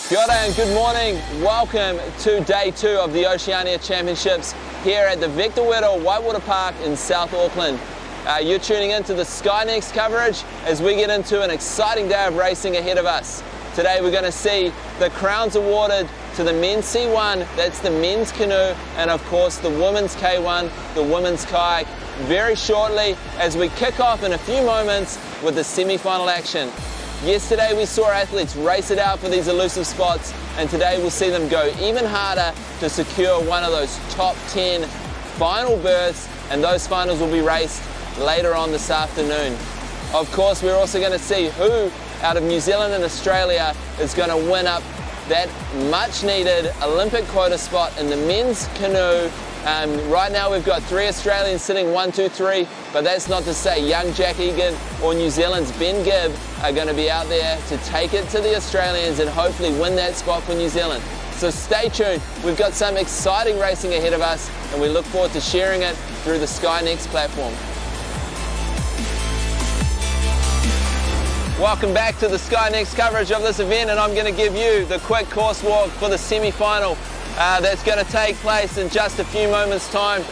Kia ora and good morning. Welcome to day 2 of the Oceania Championships here at the Wero Whitewater Park in South Auckland. You're tuning into the Sky Next coverage as we get into an exciting day of racing ahead of us. Today we're going to see the crowns awarded to the men's C1, that's the men's canoe, and of course the women's K1, the women's kayak, very shortly as we kick off in a few moments with the semi-final action. Yesterday we saw athletes race it out for these elusive spots, and today we'll see them go even harder to secure one of those top 10 final berths, and those finals will be raced later on this afternoon. Of course, we're also going to see who out of New Zealand and Australia is going to win up that much needed Olympic quota spot in the men's canoe. Right now we've got 3 Australians sitting 1, 2, 3, but that's not to say young Jack Egan or New Zealand's Ben Gibb are going to be out there to take it to the Australians and hopefully win that spot for New Zealand. So stay tuned, we've got some exciting racing ahead of us and we look forward to sharing it through the Sky Next platform. Welcome back to the Sky Next coverage of this event, and I'm going to give you the quick course walk for the semi-final that's going to take place in just a few moments time.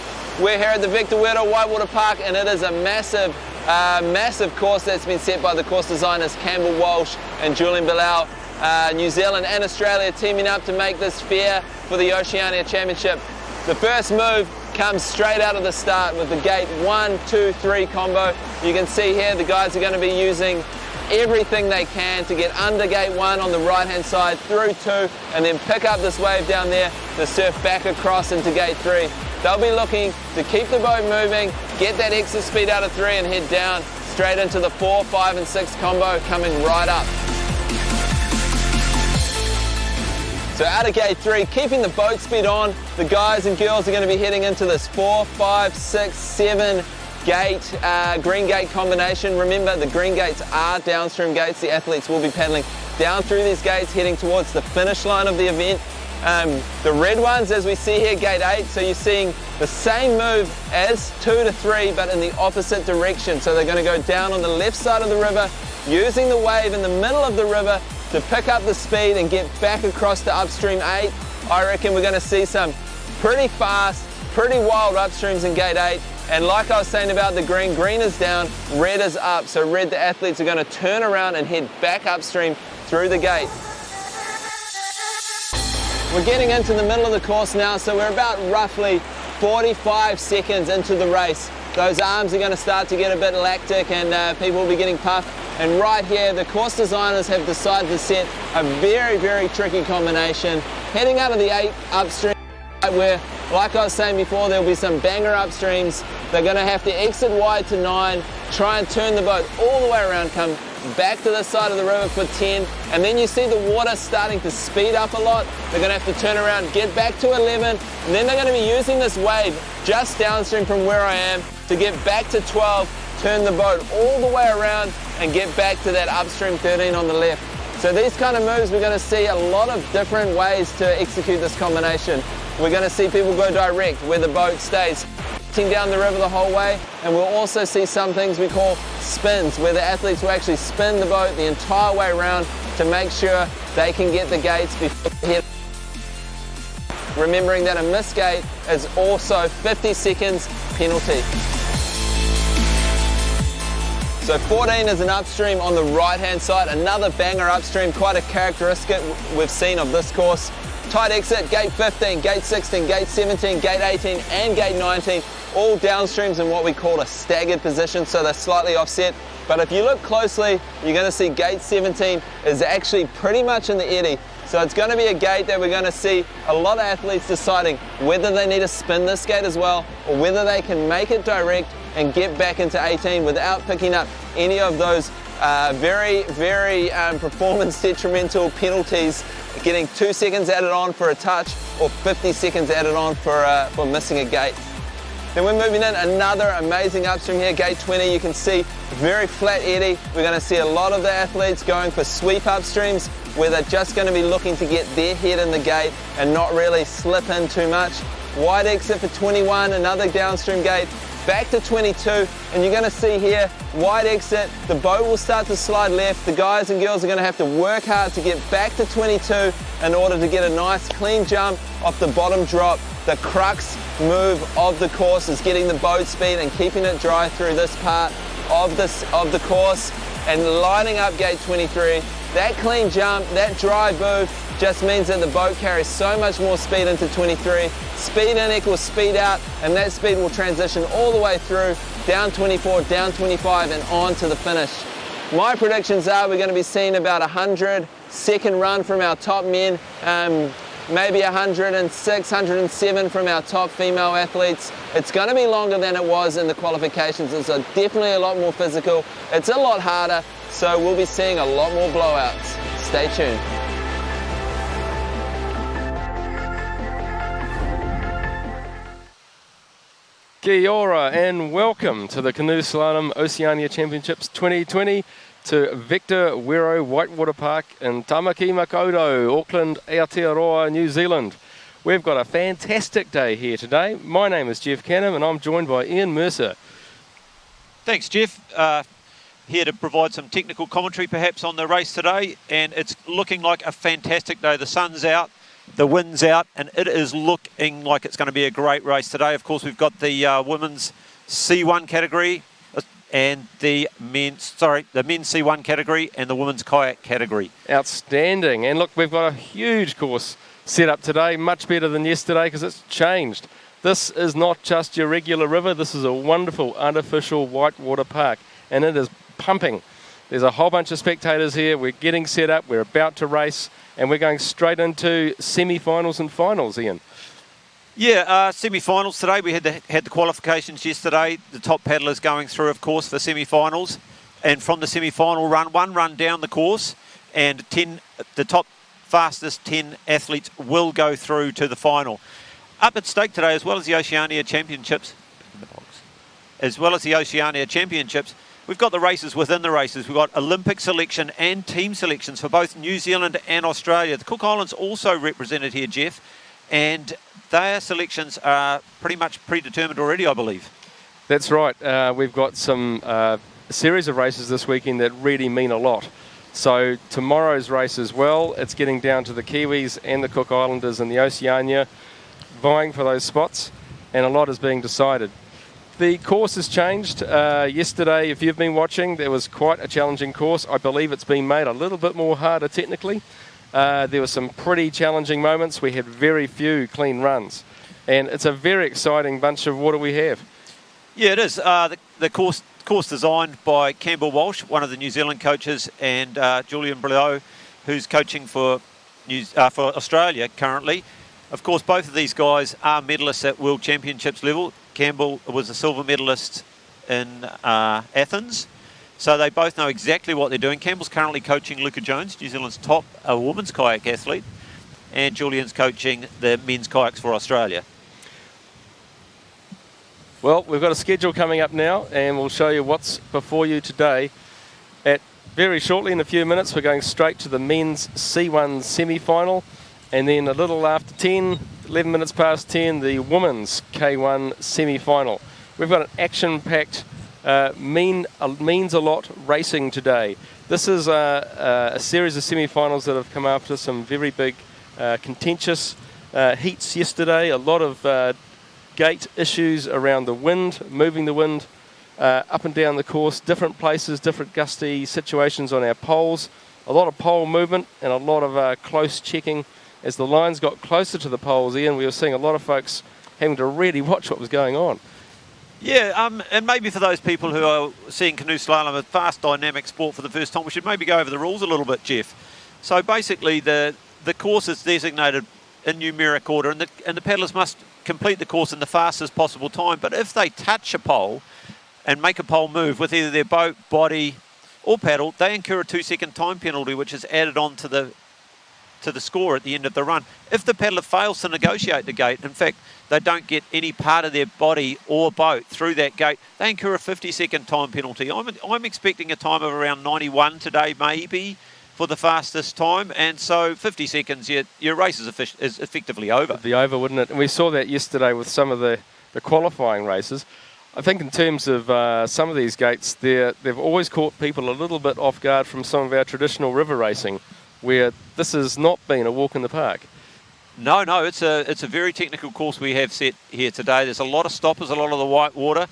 We're here at the Wero Whitewater Park and it is a massive course that's been set by the course designers Campbell Walsh and Julian Bilal. New Zealand and Australia teaming up to make this fair for the Oceania Championship. The first move comes straight out of the start with the gate 1, 2, 3 combo. You can see here the guys are going to be using everything they can to get under gate 1 on the right hand side, through 2, and then pick up this wave down there to surf back across into gate 3. They'll be looking to keep the boat moving, get that exit speed out of 3 and head down straight into the 4, 5 and 6 combo coming right up. So out of gate 3, keeping the boat speed on, the guys and girls are going to be heading into this 4, 5, 6, 7 gate, green gate combination. Remember, the green gates are downstream gates. The athletes will be paddling down through these gates heading towards the finish line of the event. The red ones, as we see here, gate 8, so you're seeing the same move as 2 to 3 but in the opposite direction. So they're going to go down on the left side of the river using the wave in the middle of the river to pick up the speed and get back across to upstream 8. I reckon we're going to see some pretty fast, pretty wild upstreams in gate 8. And like I was saying about the green, green is down, red is up. So red, the athletes are going to turn around and head back upstream through the gate. We're getting into the middle of the course now, so we're about roughly 45 seconds into the race. Those arms are going to start to get a bit lactic and people will be getting puffed. And right here, the course designers have decided to set a very tricky combination. Heading out of the 8 upstream, where, like I was saying before, there'll be some banger upstreams. They're going to have to exit wide to 9, try and turn the boat all the way around, come back to the side of the river for 10, and then you see the water starting to speed up a lot. They're going to have to turn around, get back to 11, and then they're going to be using this wave just downstream from where I am to get back to 12, turn the boat all the way around and get back to that upstream 13 on the left. So these kind of moves, we're going to see a lot of different ways to execute this combination. We're going to see people go direct where the boat stays down the river the whole way, and we'll also see some things we call spins where the athletes will actually spin the boat the entire way around to make sure they can get the gates before they hit. Remembering that a missed gate is also 50 seconds penalty. So 14 is an upstream on the right hand side, another banger upstream, quite a characteristic we've seen of this course. Tight exit, gate 15, gate 16, gate 17, gate 18 and gate 19, all downstreams in what we call a staggered position, so they're slightly offset. But if you look closely, you're going to see gate 17 is actually pretty much in the eddy. So it's going to be a gate that we're going to see a lot of athletes deciding whether they need to spin this gate as well or whether they can make it direct and get back into 18 without picking up any of those very performance detrimental penalties, getting 2 seconds added on for a touch or 50 seconds added on for missing a gate. Then we're moving in another amazing upstream here, gate 20. You can see very flat eddy. We're going to see a lot of the athletes going for sweep upstreams where they're just going to be looking to get their head in the gate and not really slip in too much. Wide exit for 21, another downstream gate. back to 22, and you're going to see here, wide exit, the boat will start to slide left. The guys and girls are going to have to work hard to get back to 22 in order to get a nice clean jump off the bottom drop. The crux move of the course is getting the boat speed and keeping it dry through this part of the course and lining up gate 23. That clean jump, that dry move just means that the boat carries so much more speed into 23. Speed in equals speed out, and that speed will transition all the way through, down 24, down 25, and on to the finish. My predictions are we're going to be seeing about 100 second run from our top men, maybe 106, 107 from our top female athletes. It's going to be longer than it was in the qualifications. It's definitely a lot more physical. It's a lot harder, so we'll be seeing a lot more blowouts. Stay tuned. Kia ora and welcome to the Canoe Slalom Oceania Championships 2020 to Victor Wero Whitewater Park in Tamaki Makaurau, Auckland, Aotearoa, New Zealand. We've got a fantastic day here today. My name is Jeff Canham and I'm joined by Ian Mercer. Thanks, Jeff. Here to provide some technical commentary perhaps on the race today, and it's looking like a fantastic day. The sun's out, the wind's out, and it is looking like it's going to be a great race today. Of course, we've got the women's C1 category and the men's C1 category and the women's kayak category. Outstanding. And look, we've got a huge course set up today, much better than yesterday because it's changed. This is not just your regular river. This is a wonderful artificial whitewater park, and it is pumping. There's a whole bunch of spectators here. We're getting set up. We're about to race, and we're going straight into semi-finals and finals, Ian. Yeah, semi-finals today. We had the qualifications yesterday. The top paddlers going through, of course, for semi-finals. And from the semi-final run, one run down the course, and the top fastest 10 athletes will go through to the final. Up at stake today, as well as the Oceania Championships, we've got the races within the races. We've got Olympic selection and team selections for both New Zealand and Australia. The Cook Islands also represented here, Jeff, and their selections are pretty much predetermined already, I believe. That's right. We've got some series of races this weekend that really mean a lot. So tomorrow's race as well, it's getting down to the Kiwis and the Cook Islanders and the Oceania vying for those spots, and a lot is being decided. The course has changed. Yesterday, if you've been watching, there was quite a challenging course. I believe it's been made a little bit more harder technically. There were some pretty challenging moments. We had very few clean runs. And it's a very exciting bunch of water we have. Yeah, it is. The course designed by Campbell Walsh, one of the New Zealand coaches, and Julian Brillo, who's coaching for Australia currently. Of course, both of these guys are medalists at World Championships level. Campbell was a silver medalist in Athens, so they both know exactly what they're doing. Campbell's currently coaching Luca Jones, New Zealand's top women's kayak athlete, and Julian's coaching the men's kayaks for Australia. Well, we've got a schedule coming up now, and we'll show you what's before you today. Very shortly, in a few minutes, we're going straight to the men's C1 semi-final, and then a little after 10, 11 minutes past 10, the women's K1 semi-final. We've got an action-packed, means a lot racing today. This is a series of semi-finals that have come after some very big contentious heats yesterday. A lot of gate issues around the wind, moving the wind up and down the course, different places, different gusty situations on our poles. A lot of pole movement and a lot of close checking. As the lines got closer to the poles, Ian, we were seeing a lot of folks having to really watch what was going on. Yeah, and maybe for those people who are seeing canoe slalom, a fast, dynamic sport for the first time, we should maybe go over the rules a little bit, Jeff. So basically, the course is designated in numeric order, and the paddlers must complete the course in the fastest possible time. But if they touch a pole and make a pole move with either their boat, body, or paddle, they incur a 2-second time penalty, which is added on to the score at the end of the run. If the paddler fails to negotiate the gate, in fact, they don't get any part of their body or boat through that gate, they incur a 50-second time penalty. I'm expecting a time of around 91 today, maybe, for the fastest time, and so 50 seconds, your race is effectively over. It'd be over, wouldn't it? And we saw that yesterday with some of the qualifying races. I think in terms of some of these gates, they've always caught people a little bit off guard from some of our traditional river racing, where this has not been a walk in the park. No, it's a very technical course we have set here today. There's a lot of stoppers, a lot of the white water.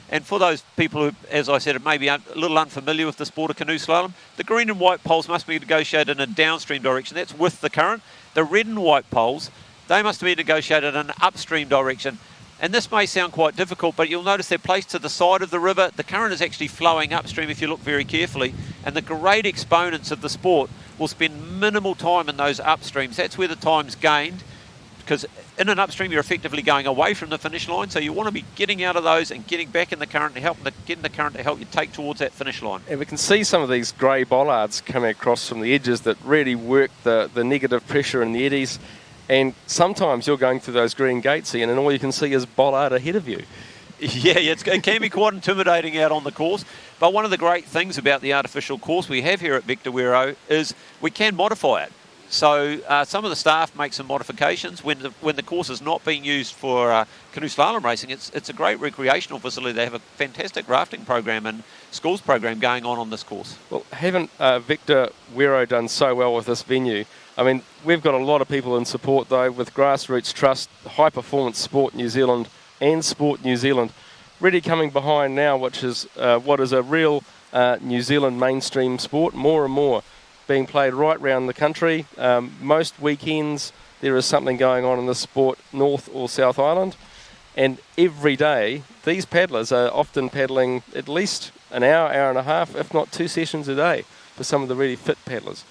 And for those people who, as I said, may be a little unfamiliar with the sport of canoe slalom, the green and white poles must be negotiated in a downstream direction. That's with the current. The red and white poles, they must be negotiated in an upstream direction. And this may sound quite difficult, but you'll notice they're placed to the side of the river. The current is actually flowing upstream if you look very carefully. And the great exponents of the sport will spend minimal time in those upstreams. That's where the time's gained, because in an upstream you're effectively going away from the finish line. So you want to be getting out of those and getting back in the current to getting the current to help you take towards that finish line. And we can see some of these grey bollards coming across from the edges that really work the negative pressure in the eddies. And sometimes you're going through those green gates, Ian, and all you can see is bollard ahead of you. Yeah, it can be quite intimidating out on the course. But one of the great things about the artificial course we have here at Victor Wero is we can modify it. So some of the staff make some modifications when the course is not being used for canoe slalom racing. It's a great recreational facility. They have a fantastic rafting program and schools program going on this course. Well, haven't Victor Wero done so well with this venue? I mean, we've got a lot of people in support, though, with Grassroots Trust, High Performance Sport New Zealand and Sport New Zealand really coming behind now, which is what is a real New Zealand mainstream sport, more and more being played right around the country. Most weekends there is something going on in the sport, North or South Island, and every day these paddlers are often paddling at least an hour, hour and a half, if not 2 sessions a day for some of the really fit paddlers.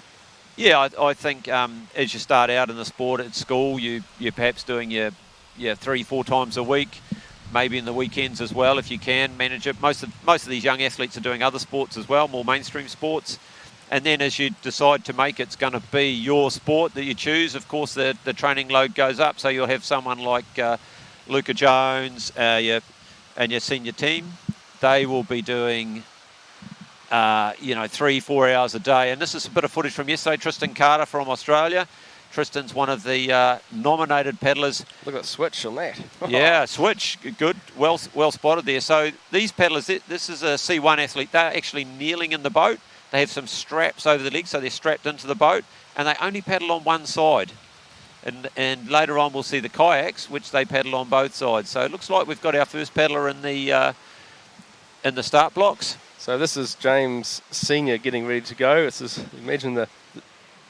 Yeah, I think as you start out in the sport at school, you're perhaps doing your 3-4 times a week, maybe in the weekends as well if you can manage it. Most of these young athletes are doing other sports as well, more mainstream sports. And then as you decide to make it's going to be your sport that you choose, of course the training load goes up. So you'll have someone like Luca Jones and your senior team. They will be doing 3-4 hours a day. And this is a bit of footage from yesterday. Tristan Carter from Australia. Tristan's one of the nominated paddlers. Look at the switch on that. Yeah, switch, good, well spotted there. So these paddlers, this is a C1 athlete. They're actually kneeling in the boat. They have some straps over the legs, so they're strapped into the boat, and they only paddle on one side. And later on we'll see the kayaks, which they paddle on both sides. So it looks like we've got our first paddler in the start blocks. So this is James Senior getting ready to go. Imagine the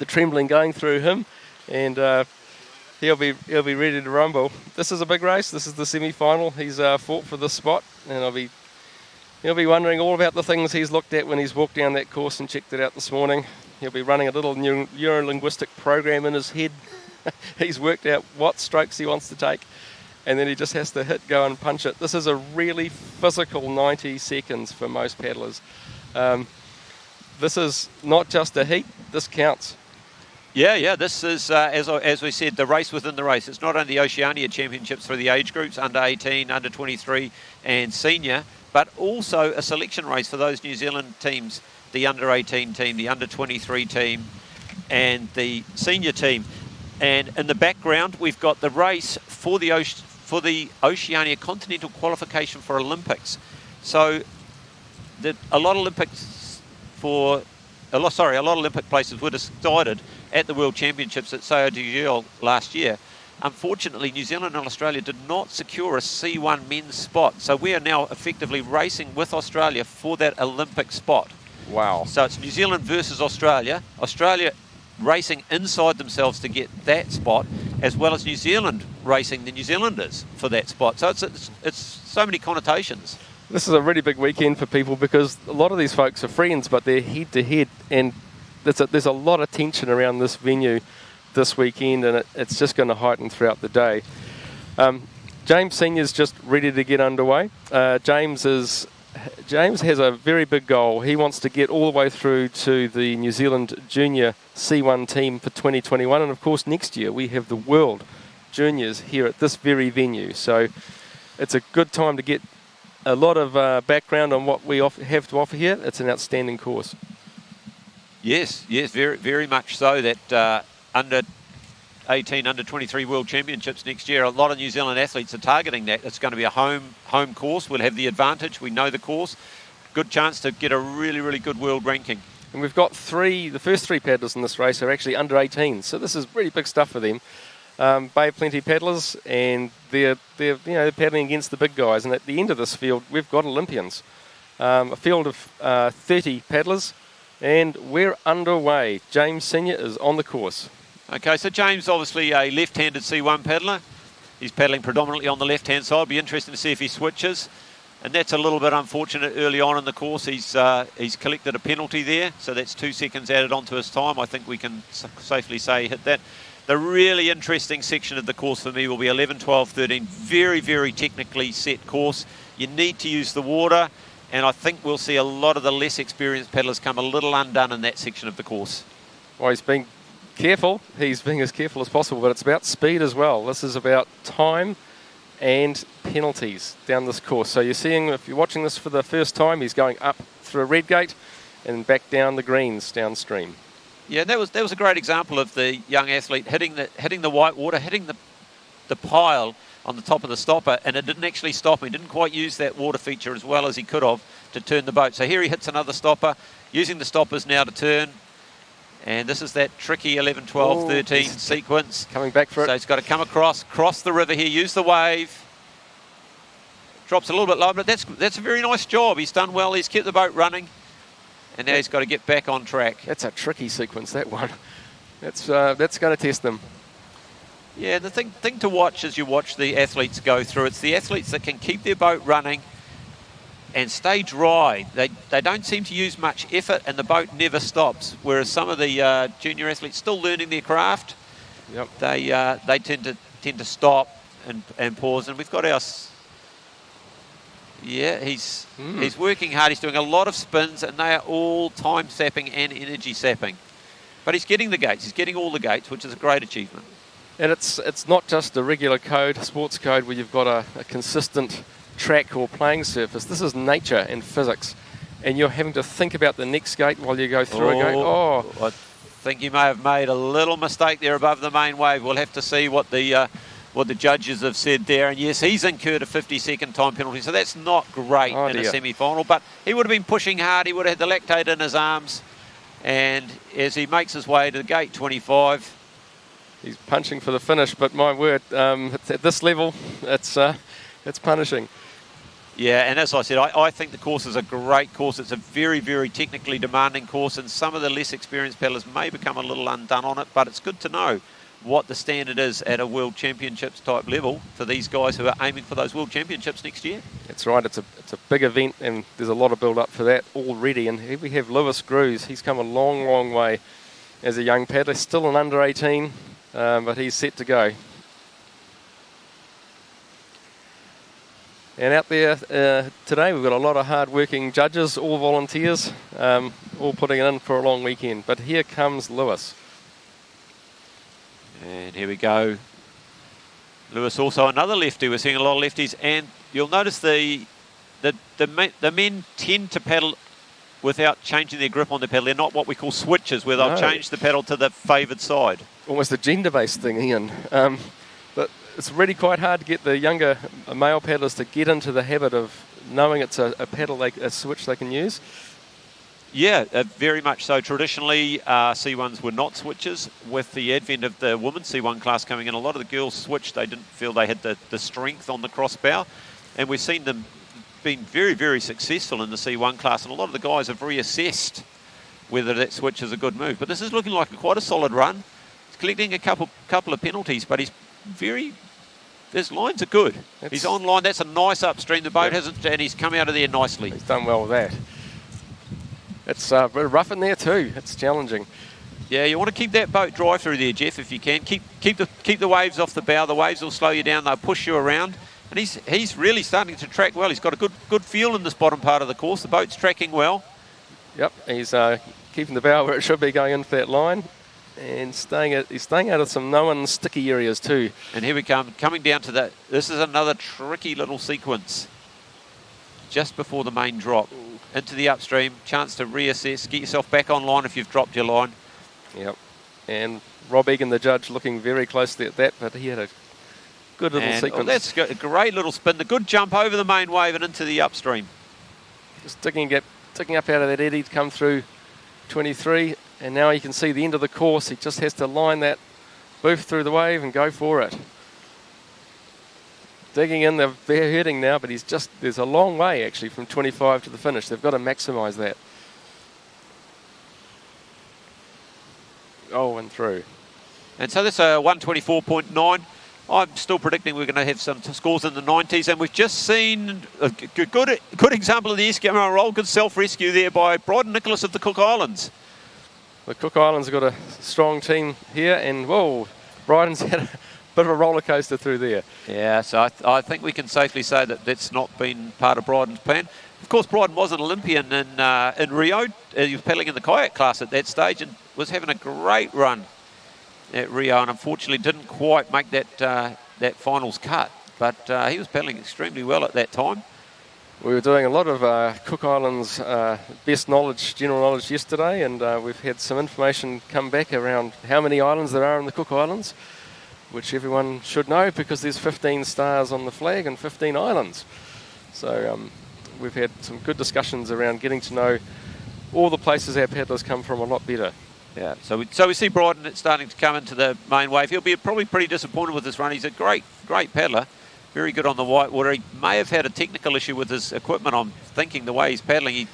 trembling going through him, and he'll be ready to rumble. This is a big race. This is the semi-final. He's fought for this spot, and he'll be wondering all about the things he's looked at when he's walked down that course and checked it out this morning. He'll be running a little neuro-linguistic program in his head. He's worked out what strokes he wants to take, and then he just has to hit, go and punch it. This is a really physical 90 seconds for most paddlers. This is not just a heat, this counts. Yeah, this is, as we said, the race within the race. It's not only the Oceania Championships for the age groups, under 18, under 23 and senior, but also a selection race for those New Zealand teams, the under 18 team, the under 23 team and the senior team. And in the background we've got the race for the Oceania Continental Qualification for Olympics. So a lot of Olympic places were decided at the World Championships at Sao de Gil last year. Unfortunately, New Zealand and Australia did not secure a C1 men's spot. So we are now effectively racing with Australia for that Olympic spot. Wow. So it's New Zealand versus Australia. Australia racing inside themselves to get that spot, as well as New Zealand racing the New Zealanders for that spot. So it's so many connotations. This is a really big weekend for people because a lot of these folks are friends, but they're head-to-head, and there's a lot of tension around this venue this weekend, and it's just going to heighten throughout the day. James Senior's just ready to get underway. James has a very big goal. He wants to get all the way through to the New Zealand Junior C1 team for 2021, and of course next year we have the World Juniors here at this very venue. So it's a good time to get a lot of background on what we have to offer here. It's an outstanding course. Yes, very, very much so. That under 18 under 23 World Championships next year. A lot of New Zealand athletes are targeting that. It's going to be a home course. We'll have the advantage. We know the course. Good chance to get a really, really good world ranking. And we've got the first three paddlers in this race are actually under 18, so this is really big stuff for them. Bay of Plenty paddlers, and they're paddling against the big guys. And at the end of this field, we've got Olympians, a field of 30 paddlers, and we're underway. James Senior is on the course. Okay, so James, obviously a left-handed C1 paddler. He's paddling predominantly on the left-hand side. It'll be interesting to see if he switches. And that's a little bit unfortunate early on in the course. He's collected a penalty there, so that's 2 seconds added onto his time. I think we can safely say he hit that. The really interesting section of the course for me will be 11, 12, 13. Very, very technically set course. You need to use the water, and I think we'll see a lot of the less experienced paddlers come a little undone in that section of the course. Well, he's being careful. He's being as careful as possible, but it's about speed as well. This is about time and penalties down this course. So you're seeing, if you're watching this for the first time, he's going up through a red gate and back down the greens downstream. Yeah, that was a great example of the young athlete hitting the white water, hitting the pile on the top of the stopper, and it didn't actually stop him. He didn't quite use that water feature as well as he could have to turn the boat. So here he hits another stopper, using the stoppers now to turn. And this is that tricky 11, 12, 13 sequence. Coming back for it. So he's got to come cross the river here, use the wave. Drops a little bit low, but that's a very nice job. He's done well. He's kept the boat running. And now he's got to get back on track. That's a tricky sequence, that one. That's going to test them. Yeah, the thing to watch as you watch the athletes go through, it's the athletes that can keep their boat running and stay dry. They don't seem to use much effort, and the boat never stops. Whereas some of the junior athletes still learning their craft, yep, they tend to stop and pause. And we've got our... Yeah, he's working hard. He's doing a lot of spins, and they are all time sapping and energy sapping. But he's getting the gates. He's getting all the gates, which is a great achievement. And it's not just a regular code, sports code, where you've got a consistent track or playing surface. This is nature and physics, and you're having to think about the next gate while you go through a gate. Oh, I think you may have made a little mistake there above the main wave. We'll have to see what the judges have said there. And yes, he's incurred a 50-second time penalty, so that's not great in a semi-final. But he would have been pushing hard. He would have had the lactate in his arms. And as he makes his way to gate 25, he's punching for the finish. But my word, at this level, it's punishing. Yeah, and as I said, I think the course is a great course. It's a very, very technically demanding course, and some of the less experienced paddlers may become a little undone on it, but it's good to know what the standard is at a World Championships type level for these guys who are aiming for those World Championships next year. That's right. It's a big event, and there's a lot of build-up for that already. And here we have Lewis Grews. He's come a long, long way as a young paddler. Still an under 18, but he's set to go. And out there today, we've got a lot of hard-working judges, all volunteers, all putting it in for a long weekend. But here comes Lewis. And here we go. Lewis, also another lefty. We're seeing a lot of lefties, and you'll notice the men tend to paddle without changing their grip on the paddle. They're not what we call switches, where they'll change the paddle to the favoured side. Almost a gender-based thing, Ian. But it's really quite hard to get the younger male paddlers to get into the habit of knowing it's a paddle, a switch they can use. Yeah, very much so. Traditionally, C1s were not switches. With the advent of the women's C1 class coming in, a lot of the girls switched. They didn't feel they had the strength on the crossbow. And we've seen them being very, very successful in the C1 class. And a lot of the guys have reassessed whether that switch is a good move. But this is looking like quite a solid run. He's collecting a couple of penalties, but he's his lines are good. He's on line. That's a nice upstream. The boat hasn't, and he's come out of there nicely. He's done well with that. It's a bit rough in there too. It's challenging. Yeah, you want to keep that boat dry through there, Jeff, if you can. Keep the waves off the bow. The waves will slow you down. They'll push you around. And he's really starting to track well. He's got a good feel in this bottom part of the course. The boat's tracking well. Yep, he's keeping the bow where it should be, going into that line. And he's staying out of some known sticky areas too. And here we come, coming down to that. This is another tricky little sequence. Just before the main drop. Into the upstream, chance to reassess, get yourself back on line if you've dropped your line. Yep. And Rob Egan, the judge, looking very closely at that, but he had a good little sequence. That's a great little spin. The good jump over the main wave and into the upstream. Just digging up out of that eddy to come through 23. And now you can see the end of the course. He just has to line that booth through the wave and go for it. Digging in, they're hurting now, but there's a long way actually from 25 to the finish. They've got to maximise that. Oh, and through. And so that's a 124.9. I'm still predicting we're going to have some scores in the 90s, and we've just seen a good example of the Eskimo roll, good self-rescue there by Bryden Nicholas of the Cook Islands. The Cook Islands have got a strong team here, and whoa, Bryden's had a bit of a roller coaster through there. Yeah, so I think we can safely say that that's not been part of Bryden's plan. Of course, Bryden was an Olympian in Rio. He was paddling in the kayak class at that stage and was having a great run at Rio, and unfortunately didn't quite make that finals cut. But he was paddling extremely well at that time. We were doing a lot of Cook Islands general knowledge yesterday, and we've had some information come back around how many islands there are in the Cook Islands, which everyone should know because there's 15 stars on the flag and 15 islands. So we've had some good discussions around getting to know all the places our paddlers come from a lot better. Yeah, so we see Bryden starting to come into the main wave. He'll be probably pretty disappointed with this run. He's a great paddler, very good on the whitewater. He may have had a technical issue with his equipment, I'm thinking, the way he's paddling.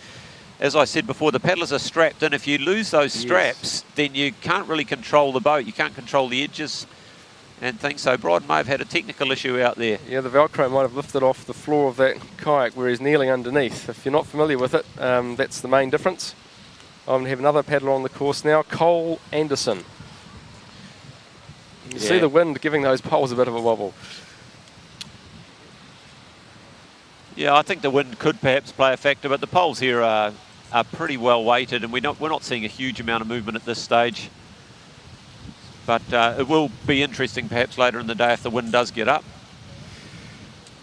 As I said before, the paddlers are strapped, and if you lose those straps, then you can't really control the boat. You can't control the edges and things. So Bryden may have had a technical issue out there. Yeah, the Velcro might have lifted off the floor of that kayak where he's kneeling underneath. If you're not familiar with it, that's the main difference. I'm going to have another paddler on the course now, Cole Anderson. You see the wind giving those poles a bit of a wobble. Yeah, I think the wind could perhaps play a factor, but the poles here are pretty well weighted, and we're not seeing a huge amount of movement at this stage. But it will be interesting perhaps later in the day if the wind does get up.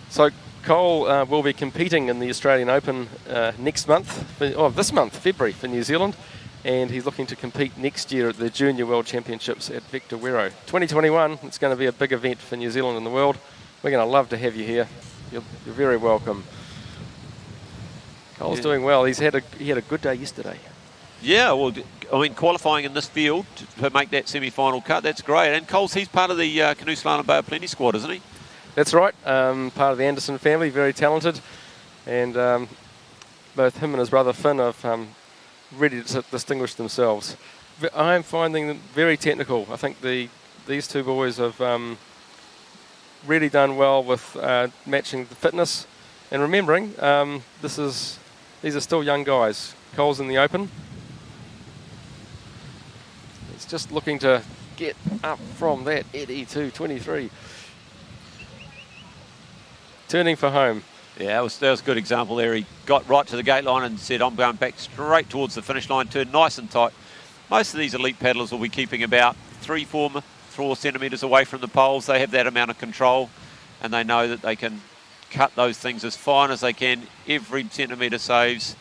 So Cole will be competing in the Australian Open this month, February, for New Zealand, and he's looking to compete next year at the Junior World Championships at Wero. 2021, it's going to be a big event for New Zealand and the world. We're going to love to have you here. You're very welcome. Cole's doing well. He had a good day yesterday. Yeah, well, I mean, qualifying in this field to make that semi-final cut, that's great. And Cole's, he's part of the Canoe Slalom Bay of Plenty squad, isn't he? That's right. Part of the Anderson family, very talented. And both him and his brother Finn are ready to distinguish themselves. I'm finding them very technical. I think these two boys have really done well with matching the fitness. And remembering, these are still young guys. Cole's in the Open. He's just looking to get up from that eddy to 23. Turning for home. Yeah, that was a good example there. He got right to the gate line and said, I'm going back straight towards the finish line, turned nice and tight. Most of these elite paddlers will be keeping about 3-4 centimetres away from the poles. They have that amount of control, and they know that they can cut those things as fine as they can. Every centimetre saves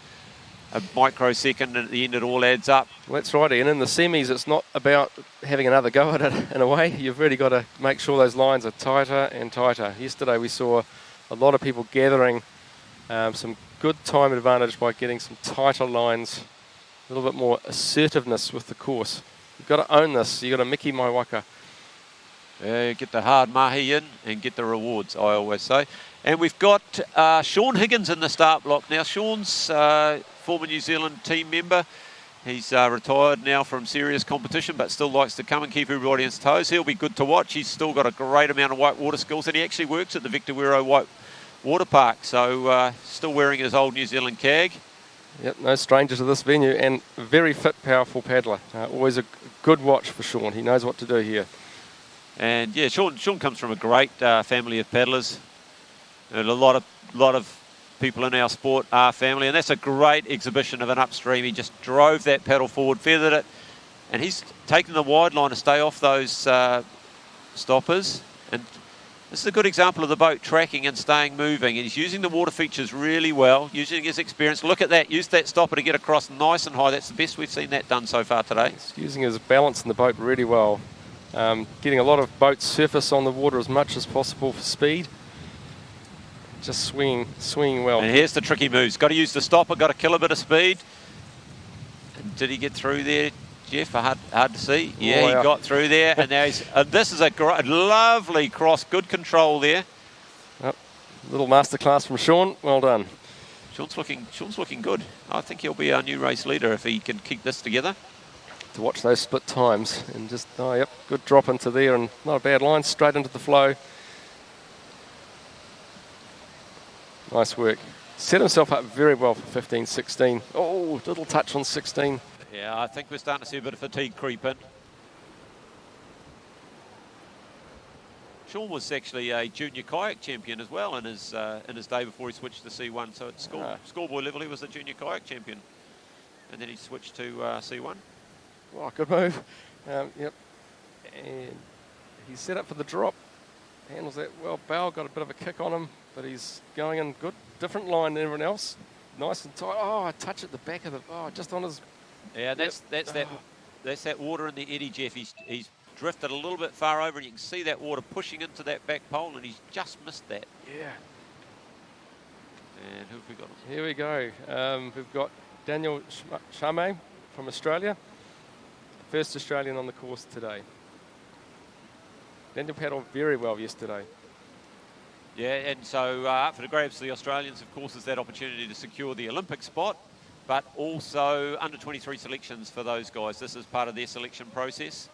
a microsecond, and at the end it all adds up. Well, that's right, Ian. In the semis, it's not about having another go at it in a way. You've really got to make sure those lines are tighter and tighter. Yesterday we saw a lot of people gathering some good time advantage by getting some tighter lines, a little bit more assertiveness with the course. You've got to own this. You've got to Miki mai waka. Get the hard mahi in and get the rewards, I always say. And we've got Sean Higgins in the start block. Now, Sean's former New Zealand team member. He's retired now from serious competition, but still likes to come and keep everybody on his toes. He'll be good to watch. He's still got a great amount of whitewater skills, and he actually works at the Victor Wero White Water Park, so still wearing his old New Zealand CAG. Yep, no stranger to this venue, and very fit, powerful paddler. Always a good watch for Sean. He knows what to do here. And yeah, Sean comes from a great family of paddlers. And a lot of people in our sport are family, and that's a great exhibition of an upstream. He just drove that paddle forward, feathered it, and he's taken the wide line to stay off those stoppers and This is a good example of the boat tracking and staying moving. He's using the water features really well, using his experience. Look at that, use that stopper to get across nice and high. That's the best we've seen that done so far today. He's using his balance in the boat really well. Getting a lot of boat surface on the water as much as possible for speed. Just swinging well. And here's the tricky moves. Got to use the stopper, got to kill a bit of speed. And did he get through there, Jeff? Hard to see. Yeah, he got through there. And now he's, this is a lovely cross. Good control there. Yep. Little masterclass from Sean. Well done. Sean's looking good. I think he'll be our new race leader if he can keep this together. To watch those split times and just, oh, yep, good drop into there and not a bad line, straight into the flow. Nice work. Set himself up very well for 15, 16. Oh, little touch on 16. Yeah, I think we're starting to see a bit of fatigue creep in. Sean was actually a junior kayak champion as well in his day before he switched to C1. So at schoolboy level, he was a junior kayak champion. And then he switched to C1. Oh, good move. Yep. And he's set up for the drop. Handles that well. Bale got a bit of a kick on him, but he's going in good. Different line than everyone else. Nice and tight. Oh, a touch at the back of the... Oh, just on his... Yeah, that's that water in the eddy, Jeff. He's drifted a little bit far over, and you can see that water pushing into that back pole, and he's just missed that. Yeah. And who have we got? Here we go. We've got Daniel Chame from Australia. First Australian on the course today. Daniel paddled very well yesterday. Yeah, and so up for the grabs for the Australians, of course, is that opportunity to secure the Olympic spot, but also under 23 selections for those guys. This is part of their selection process.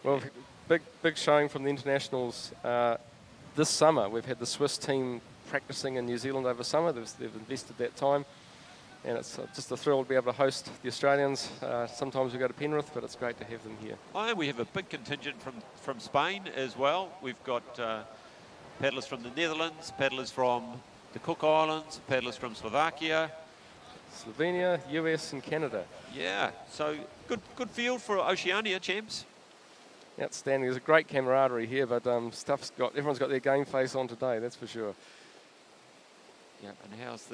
Well, big showing from the internationals this summer. We've had the Swiss team practicing in New Zealand over summer. They've invested that time. And it's just a thrill to be able to host the Australians. Sometimes we go to Penrith, but it's great to have them here. And we have a big contingent from Spain as well. We've got paddlers from the Netherlands, paddlers from the Cook Islands, paddlers from Slovakia. Slovenia, US and Canada. Yeah, so good field for Oceania, champs. Outstanding. There's a great camaraderie here, but everyone's got their game face on today, that's for sure. Yeah, and how's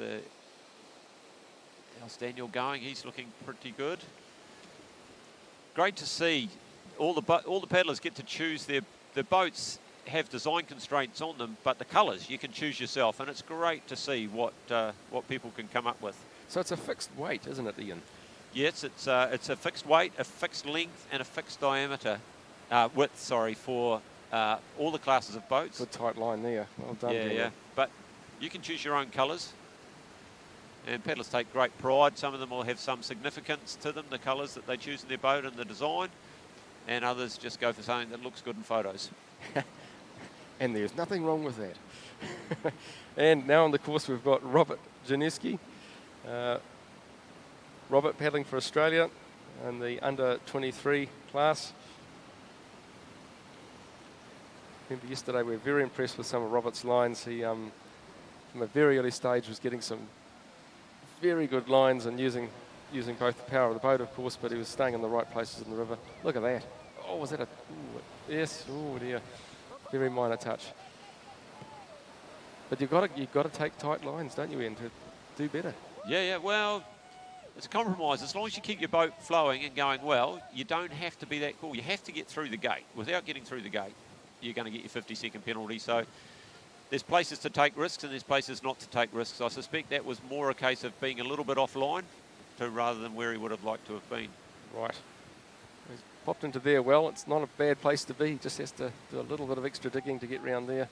Daniel going? He's looking pretty good. Great to see. All the paddlers get to choose their boats have design constraints on them, but the colours you can choose yourself, and it's great to see what people can come up with. So it's a fixed weight, isn't it, Ian? Yes, it's a fixed weight, a fixed length, and a fixed diameter width. Sorry, for all the classes of boats. Good tight line there. Well done. Yeah, yeah. But you can choose your own colours. And paddlers take great pride. Some of them will have some significance to them, the colours that they choose in their boat and the design. And others just go for something that looks good in photos. And there's nothing wrong with that. And now on the course we've got Robert Janeski. Robert paddling for Australia in the under 23 class. Remember yesterday we were very impressed with some of Robert's lines. He, from a very early stage, was getting some very good lines and using both the power of the boat, of course, but he was staying in the right places in the river. Look at that. Oh, was that a... Ooh, yes. Oh, dear. Very minor touch. But you've got to take tight lines, don't you, Ian, to do better. Yeah, yeah. Well, it's a compromise. As long as you keep your boat flowing and going well, you don't have to be that cool. You have to get through the gate. Without getting through the gate, you're going to get your 50-second penalty. So there's places to take risks and there's places not to take risks. I suspect that was more a case of being a little bit offline rather than where he would have liked to have been. Right. He's popped into there well. It's not a bad place to be. He just has to do a little bit of extra digging to get round there.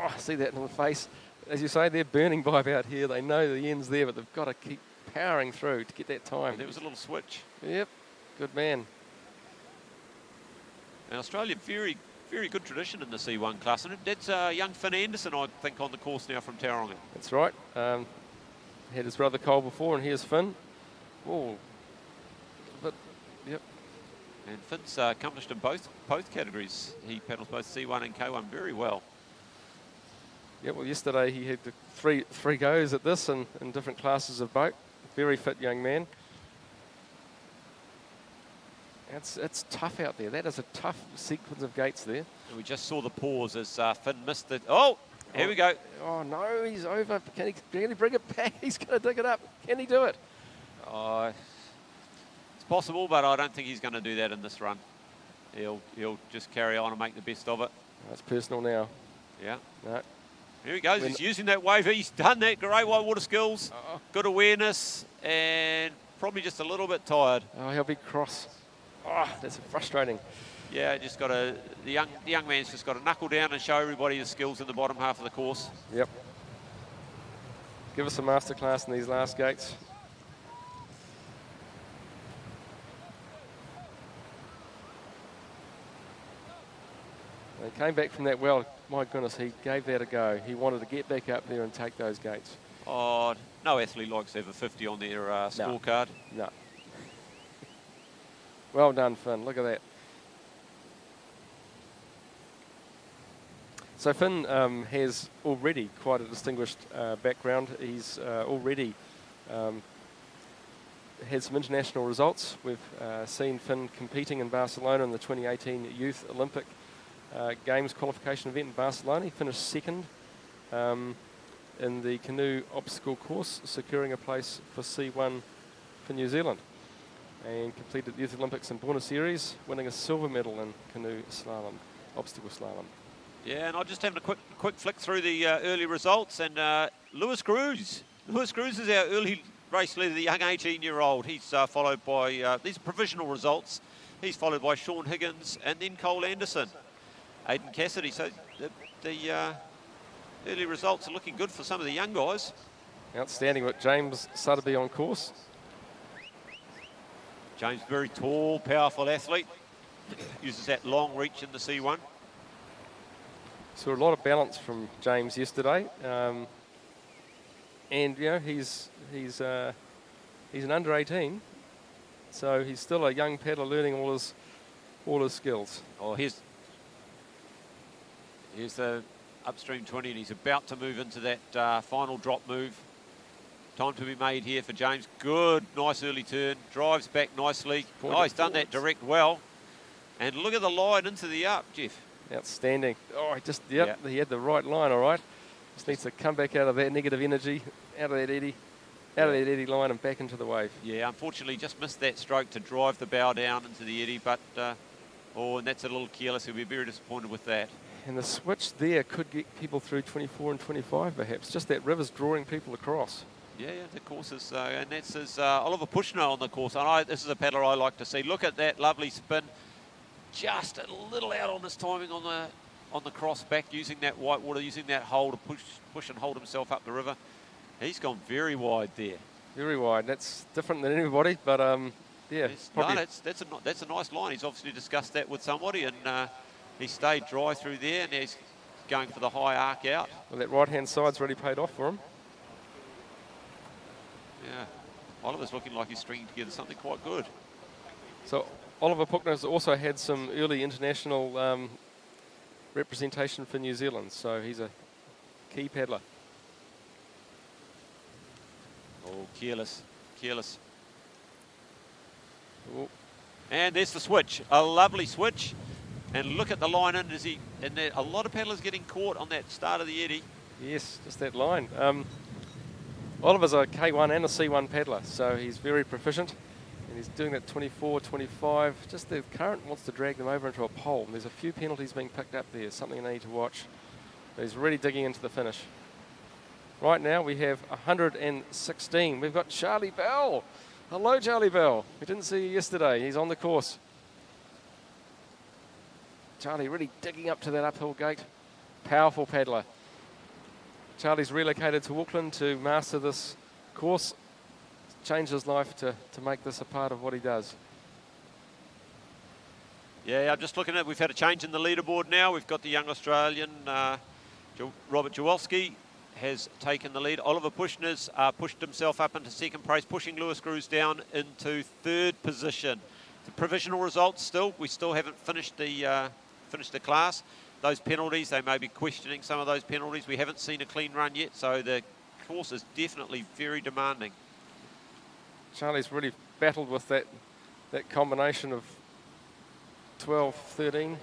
Oh, see that in the face. As you say, they're burning by about here. They know the end's there, but they've got to keep powering through to get that time. There was a little switch. Yep. Good man. And Australia, very, very good tradition in the C1 class. And that's young Finn Anderson, I think, on the course now from Tauranga. That's right. Had his brother Cole before, and here's Finn. Oh, but yep. And Finn's accomplished in both categories. He paddles both C1 and K1 very well. Yeah, well, yesterday he had the three goes at this and in different classes of boat. Very fit young man. It's tough out there. That is a tough sequence of gates there. And we just saw the pause as Finn missed it. Oh, here we go. Oh, no, he's over. Can he bring it back? He's going to dig it up. Can he do it? Oh, it's possible, but I don't think he's going to do that in this run. He'll just carry on and make the best of it. That's personal now. Yeah. No. Here he goes. He's using that wave. He's done that. Great whitewater skills. Good awareness, and probably just a little bit tired. Oh, he'll be cross. Oh, that's frustrating. Yeah, just got to. The young man's just got to knuckle down and show everybody his skills in the bottom half of the course. Yep. Give us a masterclass in these last gates. He came back from that well. My goodness, he gave that a go. He wanted to get back up there and take those gates. Oh, no athlete likes to have a 50 on their scorecard. No. Well done, Finn. Look at that. So Finn has already quite a distinguished background. He's already had some international results. We've seen Finn competing in Barcelona in the 2018 Youth Olympic Games qualification event in Barcelona. He finished second in the canoe obstacle course, securing a place for C1 for New Zealand, and completed the Youth Olympics in Buenos Aires, winning a silver medal in canoe slalom, obstacle slalom. Yeah, and I'll just have a quick flick through the early results. And Lewis Cruz. Lewis Cruz is our early race leader, the young 18-year-old. He's followed by, these are provisional results, he's followed by Sean Higgins and then Cole Anderson. Aidan Cassidy. So the early results are looking good for some of the young guys. Outstanding with James Sutterby on course. James, very tall, powerful athlete. Uses that long reach in the C1. Saw a lot of balance from James yesterday. And, you know, he's an under 18, so he's still a young paddler learning all his skills. Oh, here's the upstream 20, and he's about to move into that final drop move. Time to be made here for James. Good, nice early turn. Drives back nicely. Oh, he's done that direct well. And look at the line into the up, Jeff. Outstanding. Oh, he had the right line, all right. Just needs to come back out of that negative energy, out of that eddy line and back into the wave. Yeah, unfortunately just missed that stroke to drive the bow down into the eddy, but, and that's a little careless. He'll be very disappointed with that. And the switch there could get people through 24 and 25 perhaps. Just that river's drawing people across. Yeah, the course is, and that's Oliver Pushner on the course. And this is a paddler I like to see. Look at that lovely spin. Just a little out on his timing on the cross back, using that whitewater, using that hole to push and hold himself up the river. He's gone very wide there. Very wide. That's different than anybody, but yeah. That's a nice line. He's obviously discussed that with somebody, and he stayed dry through there, and he's going for the high arc out. Well, that right-hand side's really paid off for him. Yeah, Oliver's looking like he's stringing together something quite good. So Oliver Puchner's also had some early international representation for New Zealand, so he's a key paddler. Oh, careless. Ooh. And there's the switch, a lovely switch. And look at the line in, and there a lot of paddlers getting caught on that start of the eddy. Yes, just that line. Oliver's a K1 and a C1 paddler, so he's very proficient. And he's doing that 24, 25. Just the current wants to drag them over into a pole. There's a few penalties being picked up there, something I need to watch. But he's really digging into the finish. Right now we have 116. We've got Charlie Bell. Hello, Charlie Bell. We didn't see you yesterday. He's on the course. Charlie really digging up to that uphill gate. Powerful paddler. Charlie's relocated to Auckland to master this course. Changed his life to make this a part of what he does. Yeah, I'm just looking at it. We've had a change in the leaderboard now. We've got the young Australian, Robert Jawalski, has taken the lead. Oliver Pushner's pushed himself up into second place, pushing Lewis Cruz down into third position. The provisional results still, we still haven't finished the class. Those penalties, they may be questioning some of those penalties. We haven't seen a clean run yet, so the course is definitely very demanding. Charlie's really battled with that combination of 12, 13.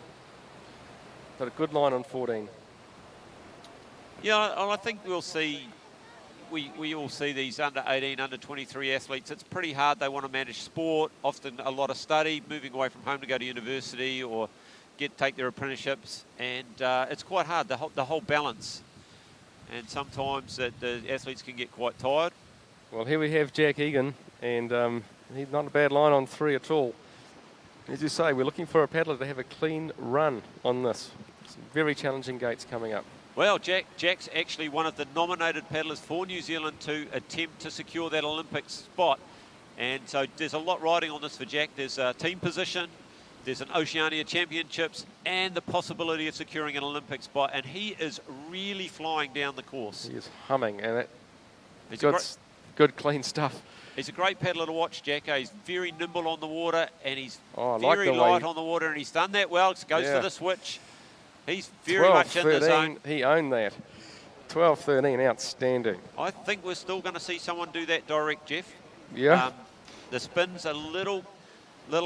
But a good line on 14. Yeah, I think we'll see, we all see these under 18, under 23 athletes. It's pretty hard. They want to manage sport, often a lot of study, moving away from home to go to university or take their apprenticeships. And it's quite hard, the whole balance. And sometimes the athletes can get quite tired. Well, here we have Jack Egan, and he's not a bad line on 3 at all. As you say, we're looking for a paddler to have a clean run on this. Some very challenging gates coming up. Well, Jack's actually one of the nominated paddlers for New Zealand to attempt to secure that Olympic spot. And so there's a lot riding on this for Jack. There's a team position, there's an Oceania Championships, and the possibility of securing an Olympic spot. And he is really flying down the course. He is humming, and He's good clean stuff. He's a great paddler to watch, Jack. He's very nimble on the water, and he's like very the light way on the water, and he's done that well. Goes Yeah. to the switch. He's very 12, much in the 13, zone. he owned that. 12, 13, outstanding. I think we're still going to see someone do that direct, Jeff. Yeah. The spin's a little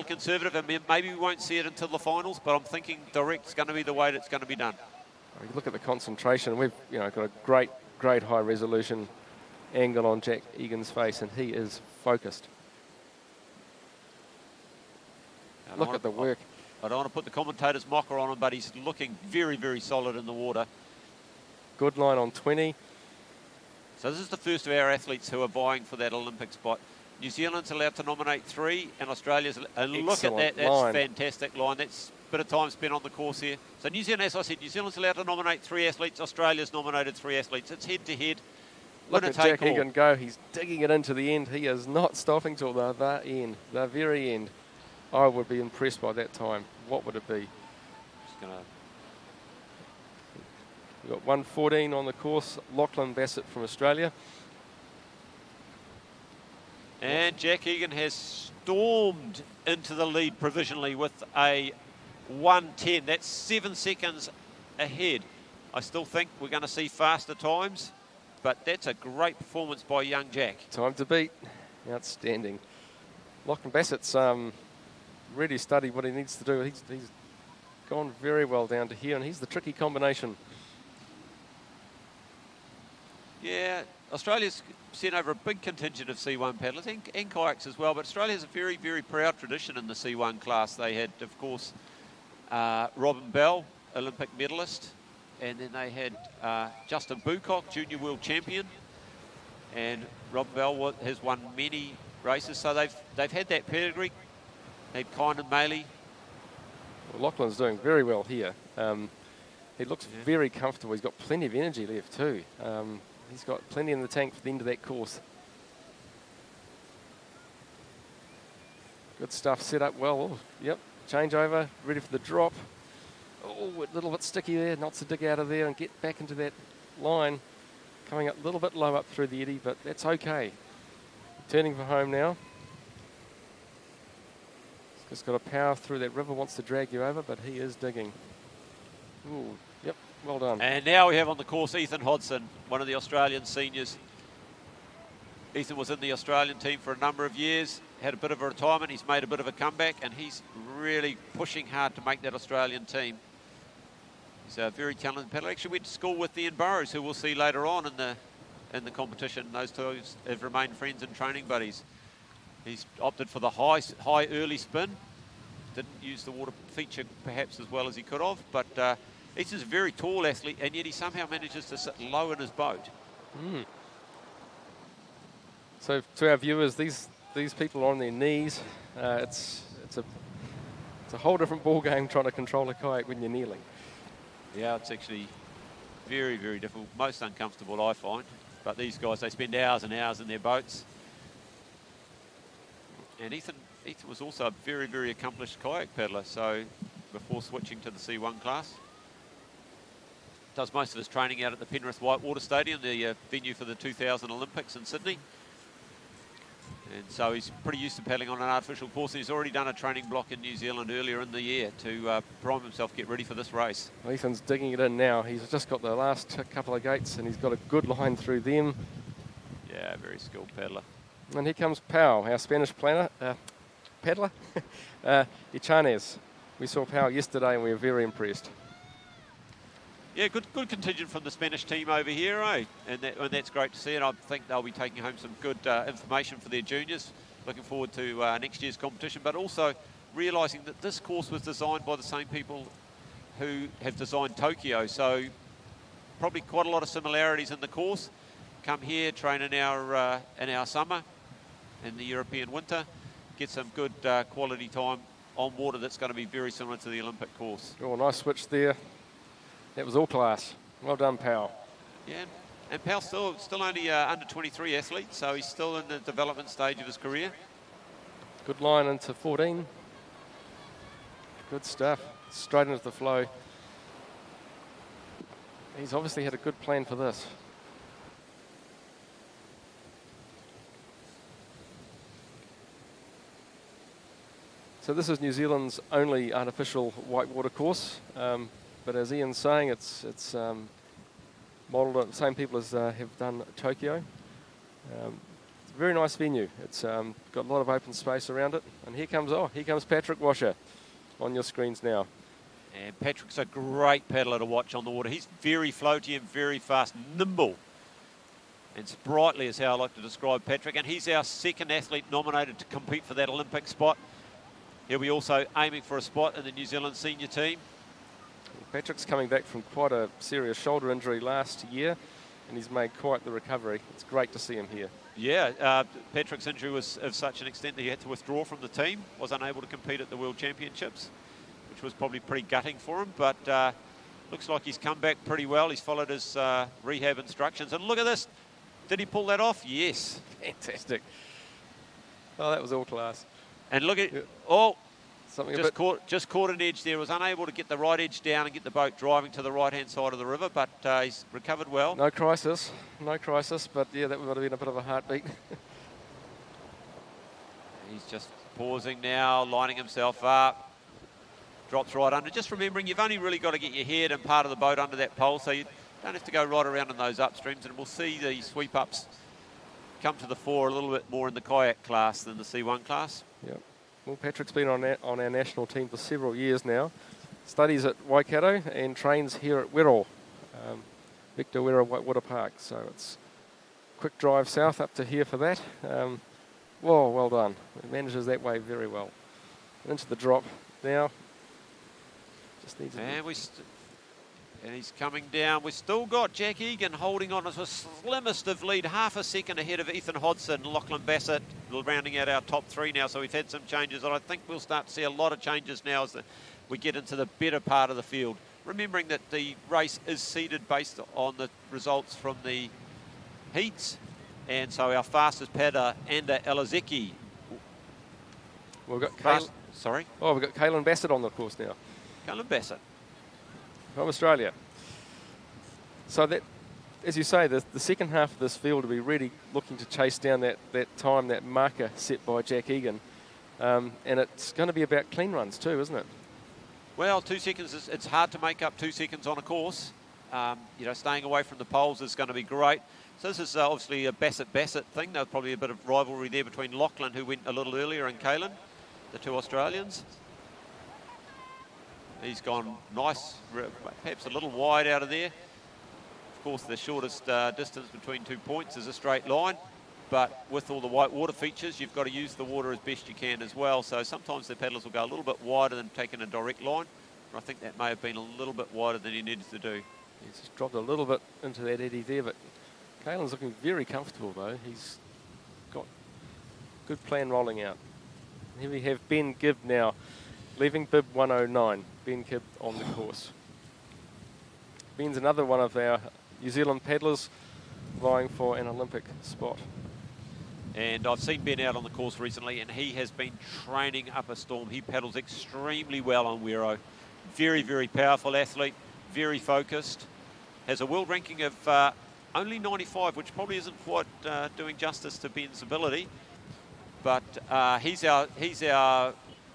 conservative, and maybe we won't see it until the finals, but I'm thinking direct's going to be the way that's going to be done. You look at the concentration. We've got a great high resolution angle on Jack Egan's face, and he is focused. Look at the work. I don't want to put the commentator's mocker on him, but he's looking very, very solid in the water. Good line on 20. So this is the first of our athletes who are vying for that Olympic spot. New Zealand's allowed to nominate 3, and Australia's... And look at that, that's line. fantastic line. That's a bit of time spent on the course here. So New Zealand, as I said, New Zealand's allowed to nominate 3 athletes. Australia's nominated 3 athletes. It's head-to-head. Look at Jack Egan go. He's digging it into the end. He is not stopping till the end, the very end. I would be impressed by that time. What would it be? We've got 1:14 on the course. Lachlan Bassett from Australia. And Jack Egan has stormed into the lead provisionally with a 1:10. That's 7 seconds ahead. I still think we're going to see faster times, but that's a great performance by young Jack. Time to beat. Outstanding. Lachlan Bassett's really studied what he needs to do. He's gone very well down to here, and he's the tricky combination. Yeah, Australia's sent over a big contingent of C1 paddlers and kayaks as well, but Australia has a very, very proud tradition in the C1 class. They had, of course, Robin Bell, Olympic medalist, and then they had Justin Bucock, junior world champion, and Robin Bell has won many races, so they've had that pedigree. They've Kynan Maley. Well, Lachlan's doing very well here. He looks very comfortable. He's got plenty of energy left too. He's got plenty in the tank for the end of that course. Good stuff, set up well. Oh, yep, change over, ready for the drop. Oh, a little bit sticky there, not to dig out of there and get back into that line. Coming up a little bit low up through the eddy, but that's okay. Turning for home now. Just got to power through that river, wants to drag you over, but he is digging. Ooh, yep, well done. And now we have on the course Ethan Hodson, one of the Australian seniors. Ethan was in the Australian team for a number of years, had a bit of a retirement, he's made a bit of a comeback, and he's really pushing hard to make that Australian team. He's a very talented paddler. Actually went to school with Ian Burrows, who we'll see later on in the competition. Those two have remained friends and training buddies. He's opted for the high early spin. Didn't use the water feature perhaps as well as he could have, but Ethan's a very tall athlete, and yet he somehow manages to sit low in his boat. Mm. So to our viewers, these people are on their knees. It's a whole different ball game trying to control a kayak when you're kneeling. Yeah, it's actually very, very difficult. Most uncomfortable, I find. But these guys, they spend hours and hours in their boats. And Ethan was also a very, very accomplished kayak paddler, so before switching to the C1 class. Does most of his training out at the Penrith Whitewater Stadium, the venue for the 2000 Olympics in Sydney. And so he's pretty used to paddling on an artificial course, and he's already done a training block in New Zealand earlier in the year to prime himself, get ready for this race. Ethan's digging it in now. He's just got the last couple of gates, and he's got a good line through them. Yeah, very skilled paddler. And here comes Pau, our Spanish paddler, Ichanes. We saw power yesterday and we were very impressed. Yeah, good contingent from the Spanish team over here, eh? And that's great to see, and I think they'll be taking home some good information for their juniors. Looking forward to next year's competition, but also realising that this course was designed by the same people who have designed Tokyo, so probably quite a lot of similarities in the course. Come here, train in our summer, in the European winter, get some good quality time on water that's going to be very similar to the Olympic course. Oh, nice switch there. That was all class. Well done, Powell. Yeah, and Powell's still only under 23 athlete, so he's still in the development stage of his career. Good line into 14. Good stuff. Straight into the flow. He's obviously had a good plan for this. So this is New Zealand's only artificial whitewater course. But as Ian's saying, it's modelled on the same people as have done Tokyo. It's a very nice venue. It's got a lot of open space around it. And here comes Patrick Washer on your screens now. And Patrick's a great paddler to watch on the water. He's very floaty and very fast, nimble. And sprightly is how I like to describe Patrick. And he's our second athlete nominated to compete for that Olympic spot. He'll be also aiming for a spot in the New Zealand senior team. Patrick's coming back from quite a serious shoulder injury last year, and he's made quite the recovery. It's great to see him here. Yeah, Patrick's injury was of such an extent that he had to withdraw from the team, was unable to compete at the World Championships, which was probably pretty gutting for him, but looks like he's come back pretty well. He's followed his rehab instructions, and look at this. Did he pull that off? Yes. Fantastic. Oh, that was all class. And look at, just caught an edge there. Was unable to get the right edge down and get the boat driving to the right-hand side of the river, but he's recovered well. No crisis, but yeah, that would have been a bit of a heartbeat. He's just pausing now, lining himself up. Drops right under. Just remembering, you've only really got to get your head and part of the boat under that pole, so you don't have to go right around in those upstreams, and we'll see the sweep-ups come to the fore a little bit more in the kayak class than the C1 class. Yep. Well, Patrick's been on our national team for several years now. Studies at Waikato and trains here at Wero, Victor Wero Whitewater Park. So it's a quick drive south up to here for that. Well done. It manages that way very well. Into the drop now. Just needs and he's coming down. We've still got Jack Egan holding on as the slimmest of lead, half a second ahead of Ethan Hodson, Lachlan Bassett, rounding out our top three now. So we've had some changes, and I think we'll start to see a lot of changes now as we get into the better part of the field. Remembering that the race is seeded based on the results from the heats, and so our fastest paddler, Anda Elazeki. We've got we've got Kaylin Bassett on the course now. Kaylin Bassett. From Australia. So that, as you say, the second half of this field will be really looking to chase down that time, that marker set by Jack Egan. And it's going to be about clean runs too, isn't it? Well, 2 seconds, it's hard to make up 2 seconds on a course. Staying away from the poles is going to be great. So this is obviously a Bassett thing. There's probably a bit of rivalry there between Lachlan, who went a little earlier, and Kaylin, the two Australians. He's gone nice, perhaps a little wide out of there. Of course, the shortest distance between 2 points is a straight line, but with all the white water features, you've got to use the water as best you can as well. So sometimes the paddlers will go a little bit wider than taking a direct line. But I think that may have been a little bit wider than he needed to do. He's just dropped a little bit into that eddy there, but Kaylin's looking very comfortable though. He's got good plan rolling out. Here we have Ben Gibb now, leaving bib 109. Ben Gibb on the course. Ben's another one of our New Zealand paddlers vying for an Olympic spot. And I've seen Ben out on the course recently, and he has been training up a storm. He paddles extremely well on Wero. Very, very powerful athlete, very focused. Has a world ranking of only 95, which probably isn't quite doing justice to Ben's ability. But he's our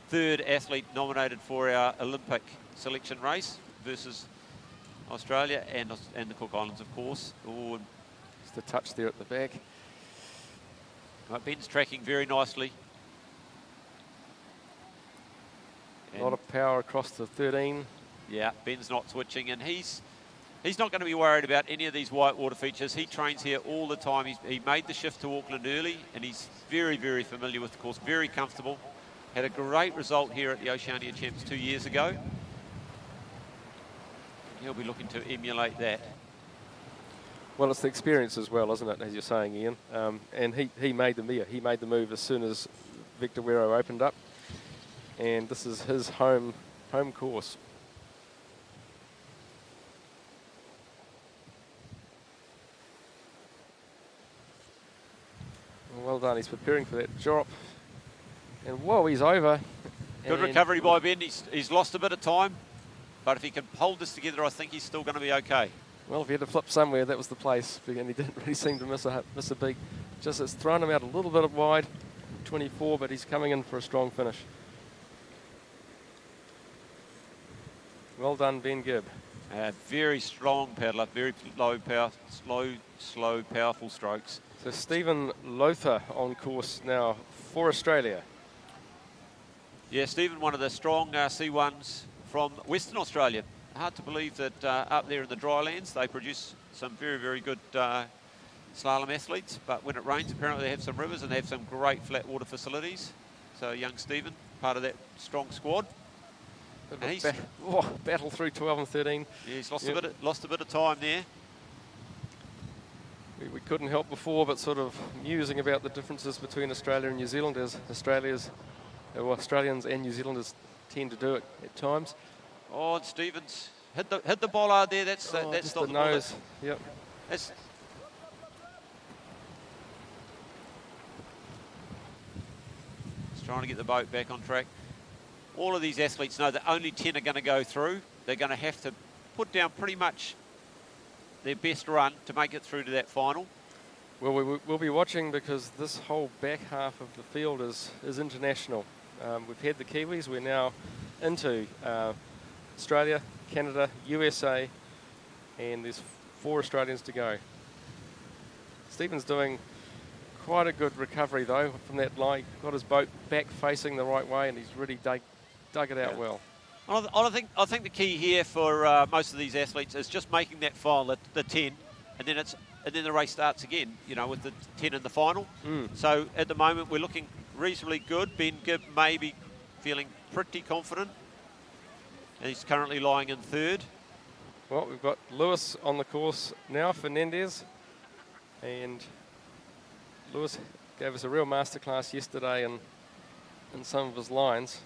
third athlete nominated for our Olympic selection race versus Australia and the Cook Islands, of course. Oh, just a touch there at the back. Ben's tracking very nicely. A lot of power across the 13. Yeah, Ben's not switching, and he's not going to be worried about any of these whitewater features. He trains here all the time. He made the shift to Auckland early, and he's very, very familiar with the course, very comfortable. Had a great result here at the Oceania Champs 2 years ago. He'll be looking to emulate that. Well, it's the experience as well, isn't it, as you're saying, Ian? And he made the move as soon as Victor Wero opened up. And this is his home course. Well done, he's preparing for that drop. And whoa, he's over. Good recovery by Ben. He's lost a bit of time, but if he can hold this together, I think he's still going to be okay. Well, if he had to flip somewhere, that was the place. And he didn't really seem to miss a beat. Just it's thrown him out a little bit wide, 24, but he's coming in for a strong finish. Well done, Ben Gibb. Very strong paddler, very low power, slow, powerful strokes. So Stephen Lothar on course now for Australia. Yeah, Stephen, one of the strong C1s from Western Australia. Hard to believe that up there in the drylands they produce some very, very good slalom athletes, but when it rains apparently they have some rivers and they have some great flat water facilities. So young Stephen, part of that strong squad. And he's battle through 12 and 13. Yeah, he's lost a bit of time there. We couldn't help before but sort of musing about the differences between Australia and New Zealand, as Australians and New Zealanders tend to do it at times. Oh, and Stevens hit the bollard there. That's just the nose. Yep. That's trying to get the boat back on track. All of these athletes know that only 10 are going to go through. They're going to have to put down pretty much their best run to make it through to that final. Well, we'll be watching because this whole back half of the field is international. We've had the Kiwis. We're now into Australia, Canada, USA, and there's 4 Australians to go. Stephen's doing quite a good recovery though from that line. Got his boat back facing the right way, and he's really dug it out well. I think the key here for most of these athletes is just making that final, the 10, and then the race starts again. You know, with the 10 in the final. So at the moment we're looking reasonably good. Ben Gibb may be feeling pretty confident, and he's currently lying in 3rd. Well, we've got Lewis on the course now, Fernandez, and Lewis gave us a real masterclass yesterday in some of his lines.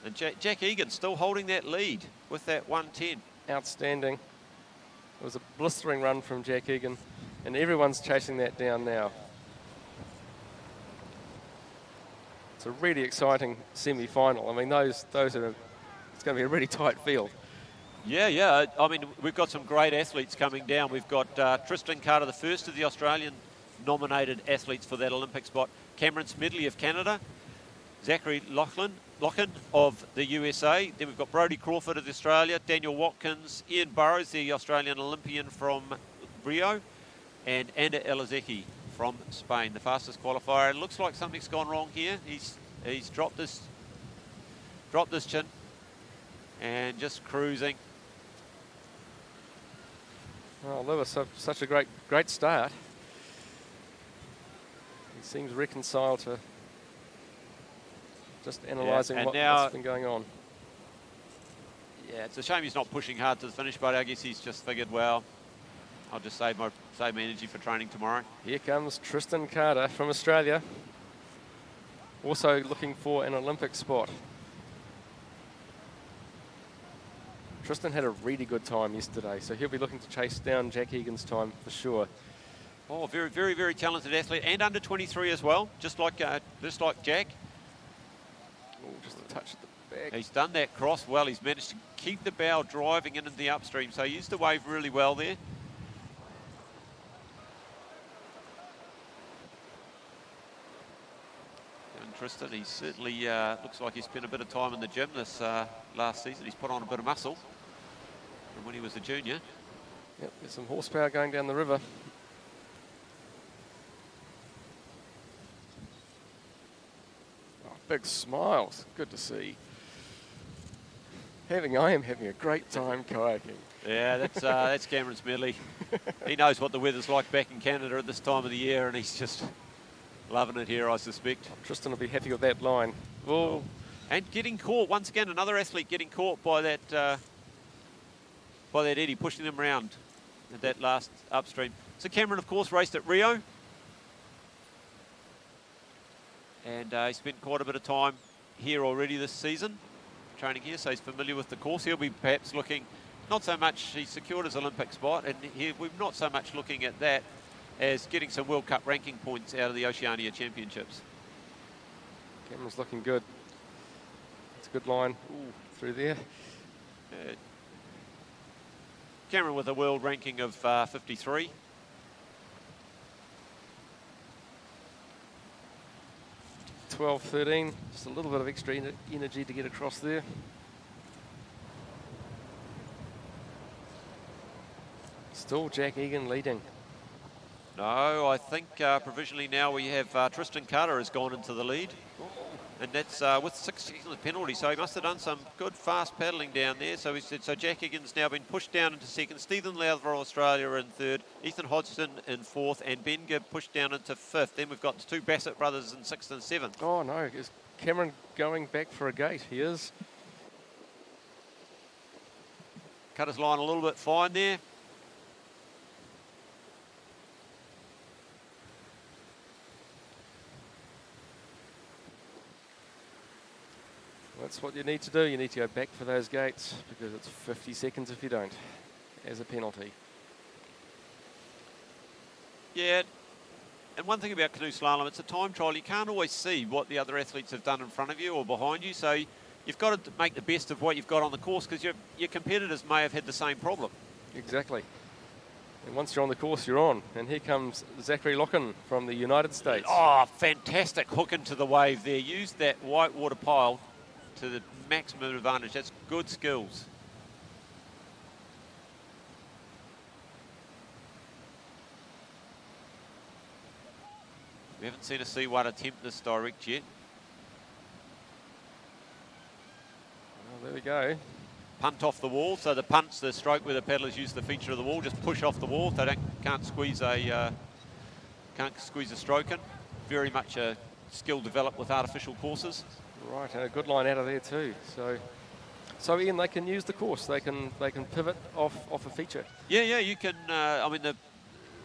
And Jack Egan still holding that lead with that 110. Outstanding. It was a blistering run from Jack Egan, and everyone's chasing that down now. It's a really exciting semi-final. I mean, those are, it's going to be a really tight field. Yeah. I mean, we've got some great athletes coming down. We've got Tristan Carter, the first of the Australian nominated athletes for that Olympic spot. Cameron Smedley of Canada. Zachary Lachlan of the USA. Then we've got Brodie Crawford of Australia, Daniel Watkins, Ian Burrows, the Australian Olympian from Rio, and Ander Elizeki from Spain, the fastest qualifier. It looks like something's gone wrong here. He's dropped this chin and just cruising. Oh, Lewis, such a great start. He seems reconciled to just analysing what's been going on. Yeah, it's a shame he's not pushing hard to the finish, but I guess he's just figured, well, I'll just save my energy for training tomorrow. Here comes Tristan Carter from Australia, also looking for an Olympic spot. Tristan had a really good time yesterday, so he'll be looking to chase down Jack Egan's time for sure. Oh, very, very, very talented athlete, and under 23 as well, just like Jack. Oh, just a touch at the back. He's done that cross well. He's managed to keep the bow driving into the upstream, so he used the wave really well there. And Tristan, he certainly looks like he spent a bit of time in the gym this last season. He's put on a bit of muscle from when he was a junior. Yep, there's some horsepower going down the river. Big smiles, good to see. I am having a great time kayaking. Yeah, that's Cameron Smedley. He knows what the weather's like back in Canada at this time of the year, and he's just loving it here, I suspect. Tristan will be happy with that line. Oh. And getting caught, once again, another athlete getting caught by that eddy, pushing them around at that last upstream. So Cameron, of course, raced at Rio. And he spent quite a bit of time here already this season, training here, so he's familiar with the course. He'll be perhaps looking, not so much, he secured his Olympic spot, and we're not so much looking at that as getting some World Cup ranking points out of the Oceania Championships. Cameron's looking good. It's a good line. Ooh, through there. Cameron with a world ranking of 53. $12.13, just a little bit of extra energy to get across there. Still Jack Egan leading. No, I think provisionally now we have Tristan Carter has gone into the lead. And that's with 6 seconds penalty, so he must have done some good fast paddling down there. So Jack Egan's now been pushed down into second. Stephen Lowther, Australia, in third. Ethan Hodgson in fourth, and Ben Gibb pushed down into fifth. Then we've got the two Bassett brothers in sixth and seventh. Oh no, is Cameron going back for a gate? He is. Cut his line a little bit fine there. That's what you need to do. You need to go back for those gates because it's 50 seconds if you don't, as a penalty. Yeah, and one thing about canoe slalom, it's a time trial. You can't always see what the other athletes have done in front of you or behind you, so you've got to make the best of what you've got on the course because your competitors may have had the same problem. Exactly. And once you're on the course, you're on. And here comes Zachary Locken from the United States. Oh, fantastic hook into the wave there. Used that whitewater pile to the maximum advantage. That's good skills. We haven't seen a C1 attempt this direct yet. Well, there we go. Punt off the wall. So the punt's the stroke where the paddlers use the feature of the wall. Just push off the wall. They can't squeeze a stroke in. Very much a skill developed with artificial courses. Right, and a good line out of there too. So Ian, they can use the course. They can pivot off a feature. Yeah, you can. I mean,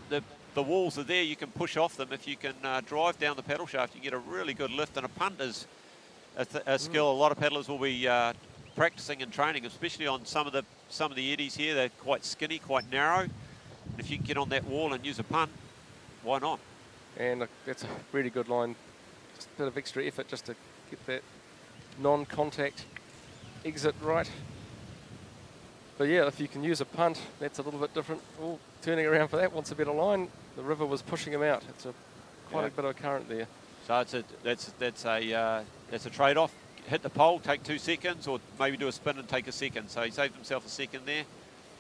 the walls are there. You can push off them. If you can drive down the paddle shaft, you can get a really good lift. And a punt is a skill a lot of paddlers will be practicing and training, especially on some of the eddies here. They're quite skinny, quite narrow. And if you can get on that wall and use a punt, why not? And that's a really good line. Just a bit of extra effort just to get that non-contact exit right. But yeah, if you can use a punt, that's a little bit different. Oh, turning around for that, wants a better line. The river was pushing him out. It's quite a bit of current there. So that's a trade-off. Hit the pole, take 2 seconds, or maybe do a spin and take a second. So he saved himself a second there,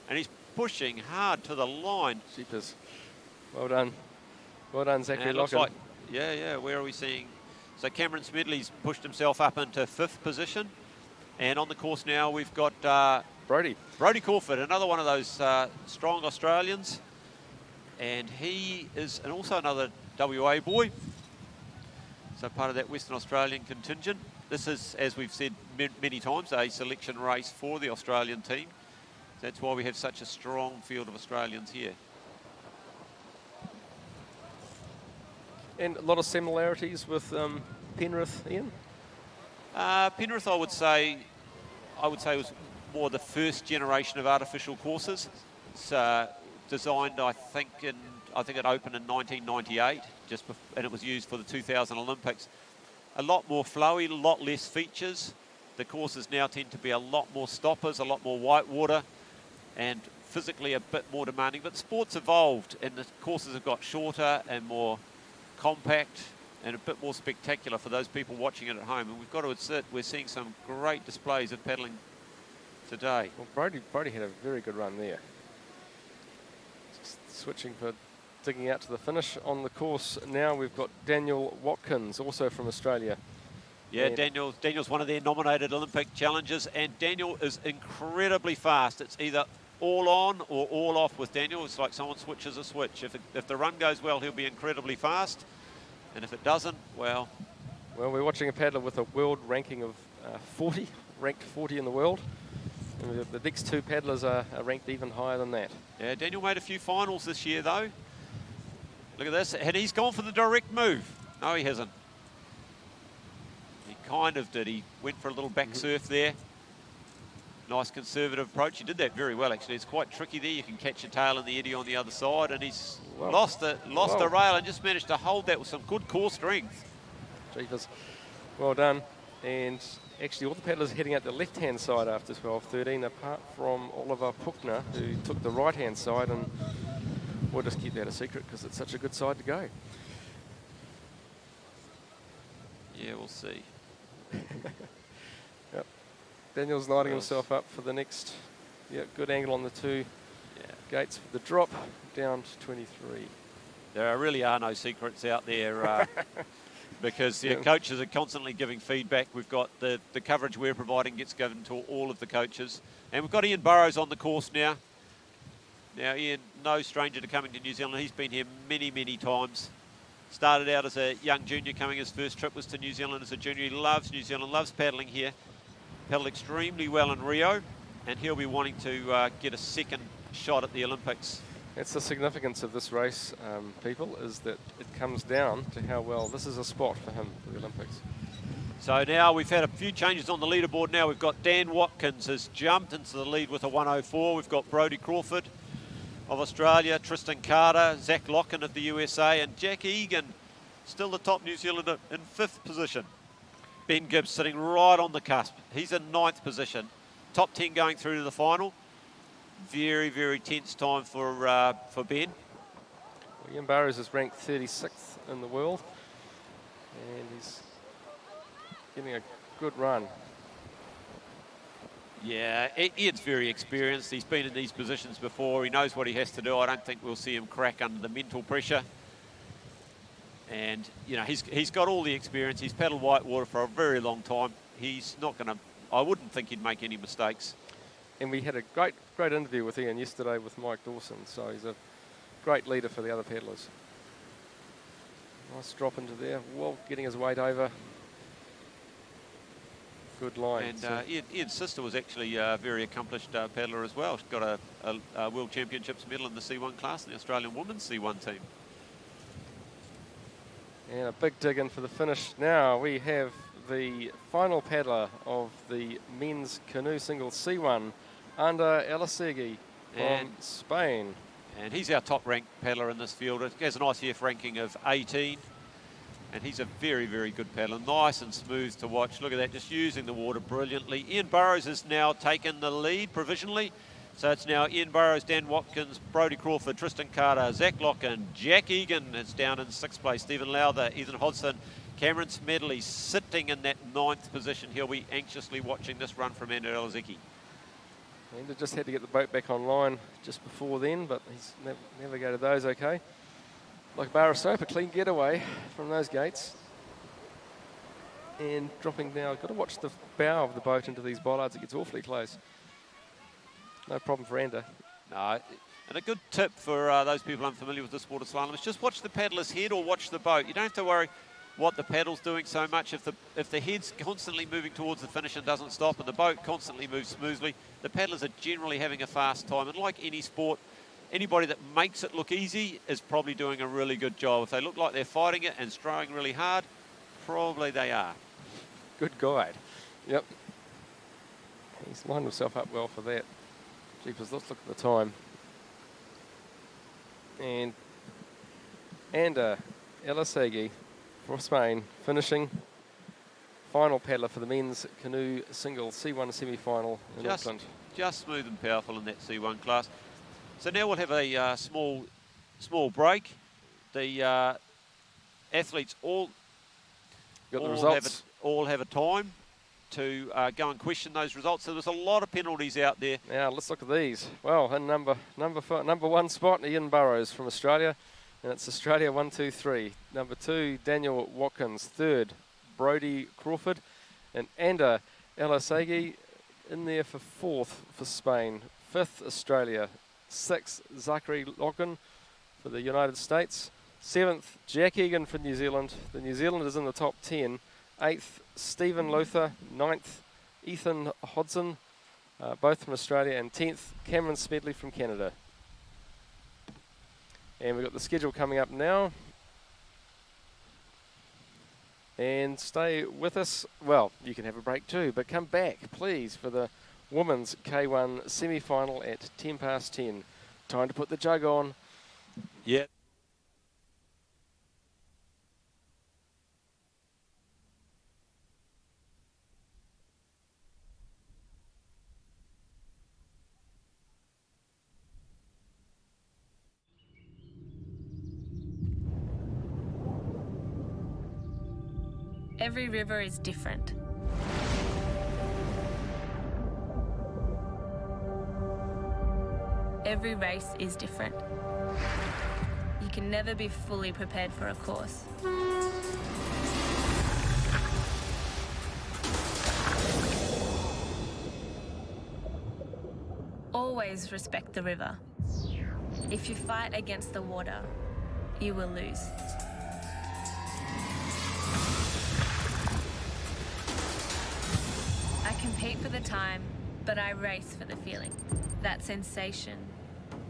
and he's pushing hard to the line. Jeepers. Well done, Zachary Locken. Like, yeah. Where are we seeing? So Cameron Smedley's pushed himself up into 5th position. And on the course now we've got Brodie Crawford, another one of those strong Australians. And he is also another WA boy. So part of that Western Australian contingent. This is, as we've said many times, a selection race for the Australian team. That's why we have such a strong field of Australians here. And a lot of similarities with Penrith, Ian? Penrith, I would say was more the first generation of artificial courses. It's designed, I think it opened in 1998, and it was used for the 2000 Olympics. A lot more flowy, a lot less features. The courses now tend to be a lot more stoppers, a lot more whitewater, and physically a bit more demanding. But sport's evolved, and the courses have got shorter and more compact and a bit more spectacular for those people watching it at home. And we've got to admit, we're seeing some great displays of paddling today. Well, Brodie had a very good run there. Just switching for digging out to the finish on the course. Now we've got Daniel Watkins, also from Australia, Yeah, Daniel's one of their nominated Olympic challengers, and Daniel is incredibly fast. It's either all on or all off with Daniel. It's like someone switches a switch. If the run goes well, he'll be incredibly fast, and if it doesn't, well... Well, we're watching a paddler with a world ranking of 40, ranked 40 in the world. And the next two paddlers are ranked even higher than that. Yeah, Daniel made a few finals this year, though. Look at this, and he's gone for the direct move. No, he hasn't. He kind of did. He went for a little back surf there. Nice conservative approach. He did that very well, actually. It's quite tricky there. You can catch a tail in the eddy on the other side, and he's lost the rail and just managed to hold that with some good core strength. Jeepers. Well done. And actually all the paddlers are heading out the left-hand side after 12:13, apart from Oliver Puckner, who took the right-hand side, and we'll just keep that a secret because it's such a good side to go. Yeah, we'll see. Yep. Daniel's lighting himself up for the next, good angle on the two gates for the drop, down to 23. There really are no secrets out there. Because coaches are constantly giving feedback. We've got the coverage we're providing gets given to all of the coaches. And we've got Ian Burrows on the course now. Now, Ian, no stranger to coming to New Zealand. He's been here many, many times. Started out as a young junior, coming his first trip was to New Zealand as a junior. He loves New Zealand, loves paddling here. Paddled extremely well in Rio, and he'll be wanting to get a second shot at the Olympics. That's the significance of this race, people, is that it comes down to how well this is a spot for him for the Olympics. So now we've had a few changes on the leaderboard now. We've got Dan Watkins has jumped into the lead with a 104. We've got Brodie Crawford of Australia, Tristan Carter, Zach Locken of the USA, and Jack Egan, still the top New Zealander, in 5th position. Ben Gibbs sitting right on the cusp. He's in 9th position. Top 10 going through to the final. Very, very tense time for Ben. Well, Ian Burrows is ranked 36th in the world, and he's getting a good run. Yeah, Ian's very experienced. He's been in these positions before. He knows what he has to do. I don't think we'll see him crack under the mental pressure. And, he's got all the experience. He's paddled whitewater for a very long time. He's not going to... I wouldn't think he'd make any mistakes. And we had a great interview with Ian yesterday with Mike Dawson, so he's a great leader for the other paddlers. Nice drop into there, well, getting his weight over. Good line. And Ian's sister was actually a very accomplished paddler as well. She's got a World Championships medal in the C1 class in the Australian women's C1 team. And a big dig in for the finish. Now we have the final paddler of the men's canoe singles C1, Ander Elisegi from Spain. And he's our top ranked paddler in this field. He has an ICF ranking of 18. And he's a very, very good paddler. Nice and smooth to watch. Look at that, just using the water brilliantly. Ian Burrows has now taken the lead provisionally. So it's now Ian Burrows, Dan Watkins, Brodie Crawford, Tristan Carter, Zach Locken, Jack Egan is down in 6th place. Stephen Lowther, Ethan Hodgson, Cameron Smedley sitting in that 9th position. He'll be anxiously watching this run from Ander Elisegi. Ander just had to get the boat back online just before then, but he's navigated those okay. Like a bar of soap, a clean getaway from those gates. And dropping down, got to watch the bow of the boat into these bollards. It gets awfully close. No problem for Ander. No, and a good tip for those people unfamiliar with this water slalom is just watch the paddler's head or watch the boat. You don't have to worry what the paddle's doing so much. If the head's constantly moving towards the finish and doesn't stop, and the boat constantly moves smoothly, the paddlers are generally having a fast time. And like any sport, anybody that makes it look easy is probably doing a really good job. If they look like they're fighting it and throwing really hard, probably they are. Good guide. Yep. He's lined himself up well for that. Jeepers, let's look at the time. And Ander Elisegi for Spain, finishing final paddler for the men's canoe single C1 semi-final in Auckland. Just smooth and powerful in that C1 class. So now we'll have a small break. The athletes all have a time to go and question those results. So there's a lot of penalties out there. Now let's look at these. Well, in number one spot, Ian Burrows from Australia, and it's Australia 1, 2, 3. Number 2, Daniel Watkins. 3rd, Brody Crawford. And Ander Elasegi in there for 4th for Spain. 5th, Australia. 6th, Zachary Logan for the United States. 7th, Jack Egan for New Zealand. The New Zealanders in the top 10. 8th, Stephen Luther. 9th, Ethan Hodson, both from Australia. And 10th, Cameron Smedley from Canada. And we've got the schedule coming up now. And stay with us. Well, you can have a break too, but come back, please, for the women's K1 semi-final at 10 past 10. Time to put the jug on. Yeah. Every river is different. Every race is different. You can never be fully prepared for a course. Always respect the river. If you fight against the water, you will lose. I compete for the time, but I race for the feeling. That sensation,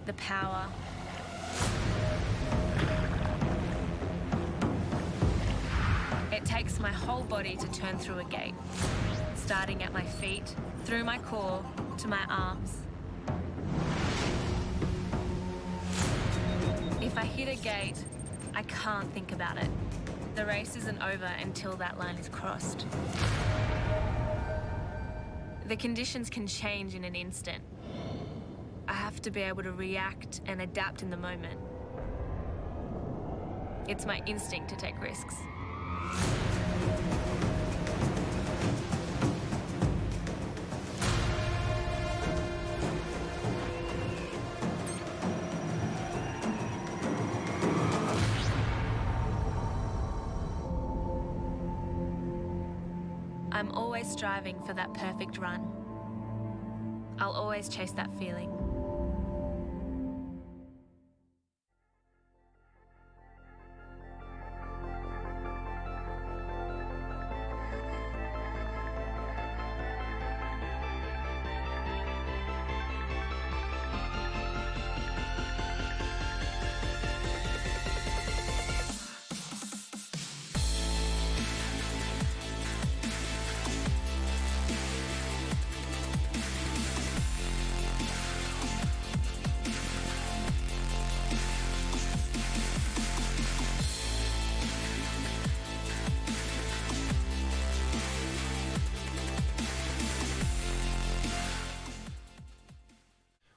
the power. It takes my whole body to turn through a gate, starting at my feet, through my core, to my arms. If I hit a gate, I can't think about it. The race isn't over until that line is crossed. The conditions can change in an instant. I have to be able to react and adapt in the moment. It's my instinct to take risks. I'm always striving for that perfect run. I'll always chase that feeling.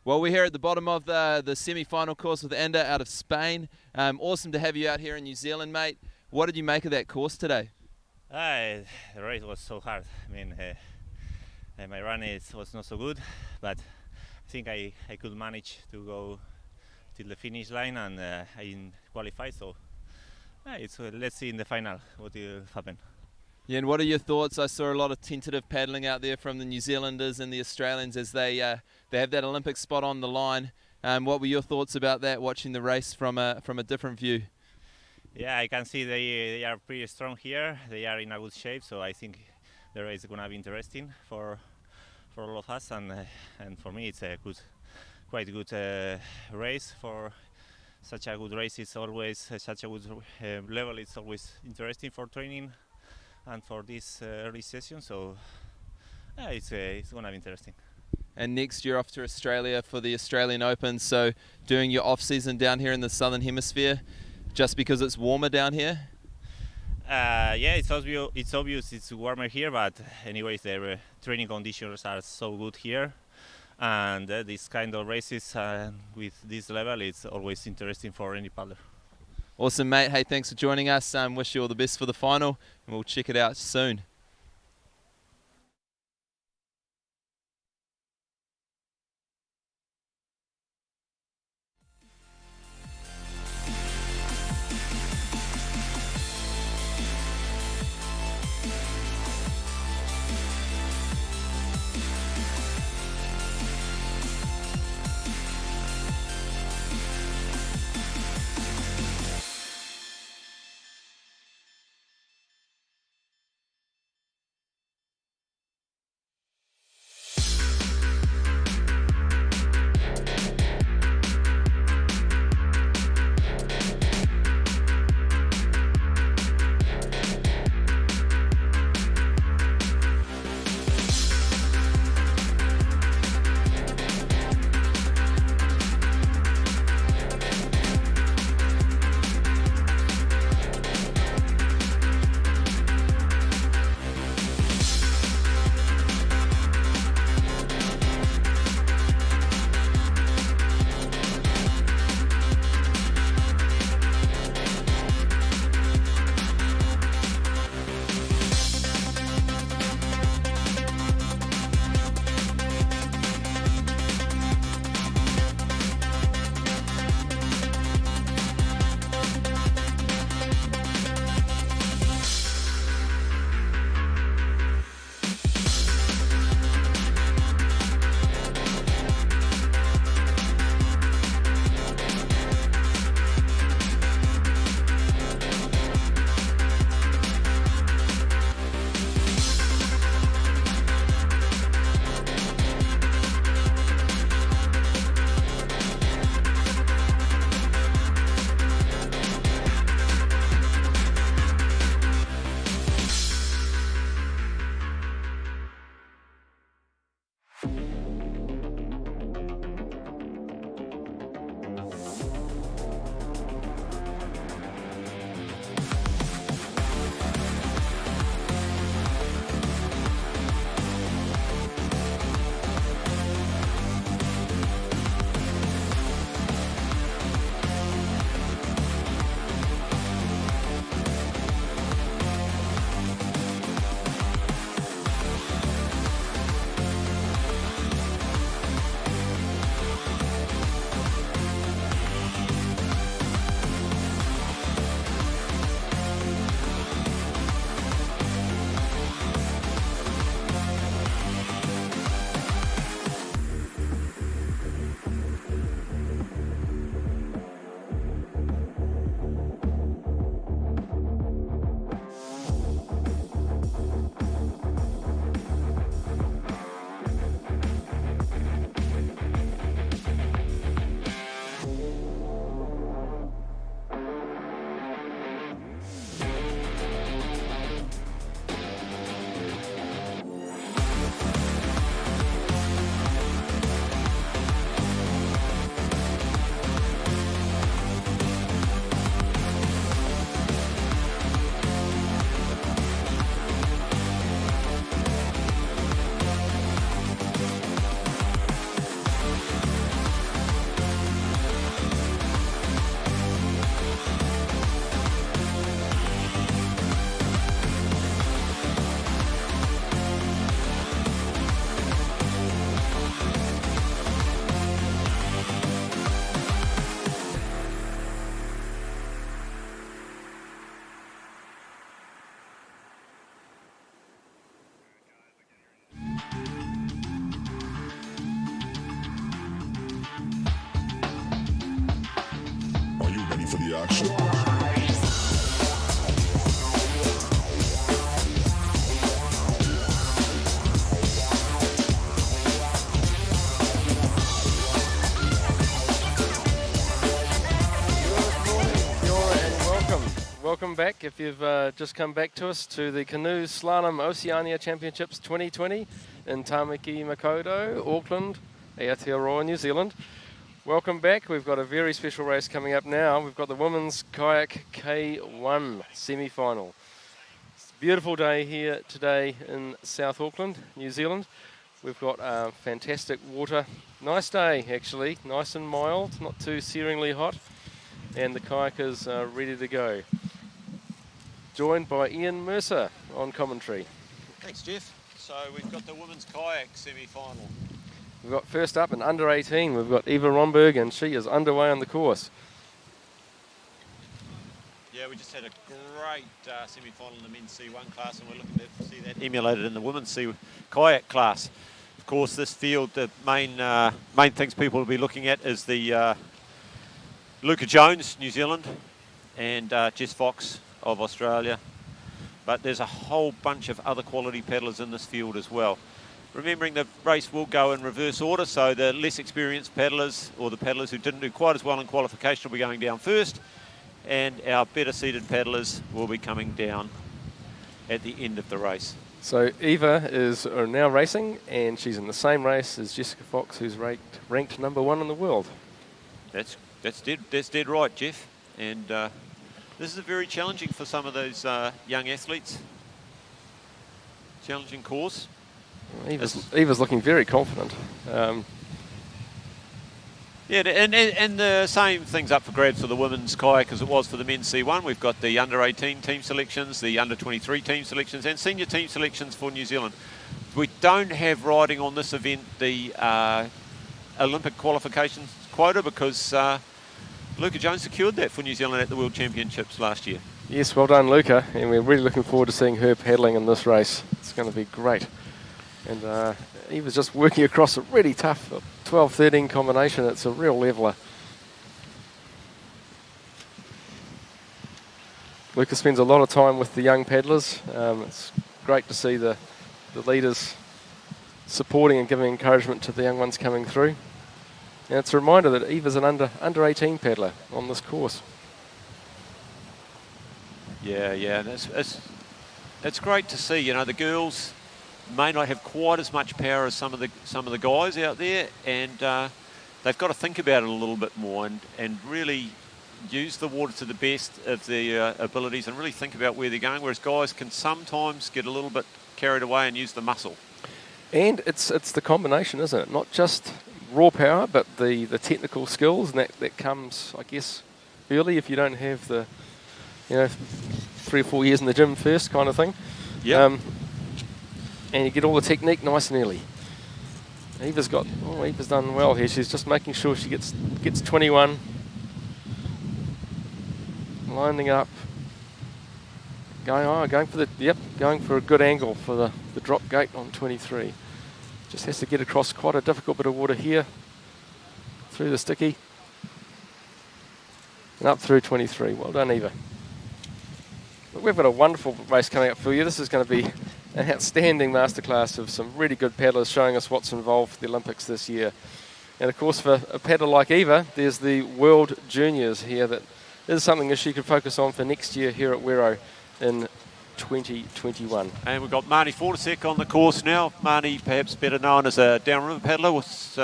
Well, we're here at the bottom of the semi-final course with Ander out of Spain. Awesome to have you out here in New Zealand, mate. What did you make of that course today? The race was so hard. I mean, my run was not so good, but I think I could manage to go till the finish line, and I qualified. So let's see in the final what will happen. Yeah, and what are your thoughts? I saw a lot of tentative paddling out there from the New Zealanders and the Australians as they have that Olympic spot on the line. What were your thoughts about that, watching the race from a different view? Yeah, I can see they are pretty strong here. They are in a good shape, so I think the race is going to be interesting for all of us, and for me it's a quite good race. For such a good race, it's always such a good level. It's always interesting for training and for this early session, so it's going to be interesting. And next you're off to Australia for the Australian Open, so doing your off-season down here in the Southern Hemisphere, just because it's warmer down here? Yeah, it's obvious it's warmer here, but anyways, the training conditions are so good here, and this kind of races with this level, it's always interesting for any paddler. Awesome, mate. Hey, thanks for joining us. Wish you all the best for the final, and we'll check it out soon. Welcome back. If you've just come back to us to the Canoe Slalom Oceania Championships 2020 in Tamaki Makaurau, Auckland, Aotearoa, New Zealand. Welcome back. We've got a very special race coming up now. We've got the Women's Kayak K1 semi-final. It's a beautiful day here today in South Auckland, New Zealand. We've got fantastic water. Nice day actually, nice and mild, not too searingly hot. And the kayakers are ready to go. Joined by Ian Mercer on commentary. Thanks, Jeff. So we've got the women's kayak semi-final. We've got first up in under 18, we've got Eva Romberg, and she is underway on the course. Yeah, we just had a great semi-final in the men's C1 class, and we're looking to see that emulated in the women's kayak class. Of course, this field, the main things people will be looking at is the Luca Jones, New Zealand, and Jess Fox of Australia. But there's a whole bunch of other quality paddlers in this field as well. Remembering the race will go in reverse order, so the less experienced paddlers, or the paddlers who didn't do quite as well in qualification, will be going down first, and our better seated paddlers will be coming down at the end of the race. So Eva is now racing, and she's in the same race as Jessica Fox, who's ranked number 1 in the world. That's dead right, Jeff. And this is very challenging for some of those young athletes. Challenging course. Eva's looking very confident. Yeah, and the same thing's up for grabs for the women's kayak as it was for the men's C1. We've got the under-18 team selections, the under-23 team selections, and senior team selections for New Zealand. We don't have riding on this event the Olympic qualifications quota because Luca Jones secured that for New Zealand at the World Championships last year. Yes, well done, Luca, and we're really looking forward to seeing her paddling in this race. It's going to be great. And Eva's just working across a really tough 12-13 combination. It's a real leveller. Luca spends a lot of time with the young paddlers. It's great to see the leaders supporting and giving encouragement to the young ones coming through. And it's a reminder that Eva's an under-18 paddler on this course. Yeah, it's great to see. You know, the girls may not have quite as much power as some of the guys out there, and they've got to think about it a little bit more and really use the water to the best of their abilities and really think about where they're going. Whereas guys can sometimes get a little bit carried away and use the muscle. And it's the combination, isn't it? Not just raw power, but the technical skills, and that comes, I guess, early if you don't have the 3 or 4 years in the gym first kind of thing. Yeah. And you get all the technique nice and early. Eva's done well here. She's just making sure she gets 21. Lining up. Going for a good angle for the drop gate on 23. Just has to get across quite a difficult bit of water here. Through the sticky. And up through 23. Well done, Eva. But we've got a wonderful race coming up for you. This is going to be an outstanding masterclass of some really good paddlers showing us what's involved for the Olympics this year. And of course, for a paddler like Eva, there's the World Juniors here that is something that she could focus on for next year here at Wero in 2021. And we've got Marnie Fortasek on the course now. Marnie, perhaps better known as a downriver paddler, was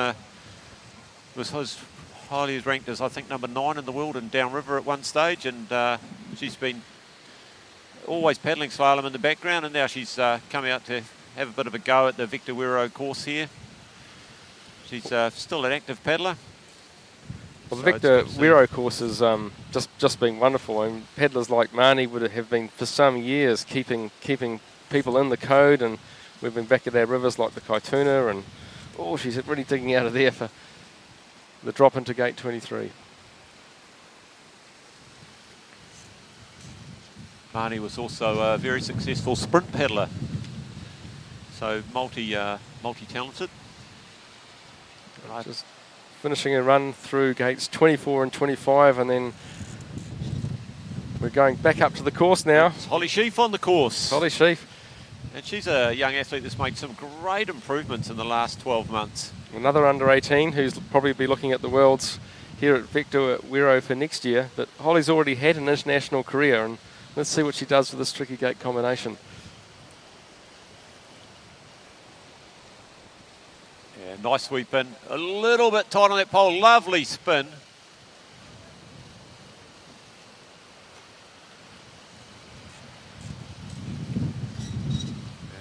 as highly ranked as I think number 9 in the world in downriver at one stage, and she's been always paddling slalom in the background, and now she's come out to have a bit of a go at the Victor Wero course here. She's still an active paddler. Well, the Victor Wero course has just been wonderful. I mean, paddlers like Marnie would have been for some years keeping people in the code, and we've been back at our rivers like the Kaituna, and she's really digging out of there for the drop into gate 23. Marnie was also a very successful sprint paddler, so multi-talented. Just finishing a run through gates 24 and 25, and then We're going back up to the course now. It's Holly Sheaf on the course. Holly Sheaf. And she's a young athlete that's made some great improvements in the last 12 months. Another under 18 who's probably be looking at the Worlds here at Victor at Wero for next year. But Holly's already had an international career, and let's see what she does with this tricky gate combination. Yeah, nice sweep in. A little bit tight on that pole. Lovely spin.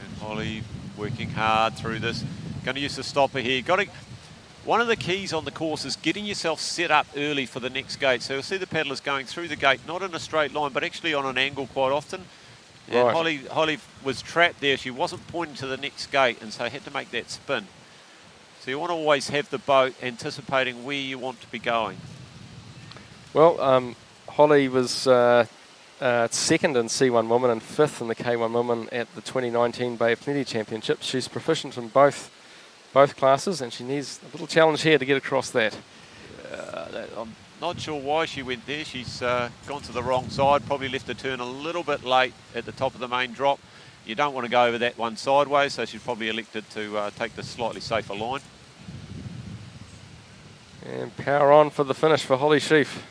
And Holly working hard through this. Going to use the stopper here. One of the keys on the course is getting yourself set up early for the next gate. So you'll see the paddlers going through the gate, not in a straight line, but actually on an angle quite often. And Right. Holly was trapped there. She wasn't pointing to the next gate, and so had to make that spin. So you want to always have the boat anticipating where you want to be going. Well, Holly was second in C1 Women and fifth in the K1 Women at the 2019 Bay of Plenty Championships. She's proficient in both classes, and she needs a little challenge here to get across that. I'm not sure why she went there. She's gone to the wrong side, probably left the turn a little bit late at the top of the main drop. You don't want to go over that one sideways, so she's probably elected to take the slightly safer line. And power on for the finish for Holly Sheaf.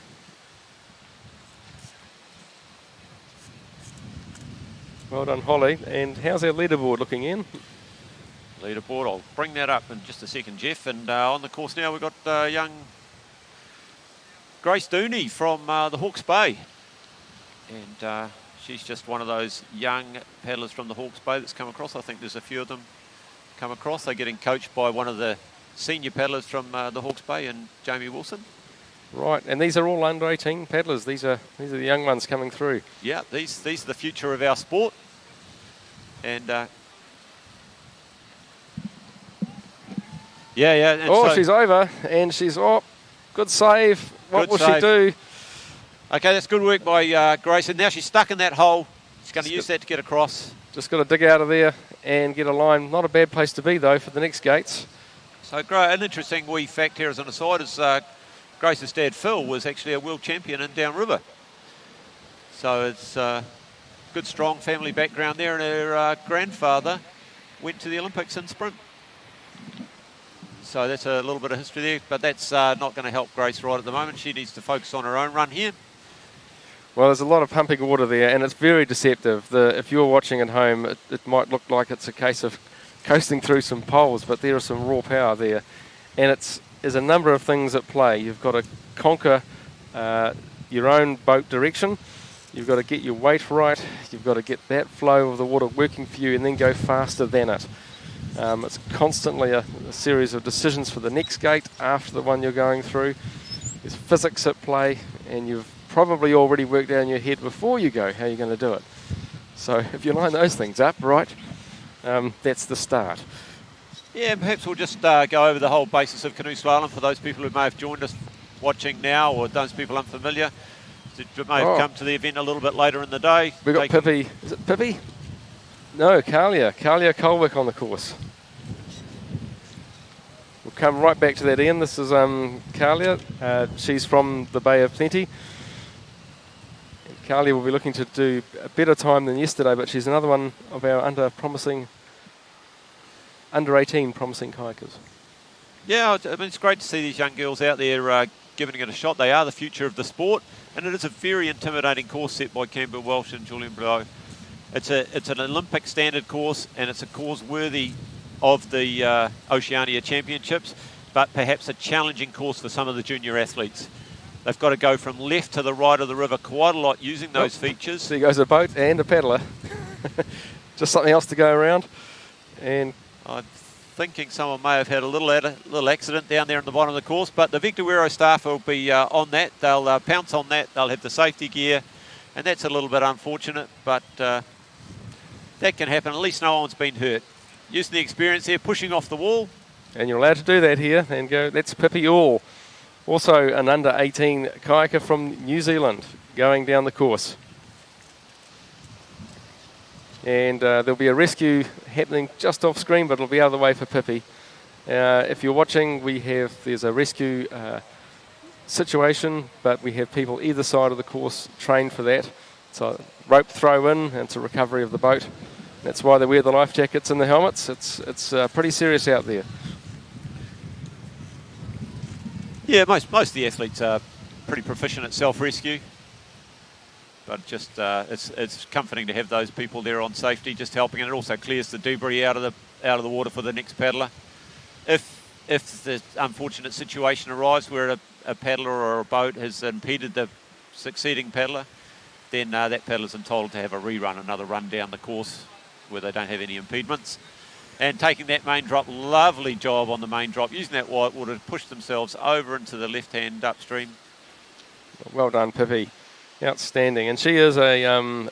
Well done, Holly. And how's our leaderboard looking in? Leaderboard, I'll bring that up in just a second, Jeff. And on the course now, we've got young Grace Dooney from the Hawke's Bay. And she's just one of those young paddlers from the Hawke's Bay that's come across. I think there's a few of them come across. They're getting coached by one of the senior paddlers from the Hawke's Bay and Jamie Wilson. Right, and these are all under 18 paddlers. These are the young ones coming through. Yeah, these are the future of our sport. And yeah. And Oh, so she's over, and she's, good save. What Good will save. she do? Okay, that's good work by Grace. And now she's stuck in that hole. She's going to use that to get across. Just got to dig out of there and get a line. Not a bad place to be, though, for the next gates. So an interesting wee fact here as an aside is Grace's dad, Phil, was actually a world champion in downriver. So it's good, strong family background there. And her grandfather went to the Olympics in sprint. So that's a little bit of history there, but that's not going to help Grace right at the moment. She needs to focus on her own run here. Well, there's a lot of pumping water there, and it's very deceptive. If you're watching at home, it might look like it's a case of coasting through some poles, but there is some raw power there. And there's a number of things at play. You've got to conquer your own boat direction. You've got to get your weight right. You've got to get that flow of the water working for you and then go faster than it. It's constantly a series of decisions for the next gate after the one you're going through. There's physics at play, and you've probably already worked out in your head before you go how you're going to do it. So if you line those things up, right, that's the start. Yeah, perhaps we'll just go over the whole basis of canoe slalom for those people who may have joined us watching now, or those people unfamiliar who may have come to the event a little bit later in the day. We've got Pippi. Is it Pippi? No, Kalia Colwick on the course. We'll come right back to that, Ian. This is Kalia. She's from the Bay of Plenty. Kalia will be looking to do a better time than yesterday, but she's another one of our under 18 promising kayakers. Yeah, I mean, it's great to see these young girls out there giving it a shot. They are the future of the sport, and it is a very intimidating course set by Campbell Welsh and Julian Blow. It's an Olympic standard course, and it's a course worthy of the Oceania Championships, but perhaps a challenging course for some of the junior athletes. They've got to go from left to the right of the river quite a lot using those features. So there goes a boat and a paddler. Just something else to go around. And I'm thinking someone may have had a little accident down there in the bottom of the course, but the Victor Wero staff will be on that. They'll pounce on that. They'll have the safety gear, and that's a little bit unfortunate, but that can happen. At least no one's been hurt. Using the experience here, pushing off the wall. And you're allowed to do that here and go, that's Pippi All. Also an under 18 kayaker from New Zealand going down the course. And there'll be a rescue happening just off screen, but it'll be out of the way for Pippi. If you're watching, there's a rescue situation, but we have people either side of the course trained for that. So rope throw in, and it's a recovery of the boat. That's why they wear the life jackets and the helmets. It's pretty serious out there. Yeah, most of the athletes are pretty proficient at self-rescue, but just it's comforting to have those people there on safety, just helping, and it also clears the debris out of the water for the next paddler. If the unfortunate situation arrives where a paddler or a boat has impeded the succeeding paddler, then that paddler's entitled to have a rerun, another run down the course where they don't have any impediments. And taking that main drop, lovely job on the main drop, using that white water to push themselves over into the left-hand upstream. Well done, Pippi. Outstanding. And she is a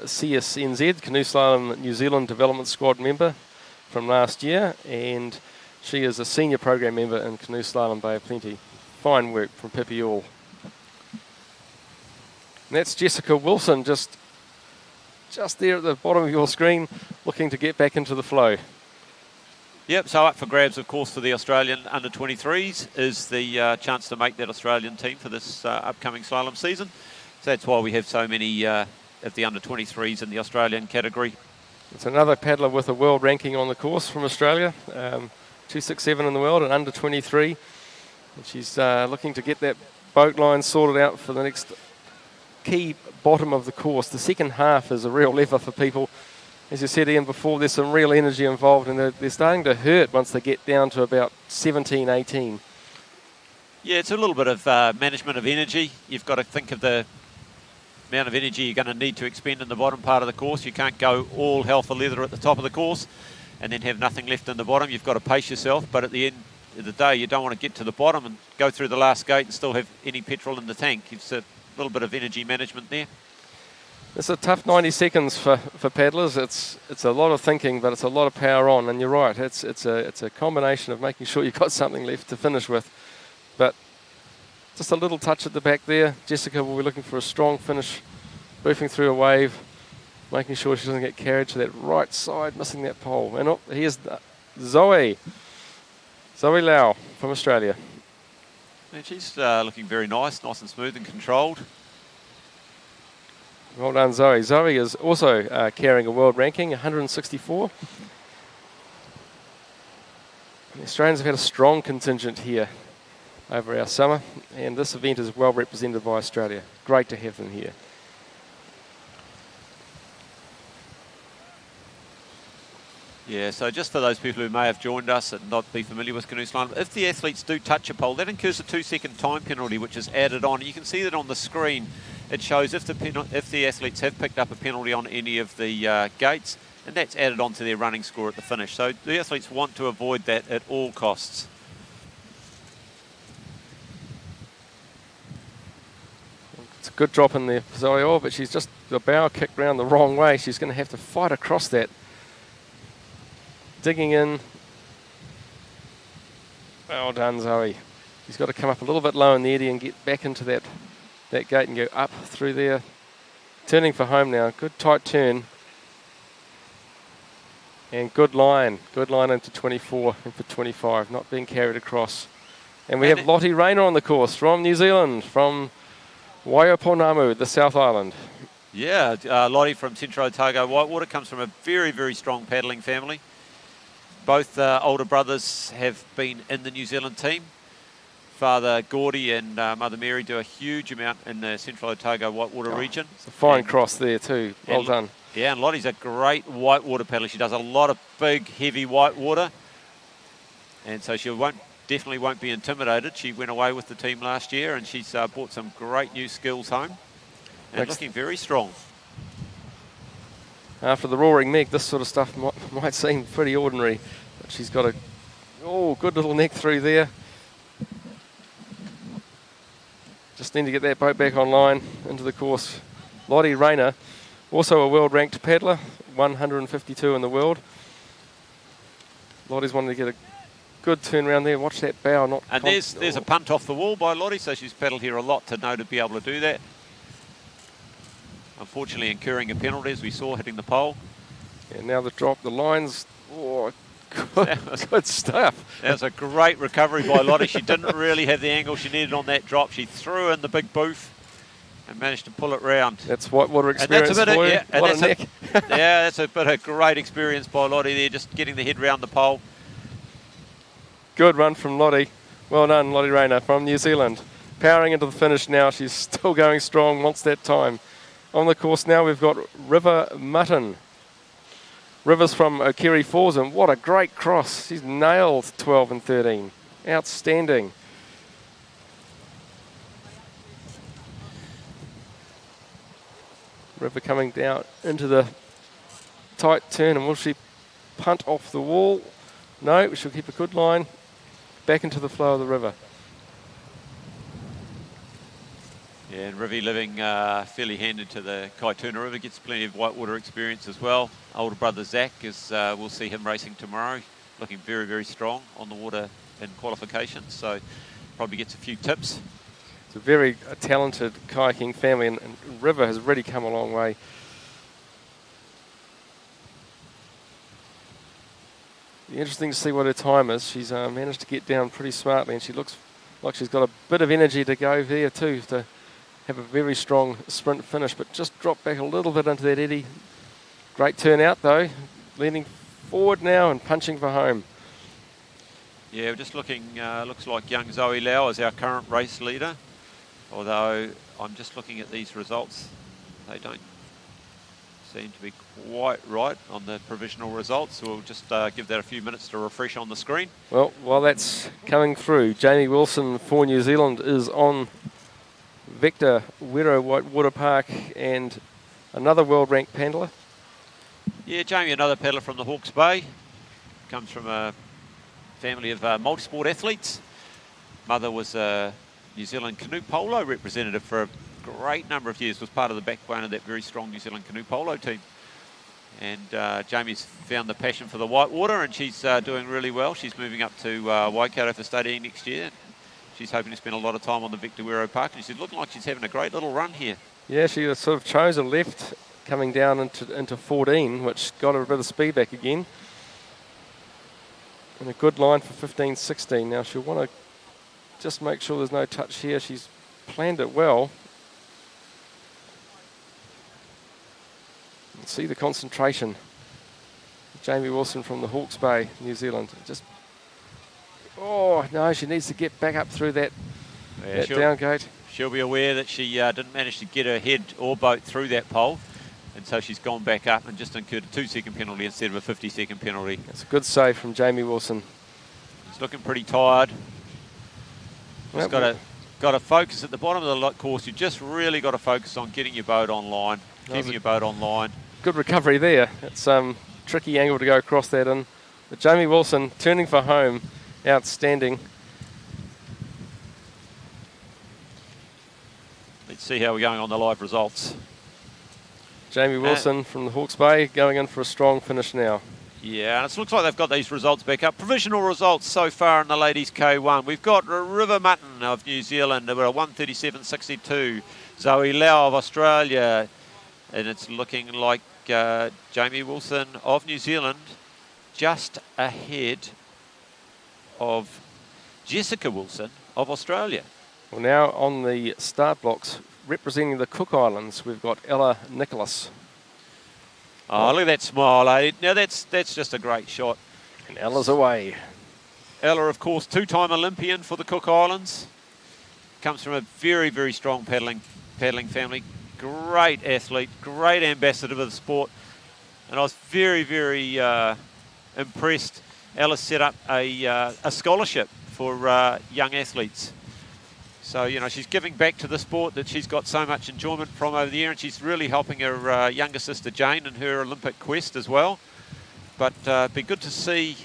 CSNZ, Canoe Slalom New Zealand Development Squad member from last year, and she is a senior program member in Canoe Slalom Bay of Plenty. Fine work from Pippi all. And that's Jessica Wilson, just there at the bottom of your screen, looking to get back into the flow. Yep, so up for grabs, of course, for the Australian under-23s is the chance to make that Australian team for this upcoming slalom season. So that's why we have so many of the under-23s in the Australian category. It's another paddler with a world ranking on the course from Australia, 267 in the world and under-23. And she's looking to get that boat line sorted out for the next key bottom of the course. The second half is a real lever for people. As you said, Ian, before, there's some real energy involved, and they're starting to hurt once they get down to about 17, 18. Yeah, it's a little bit of management of energy. You've got to think of the amount of energy you're going to need to expend in the bottom part of the course. You can't go all hell for leather at the top of the course and then have nothing left in the bottom. You've got to pace yourself, but at the end of the day, you don't want to get to the bottom and go through the last gate and still have any petrol in the tank. It's a little bit of energy management there. It's a tough 90 seconds for paddlers. It's a lot of thinking, but it's a lot of power on. And you're right, it's a combination of making sure you've got something left to finish with. But just a little touch at the back there. Jessica will be looking for a strong finish, boofing through a wave, making sure she doesn't get carried to that right side, missing that pole. And oh, here's Zoe Lau from Australia. And she's looking very nice and smooth and controlled. Well done, Zoe. Zoe is also carrying a world ranking, 164. The Australians have had a strong contingent here over our summer, and this event is well represented by Australia. Great to have them here. Yeah, so just for those people who may have joined us and not be familiar with Canoe Slalom, if the athletes do touch a pole, that incurs a 2-second time penalty, which is added on. You can see that on the screen. It shows if the athletes have picked up a penalty on any of the gates, and that's added on to their running score at the finish. So the athletes want to avoid that at all costs. It's a good drop in there for Zoe, but she's just the bow kicked round the wrong way. She's going to have to fight across that. Digging in. Well done, Zoe. She's got to come up a little bit low in the eddy and get back into that gate and go up through there. Turning for home now. Good tight turn. And good line into 24 and for 25, not being carried across. And we have Lottie Rayner on the course from New Zealand, from Waiponamu, the South Island. Yeah, Lottie from Central Otago Whitewater comes from a very, very strong paddling family. Both older brothers have been in the New Zealand team. Father Gordy and Mother Mary do a huge amount in the Central Otago Whitewater region. It's a fine cross there too. Well done. Yeah, and Lottie's a great whitewater paddler. She does a lot of big, heavy whitewater. And so she definitely won't be intimidated. She went away with the team last year and she's brought some great new skills home. And looking very strong. After the Roaring Meg, this sort of stuff might seem pretty ordinary. But she's got a good little neck through there. Just need to get that boat back online into the course. Lottie Rayner, also a world-ranked paddler, 152 in the world. Lottie's wanting to get a good turn around there. Watch that bow. And there's a punt off the wall by Lottie, so she's paddled here a lot to know to be able to do that. Unfortunately incurring a penalty, as we saw, hitting the pole. And now the drop, the lines Good stuff. That was a great recovery by Lottie. She didn't really have the angle she needed on that drop. She threw in the big boof and managed to pull it round. That's whitewater experience for you. What a neck. Yeah, that's a bit of great experience by Lottie there, just getting the head round the pole. Good run from Lottie. Well done, Lottie Rayner from New Zealand. Powering into the finish now. She's still going strong, wants that time. On the course now, we've got River Mutton. River's from Okere Falls, and what a great cross. She's nailed 12 and 13. Outstanding. River coming down into the tight turn, and will she punt off the wall? No, she'll keep a good line back into the flow of the river. Yeah, and Rivi living fairly handed to the Kaituna River, gets plenty of whitewater experience as well. Older brother Zach, we'll see him racing tomorrow, looking very, very strong on the water in qualifications, so probably gets a few tips. It's a very talented kayaking family, and River has really come a long way. Be interesting to see what her time is. She's managed to get down pretty smartly, and she looks like she's got a bit of energy to go there too, to have a very strong sprint finish, but just drop back a little bit into that eddy. Great turnout though, leaning forward now and punching for home. Yeah, we're just looking, looks like young Zoe Lau is our current race leader, although I'm just looking at these results. They don't seem to be quite right on the provisional results, so we'll just give that a few minutes to refresh on the screen. Well, while that's coming through, Jamie Wilson for New Zealand is on Vector, Wero Whitewater Park, and another world ranked paddler. Yeah, Jamie, another paddler from the Hawke's Bay. Comes from a family of multisport athletes. Mother was a New Zealand canoe polo representative for a great number of years, was part of the backbone of that very strong New Zealand canoe polo team. And Jamie's found the passion for the whitewater, and she's doing really well. She's moving up to Waikato for studying next year. She's hoping to spend a lot of time on the Victor Wero Park, and she's looking like she's having a great little run here. Yeah, she sort of chose a left coming down into 14, which got her a bit of speed back again. And a good line for 15-16. Now she'll want to just make sure there's no touch here. She's planned it well. See the concentration. Jamie Wilson from the Hawke's Bay, New Zealand. Oh no, she needs to get back up through that down gate. She'll be aware that she didn't manage to get her head or boat through that pole, and so she's gone back up and just incurred a 2-second penalty instead of a 50-second penalty. That's a good save from Jamie Wilson. She's looking pretty tired. Just got to focus at the bottom of the course. You just really got to focus on getting your boat online, keeping your boat online. Good recovery there. It's tricky angle to go across that in. But Jamie Wilson turning for home, outstanding. Let's see how we're going on the live results. Jamie Wilson from the Hawke's Bay going in for a strong finish now. Yeah, and it looks like they've got these results back up. Provisional results so far in the ladies K1. We've got River Mutton of New Zealand. We're a 137.62. Zoe Lau of Australia. And it's looking like Jamie Wilson of New Zealand just ahead of Jessica Wilson of Australia. Well, now on the start blocks, representing the Cook Islands, we've got Ella Nicholas. Oh, look at that smile, eh? Now that's just a great shot. And Ella's away. Ella, of course, two-time Olympian for the Cook Islands. Comes from a very, very strong paddling family. Great athlete, great ambassador of the sport. And I was very, very impressed. Ella set up a scholarship for young athletes. So, you know, she's giving back to the sport that she's got so much enjoyment from over the year, and she's really helping her younger sister Jane in her Olympic quest as well. But it'd be good to see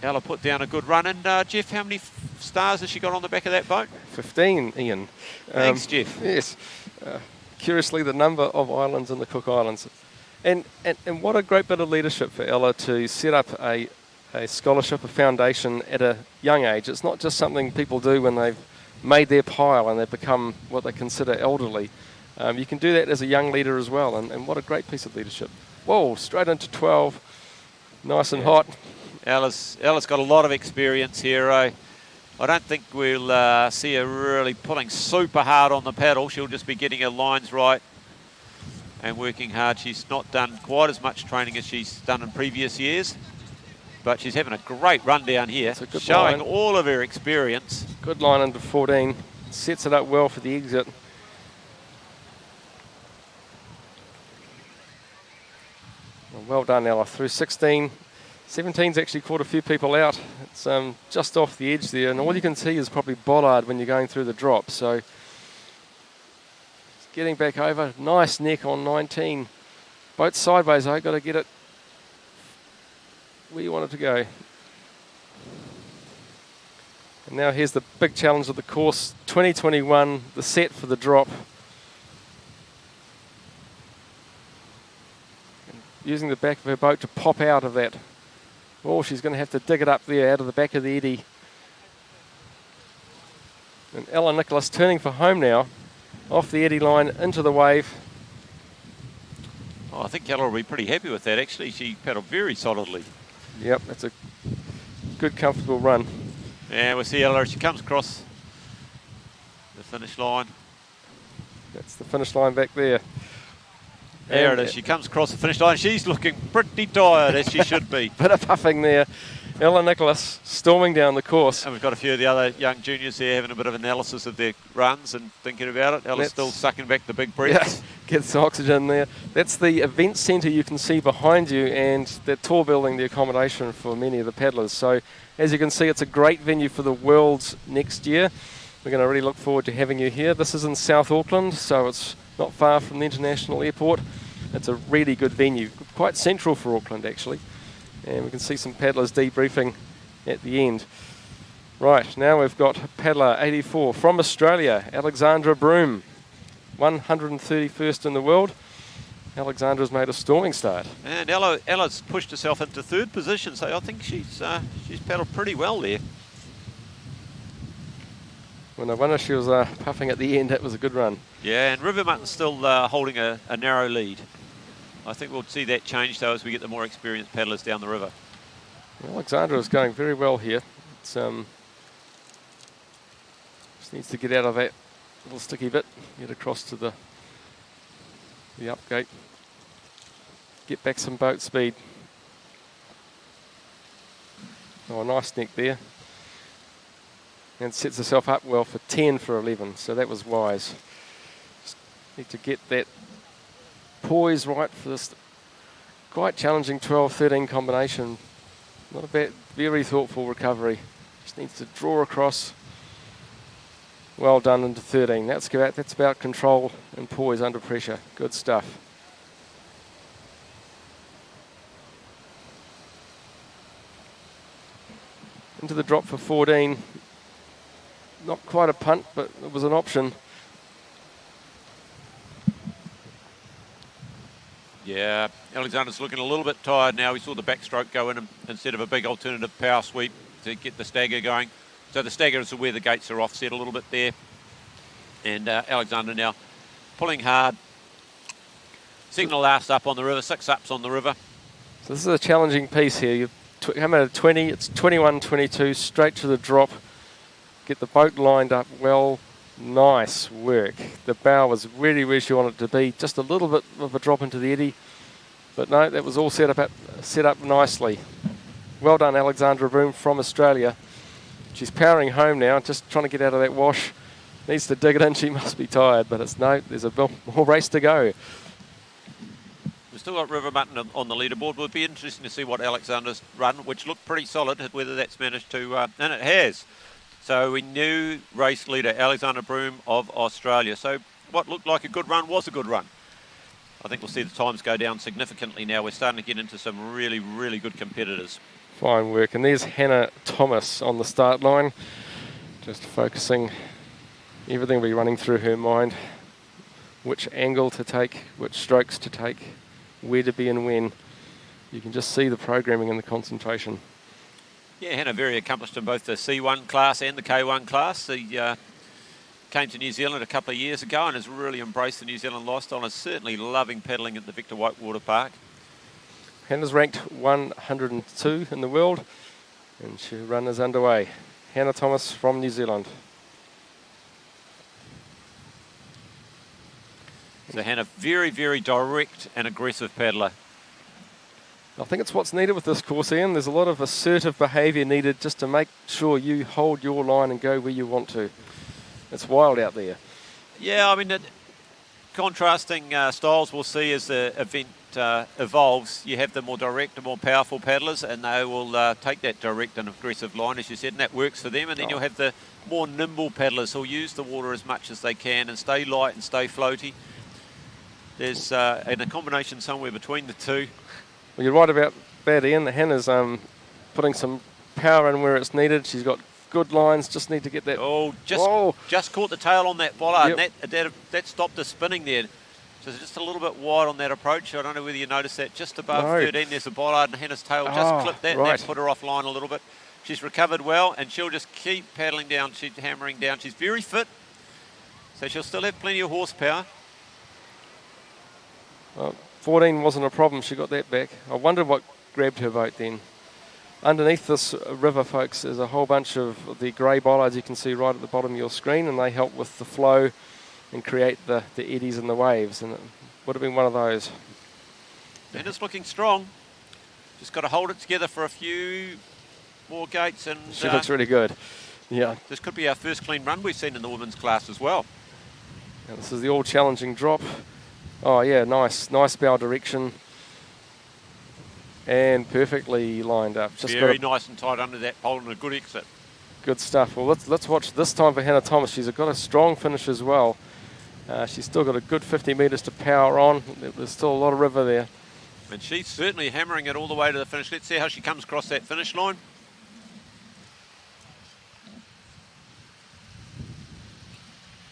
Ella put down a good run. And Jeff, how many stars has she got on the back of that boat? 15, Ian. Thanks, Jeff. Yes. Curiously, the number of islands in the Cook Islands. And what a great bit of leadership for Ella to set up a scholarship, a foundation at a young age. It's not just something people do when they've made their pile and they've become what they consider elderly. You can do that as a young leader as well, and what a great piece of leadership. Whoa, straight into 12. Nice and hot. Ella's got a lot of experience here. I don't think we'll see her really pulling super hard on the paddle. She'll just be getting her lines right and working hard. She's not done quite as much training as she's done in previous years, but she's having a great run down here, showing all of her experience. Good line into 14. Sets it up well for the exit. Well done, Ella. Through 16. 17's actually caught a few people out. It's just off the edge there, and all you can see is probably bollard when you're going through the drop. So getting back over. Nice neck on 19. Both sideways, though. Got to get it where you want it to go. And now here's the big challenge of the course. 2021, the set for the drop. And using the back of her boat to pop out of that. Oh, she's going to have to dig it up there out of the back of the eddy. And Ella Nicholas turning for home now. Off the eddy line, into the wave. Oh, I think Ella will be pretty happy with that, actually. She paddled very solidly. Yep, that's a good, comfortable run. Yeah, we'll see Ella as she comes across the finish line. That's the finish line back there. There it is. She comes across the finish line. She's looking pretty tired, as she should be. Bit of puffing there. Ella Nicholas storming down the course. And we've got a few of the other young juniors there having a bit of analysis of their runs and thinking about it. Ella's still sucking back the big breaths. Yeah, get some oxygen there. That's the event centre you can see behind you, and they're tall building the accommodation for many of the paddlers. So as you can see, it's a great venue for the Worlds next year. We're going to really look forward to having you here. This is in South Auckland, so it's not far from the international airport. It's a really good venue, quite central for Auckland actually. And we can see some paddlers debriefing at the end. Right, now we've got paddler 84 from Australia, Alexandra Broom, 131st in the world. Alexandra's made a storming start. And Ella's pushed herself into third position, so I think she's paddled pretty well there. Well, no wonder she was puffing at the end. That was a good run. Yeah, and River Mutton's still holding a narrow lead. I think we'll see that change, though, as we get the more experienced paddlers down the river. Alexandra is going very well here. It's, just needs to get out of that little sticky bit, get across to the up gate, get back some boat speed. Oh, a nice neck there. And sets herself up well for 10 for 11, so that was wise. Just need to get that poise right for this quite challenging 12-13 combination. Not a bad, very thoughtful recovery. Just needs to draw across. Well done into 13. That's about control and poise under pressure. Good stuff. Into the drop for 14. Not quite a punt, but it was an option. Yeah, Alexander's looking a little bit tired now. We saw the backstroke go in instead of a big alternative power sweep to get the stagger going. So the stagger is where the gates are offset a little bit there. And Alexander now pulling hard. Signal last up on the river, 6 ups on the river. So this is a challenging piece here. You come out of 20, it's 21-22, straight to the drop. Get the boat lined up well. Nice work. The bow was really where she wanted it to be. Just a little bit of a drop into the eddy. But no, that was all set up nicely. Well done, Alexandra Broom from Australia. She's powering home now, just trying to get out of that wash. Needs to dig it in. She must be tired, but there's a more race to go. We've still got River Mutton on the leaderboard. It would be interesting to see what Alexander's run, which looked pretty solid, whether that's managed to, and it has. So we knew race leader Alexander Broom of Australia. So what looked like a good run was a good run. I think we'll see the times go down significantly now. We're starting to get into some really, really good competitors. Fine work. And there's Hannah Thomas on the start line. Just focusing, everything will be running through her mind. Which angle to take, which strokes to take, where to be and when. You can just see the programming and the concentration. Yeah, Hannah very accomplished in both the C1 class and the K1 class. He came to New Zealand a couple of years ago and has really embraced the New Zealand lifestyle and is certainly loving paddling at the Victor Whitewater Park. Hannah's ranked 102 in the world, and her run is underway. Hannah Thomas from New Zealand. So Hannah, very, very direct and aggressive paddler. I think it's what's needed with this course, Ian. There's a lot of assertive behaviour needed just to make sure you hold your line and go where you want to. It's wild out there. Yeah, I mean, contrasting styles we'll see as the event evolves. You have the more direct and more powerful paddlers, and they will take that direct and aggressive line, as you said, and that works for them. And then you'll have the more nimble paddlers who'll use the water as much as they can and stay light and stay floaty. There's a combination somewhere between the two. Well, you're right about that, Ian. Hannah's putting some power in where it's needed. She's got good lines, just need to get that. Oh, just caught the tail on that bollard, and that stopped the spinning there. So just a little bit wide on that approach. I don't know whether you noticed that. Just above 13, there's a bollard, and Hannah's tail just clipped that, and that put her offline a little bit. She's recovered well, and she'll just keep paddling down. She's hammering down. She's very fit, so she'll still have plenty of horsepower. 14 wasn't a problem. She got that back. I wonder what grabbed her boat then. Underneath this river, folks, there's a whole bunch of the grey bollards you can see right at the bottom of your screen, and they help with the flow and create the eddies and the waves, and it would have been one of those. And it's looking strong. Just got to hold it together for a few more gates, and she looks really good. Yeah. This could be our first clean run we've seen in the women's class as well. Now, this is the all-challenging drop. Oh yeah, nice bow direction. And perfectly lined up. Just very nice and tight under that pole and a good exit. Good stuff. Well, let's watch this time for Hannah Thomas. She's got a strong finish as well. She's still got a good 50 metres to power on. There's still a lot of river there. And she's certainly hammering it all the way to the finish. Let's see how she comes across that finish line.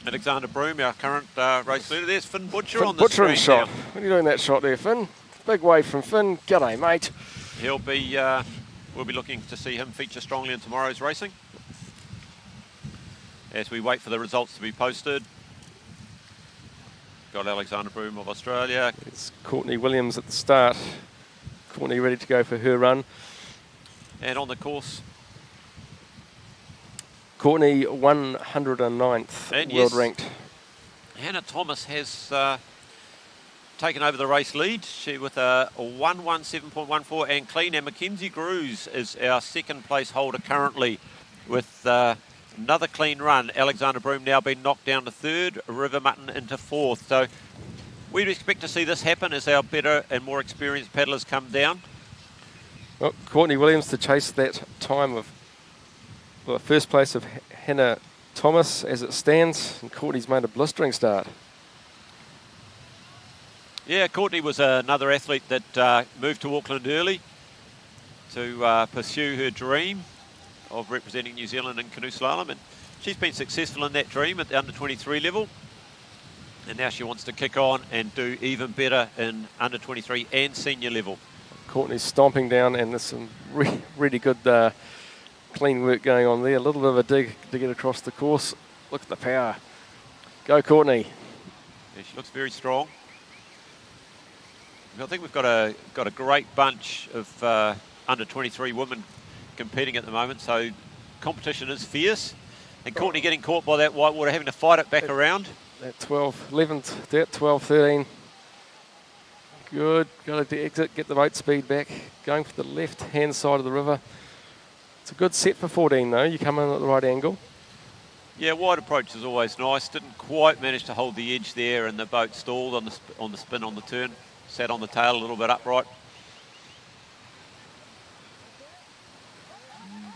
Alexander Broom, our current race leader. There's Finn Butcher on the screen shot. now. What are you doing that shot there, Finn? Big wave from Finn. G'day, mate. He'll be, we'll be looking to see him feature strongly in tomorrow's racing as we wait for the results to be posted. Got Alexander Broom of Australia. It's Courtney Williams at the start. Courtney ready to go for her run. And on the course, Courtney 109th and world yes, ranked. Hannah Thomas has taken over the race lead. She with a 117.14 and clean. And Mackenzie Grews is our second place holder currently with another clean run. Alexander Broom now been knocked down to third, River Mutton into fourth. So we'd expect to see this happen as our better and more experienced paddlers come down. Well, Courtney Williams to chase that time of first place of Hannah Thomas as it stands, and Courtney's made a blistering start. Yeah, Courtney was another athlete that moved to Auckland early to pursue her dream of representing New Zealand in canoe slalom, and she's been successful in that dream at the under-23 level, and now she wants to kick on and do even better in under-23 and senior level. Courtney's stomping down, and there's some really good clean work going on there. A little bit of a dig to get across the course. Look at the power. Go, Courtney. Yeah, she looks very strong. I think we've got a great bunch of under-23 women competing at the moment, so competition is fierce. And Courtney getting caught by that whitewater, having to fight it back around. That 11th, that 12, 13. Good. Got to exit, get the boat speed back. Going for the left-hand side of the river. It's a good set for 14 though. You come in at the right angle. Yeah, wide approach is always nice. Didn't quite manage to hold the edge there, and the boat stalled on the spin on the turn. Sat on the tail a little bit upright.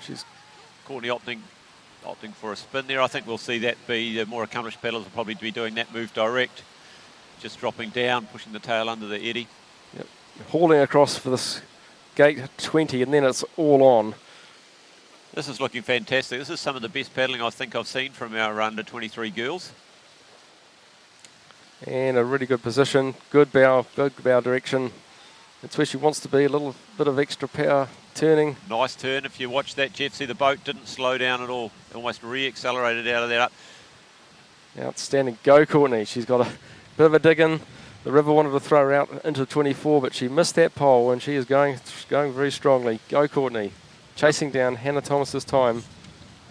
She's Courtney opting for a spin there. I think we'll see that be the more accomplished paddlers will probably be doing that move direct. Just dropping down, pushing the tail under the eddy. Yep. Hauling across for this gate 20, and then it's all on. This is looking fantastic. This is some of the best paddling I think I've seen from our under-23 girls. And a really good position, good bow direction. It's where she wants to be, a little bit of extra power turning. Nice turn. If you watch that, Jeff, see the boat didn't slow down at all. Almost re-accelerated out of that up. Outstanding. Go, Courtney. She's got a bit of a dig in The River wanted to throw her out into 24, but she missed that pole, and she is going very strongly. Go, Courtney. Chasing down Hannah Thomas's time.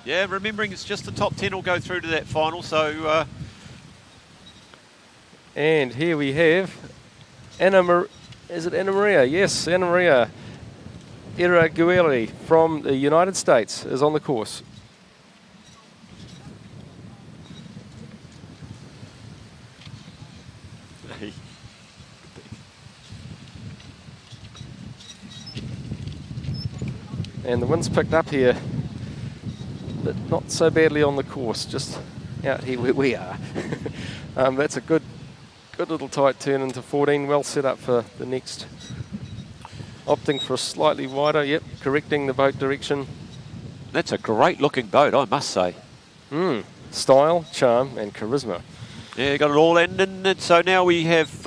Yeah, remembering it's just the top 10 will go through to that final, so... And here we have is it Anna Maria? Yes, Anna Maria Iragueli from the United States is on the course. And the wind's picked up here, but not so badly on the course, just out here where we are. That's a good little tight turn into 14, well set up for the next. Opting for a slightly wider, yep, correcting the boat direction. That's a great looking boat, I must say. Style, charm and charisma. Yeah, got it all in, and so now we have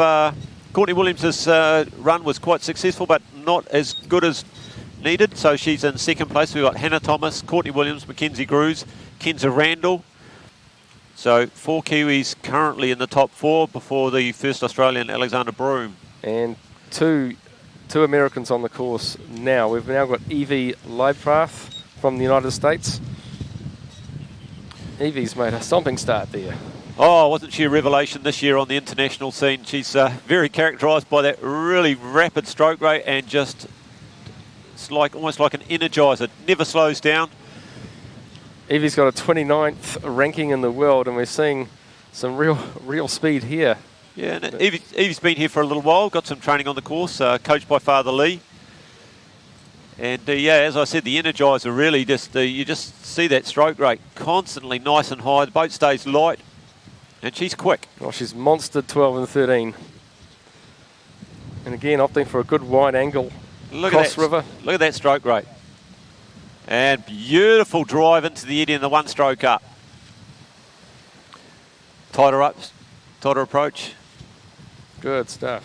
Courtney Williams' run was quite successful, but not as good as needed, so she's in second place. We've got Hannah Thomas, Courtney Williams, Mackenzie Grews, Kenza Randall. So 4 Kiwis currently in the top 4 before the first Australian, Alexander Broome. And two Americans on the course now. We've now got Evie Leiprath from the United States. Evie's made a stomping start there. Oh, wasn't she a revelation this year on the international scene? She's very characterised by that really rapid stroke rate and just it's like almost like an energizer. Never slows down. Evie's got a 29th ranking in the world, and we're seeing some real speed here. Yeah, and Evie's been here for a little while, got some training on the course, coached by Father Lee. And yeah, as I said, the energizer really just, you just see that stroke rate constantly nice and high. The boat stays light, and she's quick. Oh, she's monstered 12 and 13. And again, opting for a good wide angle cross river. Look at that stroke rate. And beautiful drive into the eddy and the one stroke up. Tighter approach. Good stuff.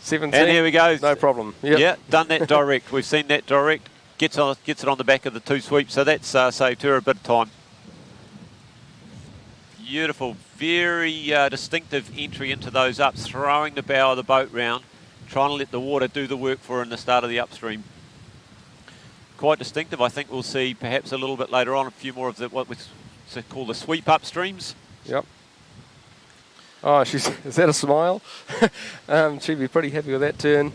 17. And here we go. No problem. Yep. Yeah, done that direct. We've seen that direct. Gets it on the back of the 2 sweeps, so that's saved her a bit of time. Beautiful, very distinctive entry into those ups, throwing the bow of the boat round, trying to let the water do the work for her in the start of the upstream. Quite distinctive. I think we'll see perhaps a little bit later on a few more of the what we call the sweep upstreams. Yep. Oh, is that a smile? She'd be pretty happy with that turn.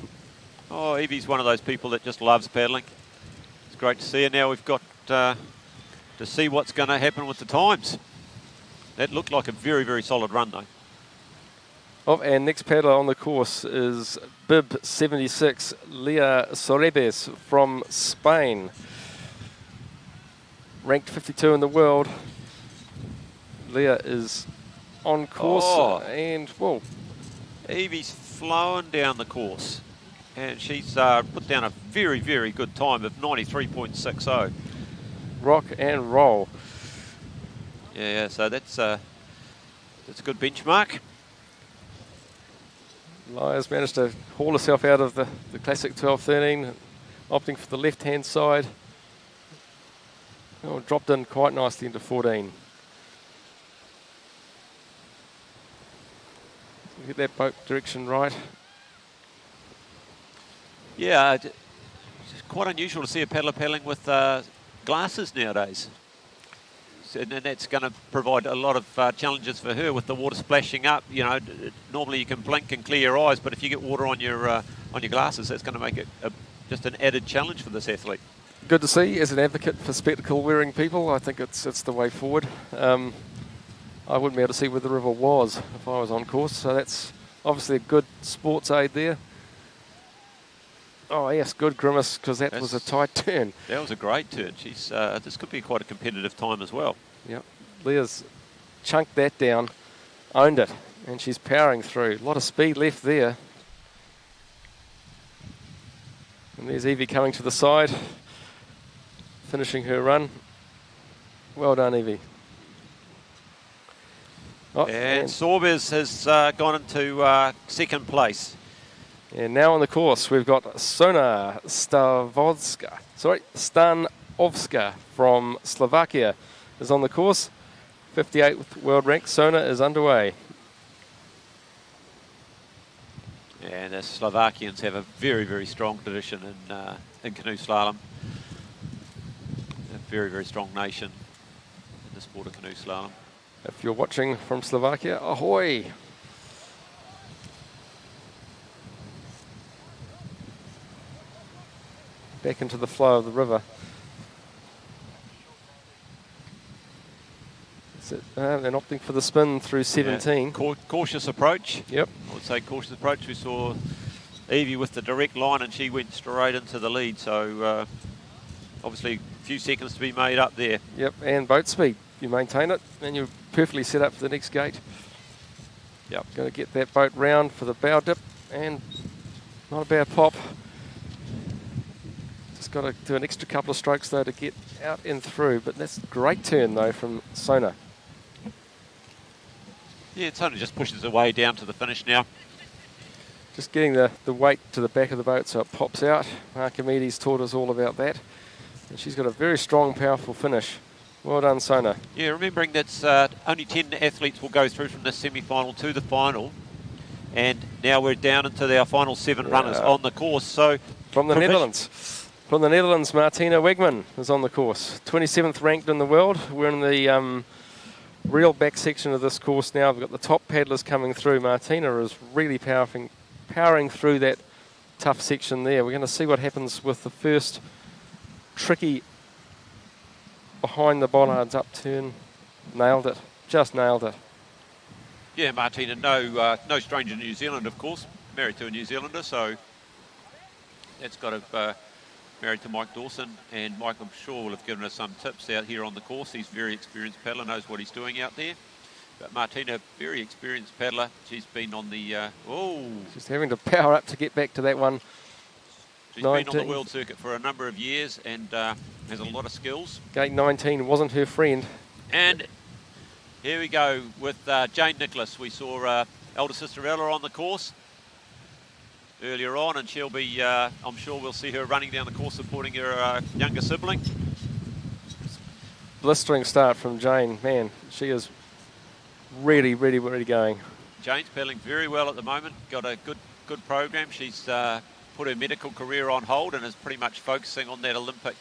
Oh, Evie's one of those people that just loves paddling. It's great to see her. Now we've got to see what's going to happen with the times. That looked like a very, very solid run, though. Oh, and next paddler on the course is Bib 76, Leah Sorebes from Spain. Ranked 52 in the world. Leah is on course and, whoa. Evie's flowing down the course. And she's put down a very, very good time of 93.60. Rock and roll. Yeah, so that's a good benchmark. Lia's managed to haul herself out of the classic 12-13, opting for the left-hand side. Oh, dropped in quite nicely into 14. Get that boat direction right. Yeah, it's quite unusual to see a paddler paddling with glasses nowadays. And that's going to provide a lot of challenges for her with the water splashing up. You know, normally you can blink and clear your eyes, but if you get water on your glasses, that's going to make it just an added challenge for this athlete. Good to see. As an advocate for spectacle-wearing people, I think it's the way forward. I wouldn't be able to see where the river was if I was on course, so that's obviously a good sports aid there. Oh yes, good grimace, because that was a tight turn. That was a great turn. She's this could be quite a competitive time as well. Yep, Leah's chunked that down, owned it, and she's powering through. A lot of speed left there. And there's Evie coming to the side, finishing her run. Well done, Evie. Oh, and Sorbes has gone into second place. And now on the course, we've got Sona Stanovska from Slovakia is on the course. 58th world rank. Sona is underway. And the Slovakians have a very, very strong tradition in canoe slalom. A very, very strong nation in the sport of canoe slalom. If you're watching from Slovakia, ahoy! Back into the flow of the river. They're opting for the spin through 17. Yeah. Cautious approach. Yep. I would say cautious approach. We saw Evie with the direct line and she went straight into the lead. So obviously a few seconds to be made up there. Yep, and boat speed. You maintain it and you're perfectly set up for the next gate. Yep. Going to get that boat round for the bow dip and not a bad pop. Just got to do an extra couple of strokes though to get out and through, but that's a great turn though from Sona. Yeah, Sona just pushes her way down to the finish now. Just getting the weight to the back of the boat so it pops out. Archimedes taught us all about that. And she's got a very strong, powerful finish. Well done, Sona. Yeah, remembering that only 10 athletes will go through from the semi-final to the final. And now we're down into our final 7 runners on the course. So from the Netherlands. From the Netherlands, Martina Wegman is on the course. 27th ranked in the world. We're in the real back section of this course now. We've got the top paddlers coming through. Martina is really powering through that tough section there. We're going to see what happens with the first tricky behind the bollards upturn. Nailed it. Just nailed it. Yeah, Martina, no stranger to New Zealand, of course. Married to a New Zealander, so that's got to... married to Mike Dawson, and Mike, I'm sure, will have given us some tips out here on the course. He's a very experienced paddler, knows what he's doing out there. But Martina, very experienced paddler. She's been on the... She's having to power up to get back to that one. She's been on the world circuit for a number of years and has a lot of skills. Gate 19 wasn't her friend. And here we go with Jane Nicholas. We saw elder sister Ella on the course earlier on, and she'll be, I'm sure we'll see her running down the course supporting her younger sibling. Blistering start from Jane. Man, she is really going. Jane's paddling very well at the moment. Got a good program. She's put her medical career on hold and is pretty much focusing on that Olympic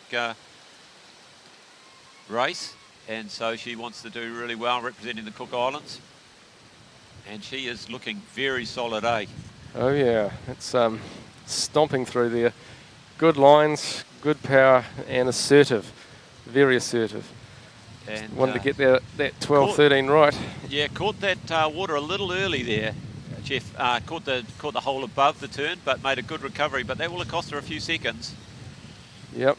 race. And so she wants to do really well representing the Cook Islands. And she is looking very solid, eh? Oh yeah, it's stomping through there. Good lines, good power, and assertive. Very assertive. And wanted to get that 12, 13 right. Yeah, caught that water a little early there, Jeff. Caught the hole above the turn, but made a good recovery. But that will have cost her a few seconds. Yep.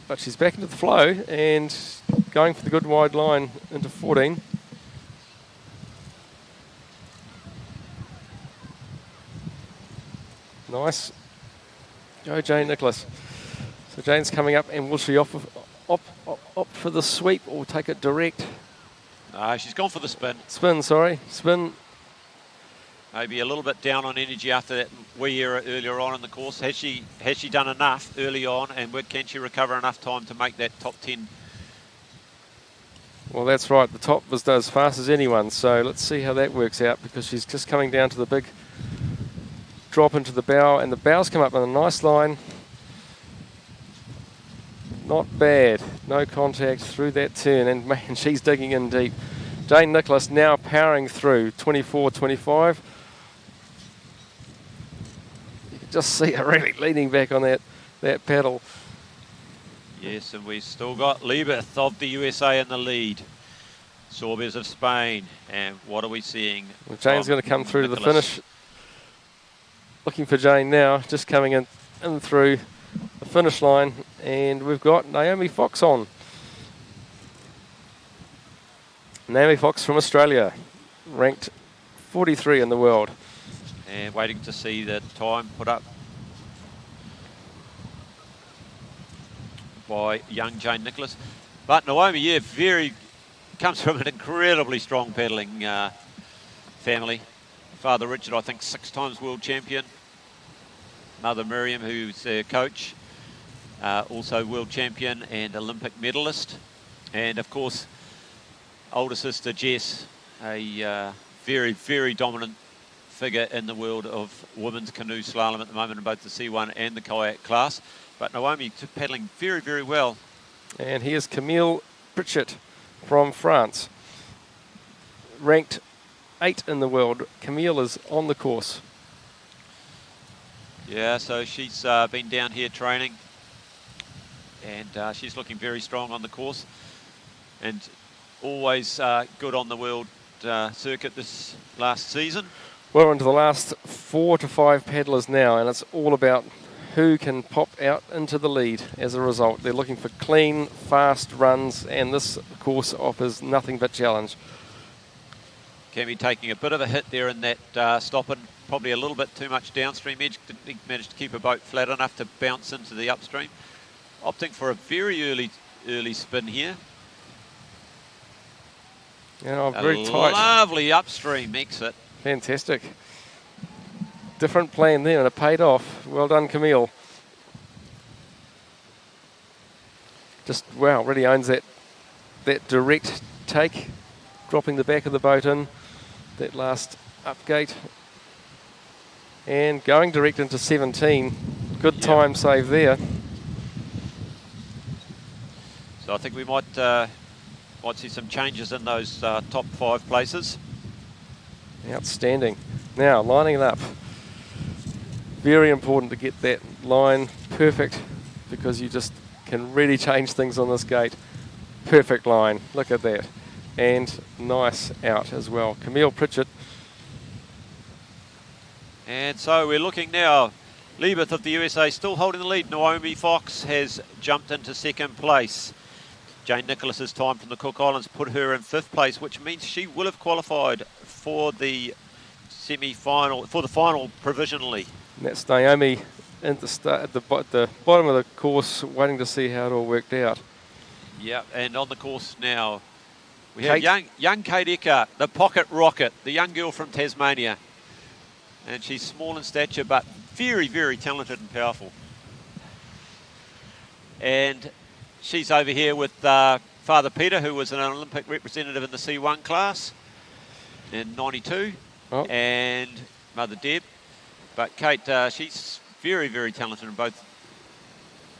But she's back into the flow and going for the good wide line into 14. Nice. Go Jane Nicholas. So Jane's coming up, and will she opt for the sweep or take it direct? No, she's gone for the spin. Spin, sorry. Spin. Maybe a little bit down on energy after that wee error earlier on in the course. Has she done enough early on, and can she recover enough time to make that top 10? Well, that's right. The top was as fast as anyone, so let's see how that works out, because she's just coming down to the big drop into the bow, and the bows come up on a nice line. Not bad. No contact through that turn, and man, she's digging in deep. Jane Nicholas now powering through 24-25. You can just see her really leaning back on that paddle. Yes, and we've still got Liebeth of the USA in the lead. Sorbes of Spain, and what are we seeing? Well, Jane's going to come through to the finish. Looking for Jane now, just coming in through the finish line, and we've got Naomi Fox on. Naomi Fox from Australia, ranked 43 in the world. And waiting to see the time put up by young Jane Nicholas. But Naomi, yeah, comes from an incredibly strong paddling family. Father Richard, I think 6 times world champion. Mother Miriam, who's their coach, also world champion and Olympic medalist. And of course, older sister Jess, a very, very dominant figure in the world of women's canoe slalom at the moment in both the C1 and the kayak class. But Naomi paddling very, very well. And here's Camille Pritchett from France. Ranked 8 in the world. Camille is on the course. Yeah, so she's been down here training, and she's looking very strong on the course, and always good on the world circuit this last season. We're into the last 4 to 5 paddlers now, and it's all about who can pop out into the lead as a result. They're looking for clean, fast runs, and this course offers nothing but challenge. Cami taking a bit of a hit there in that stopping, probably a little bit too much downstream edge. Didn't manage to keep her boat flat enough to bounce into the upstream. Opting for a very early spin here. Yeah, very tight. Lovely upstream exit. Fantastic. Different plan there, and it paid off. Well done, Camille. Just, wow, really owns that direct take, dropping the back of the boat in, that last upgate, and going direct into 17. Good time save there. So I think we might see some changes in those top 5 places. Outstanding. Now, lining it up. Very important to get that line perfect, because you just can really change things on this gate. Perfect line, look at that. And nice out as well. Camille Pritchett. And so we're looking now. Liebeth of the USA still holding the lead. Naomi Fox has jumped into 2nd place. Jane Nicholas's time from the Cook Islands put her in 5th place, which means she will have qualified for the semi-final, for the final provisionally. And that's Naomi at the bottom of the course, waiting to see how it all worked out. Yeah, and on the course now, we have young Kate Ecker, the pocket rocket, the young girl from Tasmania. And she's small in stature, but very, very talented and powerful. And she's over here with Father Peter, who was an Olympic representative in the C1 class in 92, and Mother Deb. But Kate, she's very, very talented in both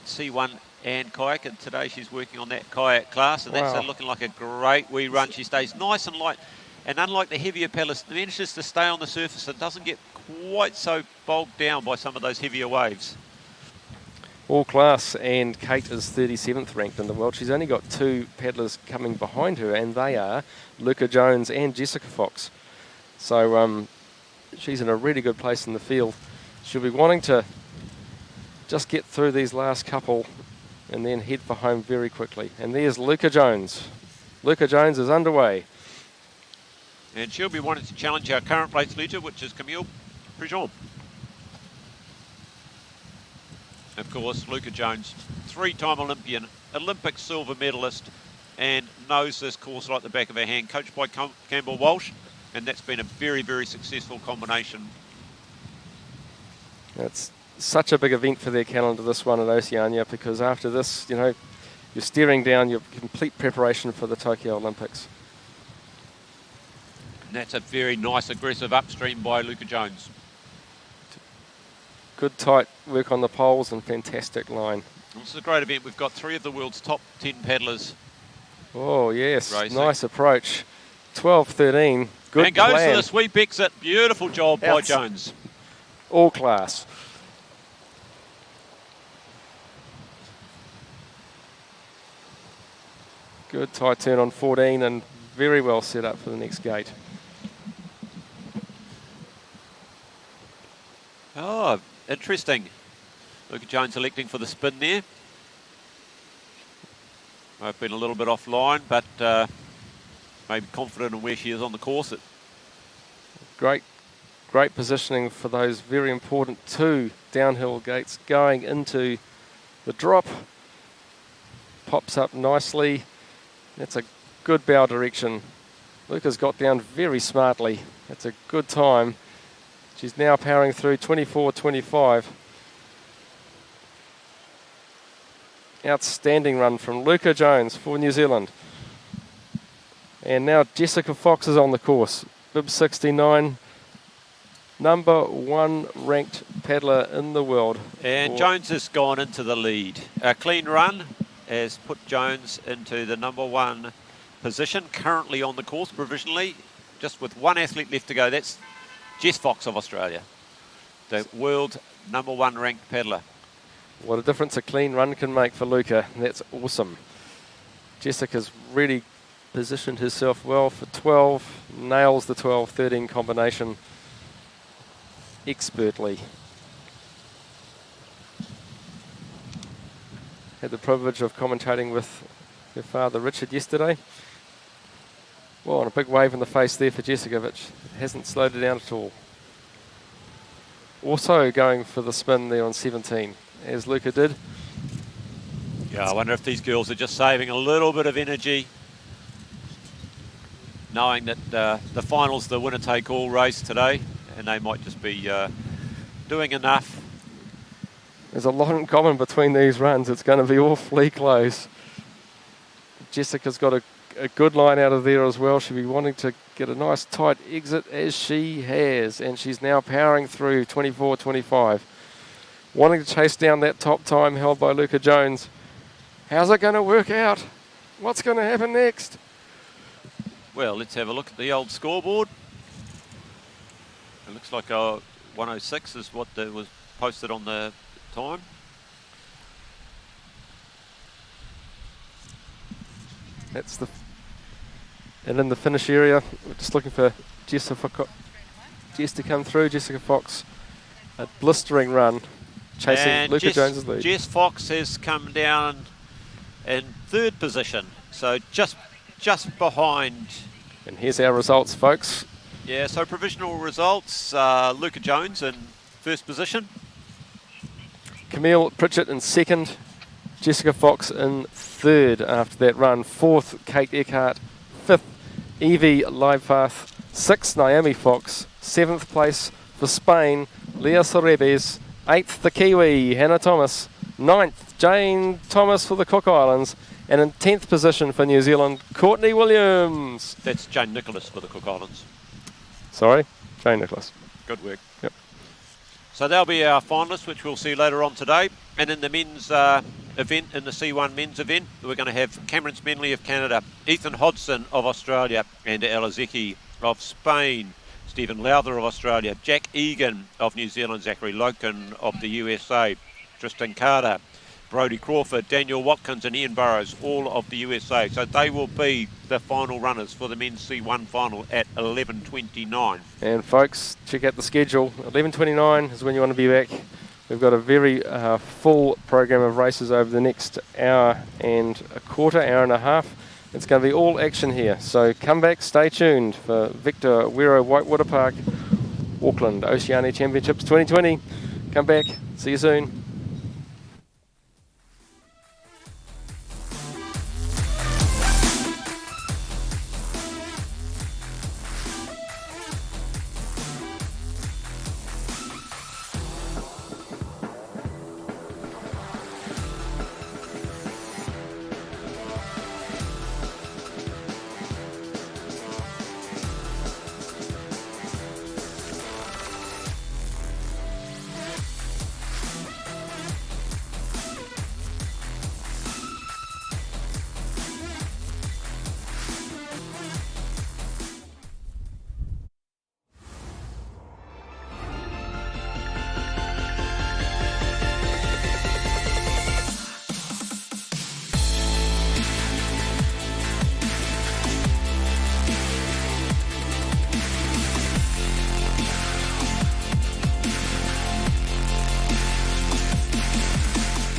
C1 and kayak, and today she's working on that kayak class, and that's looking like a great wee run. She stays nice and light, and unlike the heavier paddlers, manages to stay on the surface and doesn't get quite so bogged down by some of those heavier waves. All class, and Kate is 37th ranked in the world. She's only got 2 paddlers coming behind her, and they are Luca Jones and Jessica Fox. So she's in a really good place in the field. She'll be wanting to just get through these last couple and then head for home very quickly. And there's Luca Jones. Luca Jones is underway. And she'll be wanting to challenge our current place leader, which is Camille Pritchett. Of course, Luca Jones, 3-time Olympian, Olympic silver medalist, and knows this course like the back of her hand, coached by Campbell Walsh, and that's been a very, very successful combination. It's such a big event for their calendar, this one at Oceania, because after this, you know, you're staring down your complete preparation for the Tokyo Olympics. And that's a very nice, aggressive upstream by Luca Jones. Good tight work on the poles and fantastic line. This is a great event. We've got 3 of the world's top 10 paddlers. Oh, yes. Racing. Nice approach. 12-13. Good and goes plan. for the sweep exit. Beautiful job by Jones. All class. Good tight turn on 14 and very well set up for the next gate. Oh, interesting. Luca Jones electing for the spin there. I've been a little bit offline, but maybe confident in where she is on the course. Great positioning for those very important 2 downhill gates going into the drop. Pops up nicely. That's a good bow direction. Luca's got down very smartly. That's a good time. She's now powering through 24-25. Outstanding run from Luca Jones for New Zealand. And now Jessica Fox is on the course. Bib 69. #1 ranked paddler in the world. And Jones has gone into the lead. A clean run has put Jones into the #1 position, currently on the course provisionally, just with one athlete left to go. That's Jess Fox of Australia, the world #1 ranked paddler. What a difference a clean run can make for Luca. That's awesome. Jessica's really positioned herself well for 12, nails the 12-13 combination expertly. Had the privilege of commentating with her father Richard yesterday. Well, and a big wave in the face there for Jessica, which hasn't slowed her down at all. Also going for the spin there on 17, as Luca did. Yeah, I wonder if these girls are just saving a little bit of energy, knowing that the final's the winner-take-all race today, and they might just be doing enough. There's a lot in common between these runs. It's going to be awfully close. Jessica's got a good line out of there as well. She'll be wanting to get a nice tight exit, as she has, and she's now powering through 24.25. Wanting to chase down that top time held by Luca Jones. How's it going to work out? What's going to happen next? Well, let's have a look at the old scoreboard. It looks like 106 is what was posted on the time. That's the... And in the finish area, we're just looking for Jess to come through. Jessica Fox, a blistering run, chasing and Luca Jones's lead. Jess Fox has come down in 3rd position, so just behind. And here's our results, folks. Yeah, so provisional results, Luca Jones in 1st position. Camille Pritchett in 2nd. Jessica Fox in 3rd after that run. 4th, Kate Eckhart. 5th, Evie Livepath. 6th, Naomi Fox. 7th place for Spain, Leah Sorebes. 8th, the Kiwi, Hannah Thomas. 9th, Jane Thomas for the Cook Islands. And in 10th position for New Zealand, Courtney Williams. That's Jane Nicholas for the Cook Islands. Sorry, Jane Nicholas. Good work. Yep. So they'll be our finalists, which we'll see later on today. And in the men's event, in the C1 men's event, we're going to have Cameron Spenley of Canada, Ethan Hodgson of Australia, and Elizeki of Spain, Stephen Lowther of Australia, Jack Egan of New Zealand, Zachary Loken of the USA, Tristan Carter, Brodie Crawford, Daniel Watkins and Ian Burrows, all of the USA. So they will be the final runners for the men's C1 final at 11:29. And folks, check out the schedule. 11:29 is when you want to be back. We've got a very full program of races over the next hour and a quarter, hour and a half. It's going to be all action here. So come back, stay tuned for Victor Wero Whitewater Park, Auckland, Oceania Championships 2020. Come back, see you soon.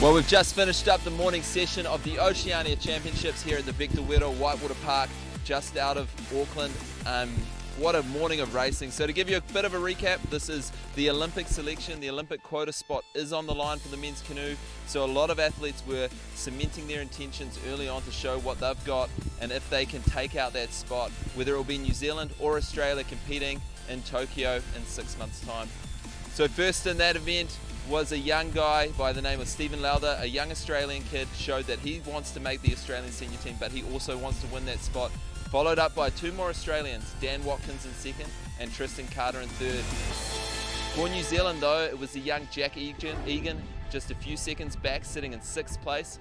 Well, we've just finished up the morning session of the Oceania Championships here at the Victor Wero Whitewater Park, just out of Auckland. What a morning of racing. So to give you a bit of a recap, this is the Olympic selection. The Olympic quota spot is on the line for the men's canoe. So a lot of athletes were cementing their intentions early on to show what they've got and if they can take out that spot, whether it will be New Zealand or Australia competing in Tokyo in 6 months' time. So first in that event was a young guy by the name of Stephen Lowther, a young Australian kid, showed that he wants to make the Australian senior team, but he also wants to win that spot. Followed up by two more Australians, Dan Watkins in second and Tristan Carter in third. For New Zealand though, it was the young Jack Egan just a few seconds back, sitting in 6th place,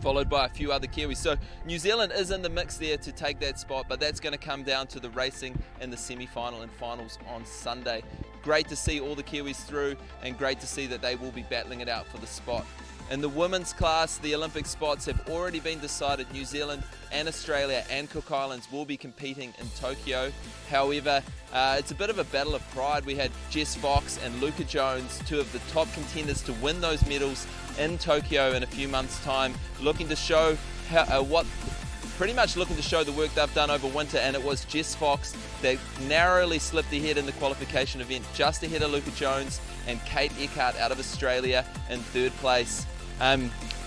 followed by a few other Kiwis. So New Zealand is in the mix there to take that spot, but that's going to come down to the racing in the semi-final and finals on Sunday. Great to see all the Kiwis through, and great to see that they will be battling it out for the spot. In the women's class, the Olympic spots have already been decided. New Zealand and Australia and Cook Islands will be competing in Tokyo. However, it's a bit of a battle of pride. We had Jess Fox and Luka Jones, two of the top contenders to win those medals in Tokyo in a few months' time, looking to show pretty much looking to show the work they've done over winter. And it was Jess Fox that narrowly slipped ahead in the qualification event, just ahead of Luka Jones and Kate Eckhart out of Australia in 3rd place.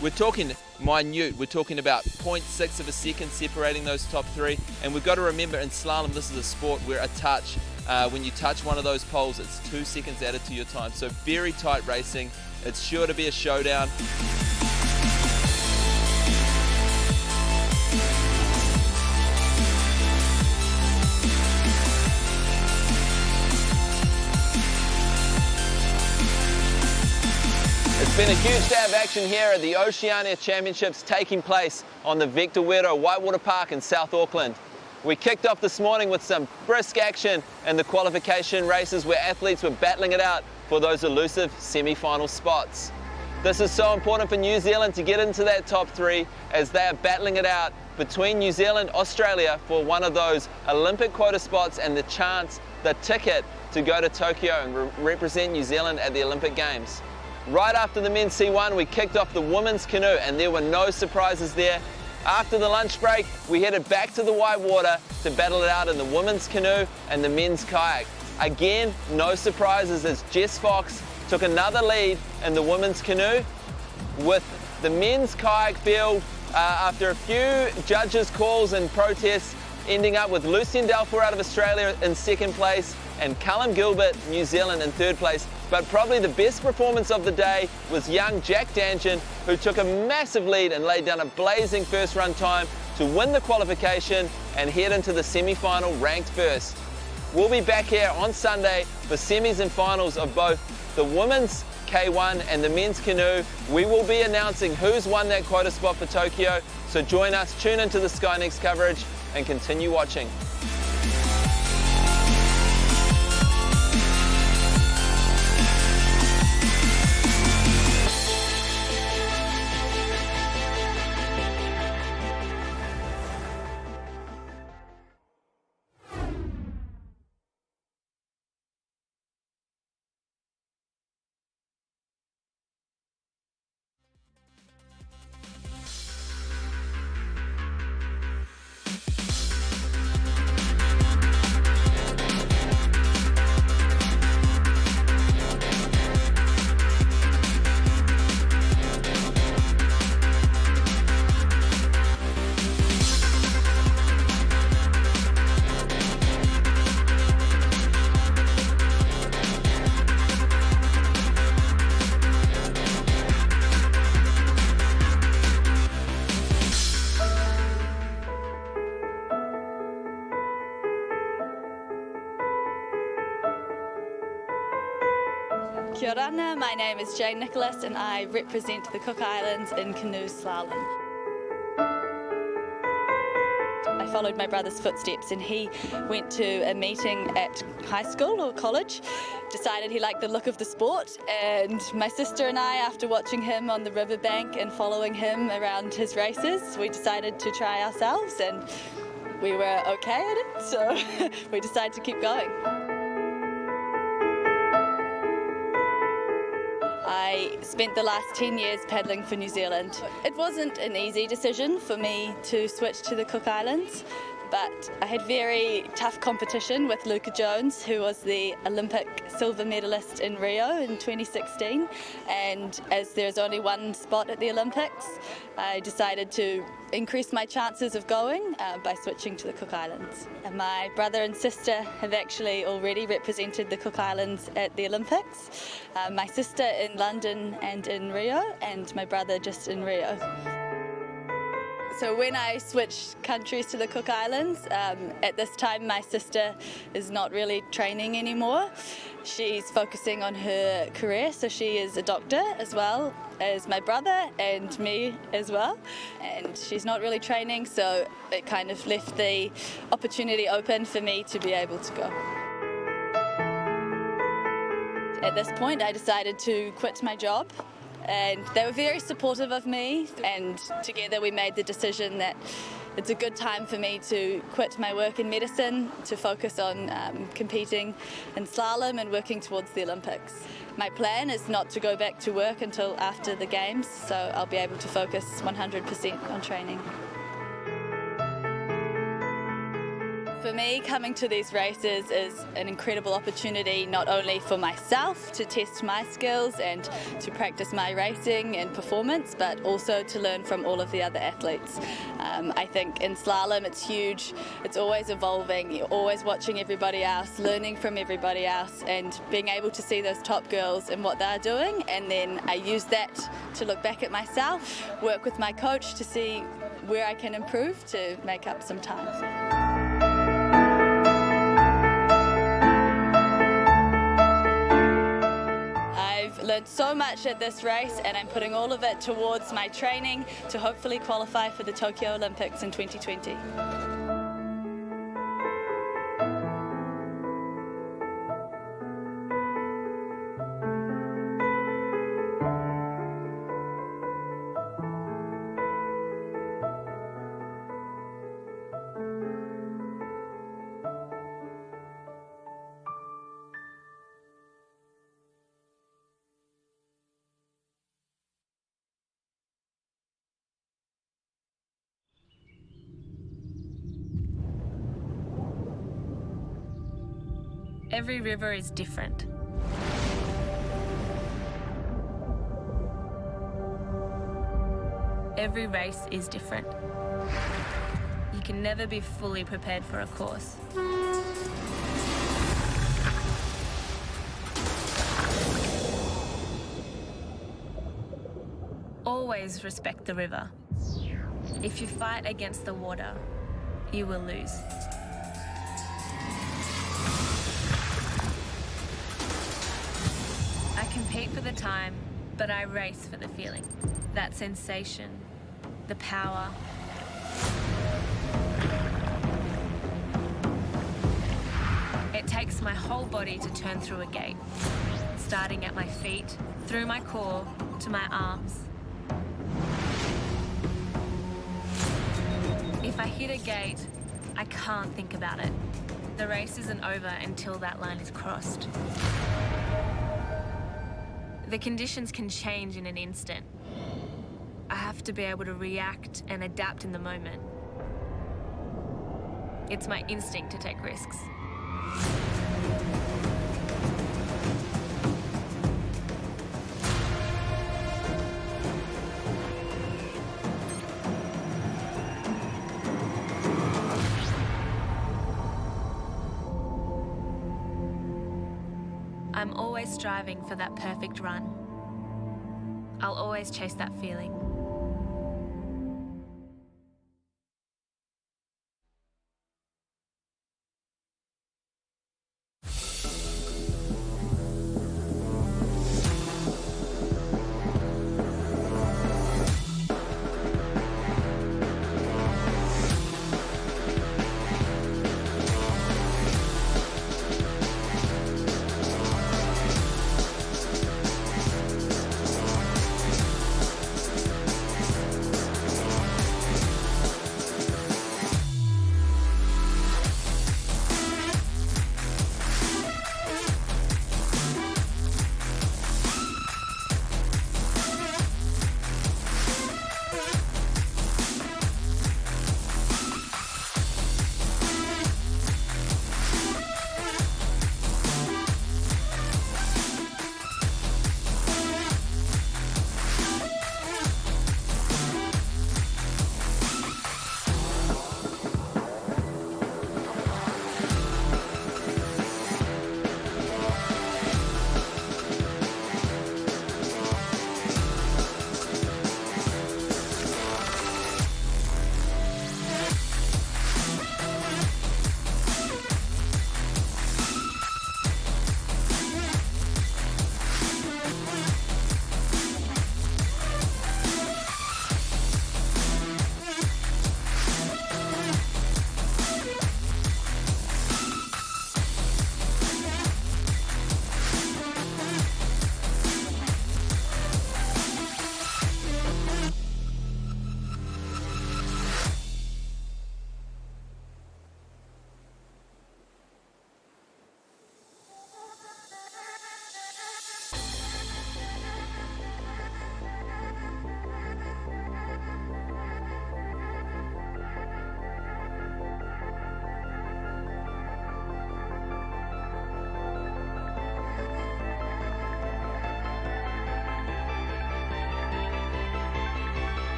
We're talking minute, we're talking about 0.6 of a second separating those top 3, and we've got to remember in slalom this is a sport where a touch, when you touch one of those poles, it's 2 seconds added to your time. So very tight racing, it's sure to be a showdown. It's been a huge day of action here at the Oceania Championships taking place on the Wero Whitewater Park in South Auckland. We kicked off this morning with some brisk action in the qualification races where athletes were battling it out for those elusive semi-final spots. This is so important for New Zealand to get into that top 3 as they are battling it out between New Zealand, Australia for one of those Olympic quota spots and the ticket to go to Tokyo and represent New Zealand at the Olympic Games. Right after the men's C1, we kicked off the women's canoe, and there were no surprises there. After the lunch break, we headed back to the whitewater to battle it out in the women's canoe and the men's kayak. Again, no surprises as Jess Fox took another lead in the women's canoe, with the men's kayak field, after a few judges' calls and protests, ending up with Lucien Delfour out of Australia in 2nd place and Callum Gilbert, New Zealand, in 3rd place. But probably the best performance of the day was young Jack Danjan, who took a massive lead and laid down a blazing first run time to win the qualification and head into the semi-final ranked 1st. We'll be back here on Sunday for semis and finals of both the women's K1 and the men's canoe. We will be announcing who's won that quota spot for Tokyo, so join us, tune into the Sky Next coverage and continue watching. Kia ora, my name is Jane Nicholas and I represent the Cook Islands in Canoe Slalom. I followed my brother's footsteps and he went to a meeting at high school or college, decided he liked the look of the sport, and my sister and I, after watching him on the riverbank and following him around his races, we decided to try ourselves and we were okay at it, so we decided to keep going. I spent the last 10 years paddling for New Zealand. It wasn't an easy decision for me to switch to the Cook Islands, but I had very tough competition with Luka Jones, who was the Olympic silver medalist in Rio in 2016, and as there's only one spot at the Olympics, I decided to increase my chances of going by switching to the Cook Islands. And my brother and sister have actually already represented the Cook Islands at the Olympics. My sister in London and in Rio, and my brother just in Rio. So when I switched countries to the Cook Islands, at this time my sister is not really training anymore. She's focusing on her career, so she is a doctor as well as my brother and me as well. And she's not really training, so it kind of left the opportunity open for me to be able to go. At this point, I decided to quit my job, and they were very supportive of me, and together we made the decision that it's a good time for me to quit my work in medicine to focus on competing in slalom and working towards the Olympics. My plan is not to go back to work until after the Games, so I'll be able to focus 100% on training. For me, coming to these races is an incredible opportunity not only for myself to test my skills and to practice my racing and performance, but also to learn from all of the other athletes. I think in slalom it's huge, it's always evolving, you're always watching everybody else, learning from everybody else, and being able to see those top girls and what they're doing, and then I use that to look back at myself, work with my coach to see where I can improve to make up some time. I've learned so much at this race, and I'm putting all of it towards my training to hopefully qualify for the Tokyo Olympics in 2020. Every river is different. Every race is different. You can never be fully prepared for a course. Always respect the river. If you fight against the water, you will lose. I compete for the time, but I race for the feeling. That sensation, the power. It takes my whole body to turn through a gate, starting at my feet, through my core, to my arms. If I hit a gate, I can't think about it. The race isn't over until that line is crossed. The conditions can change in an instant. I have to be able to react and adapt in the moment. It's my instinct to take risks. I'm always striving for that perfect run. I'll always chase that feeling.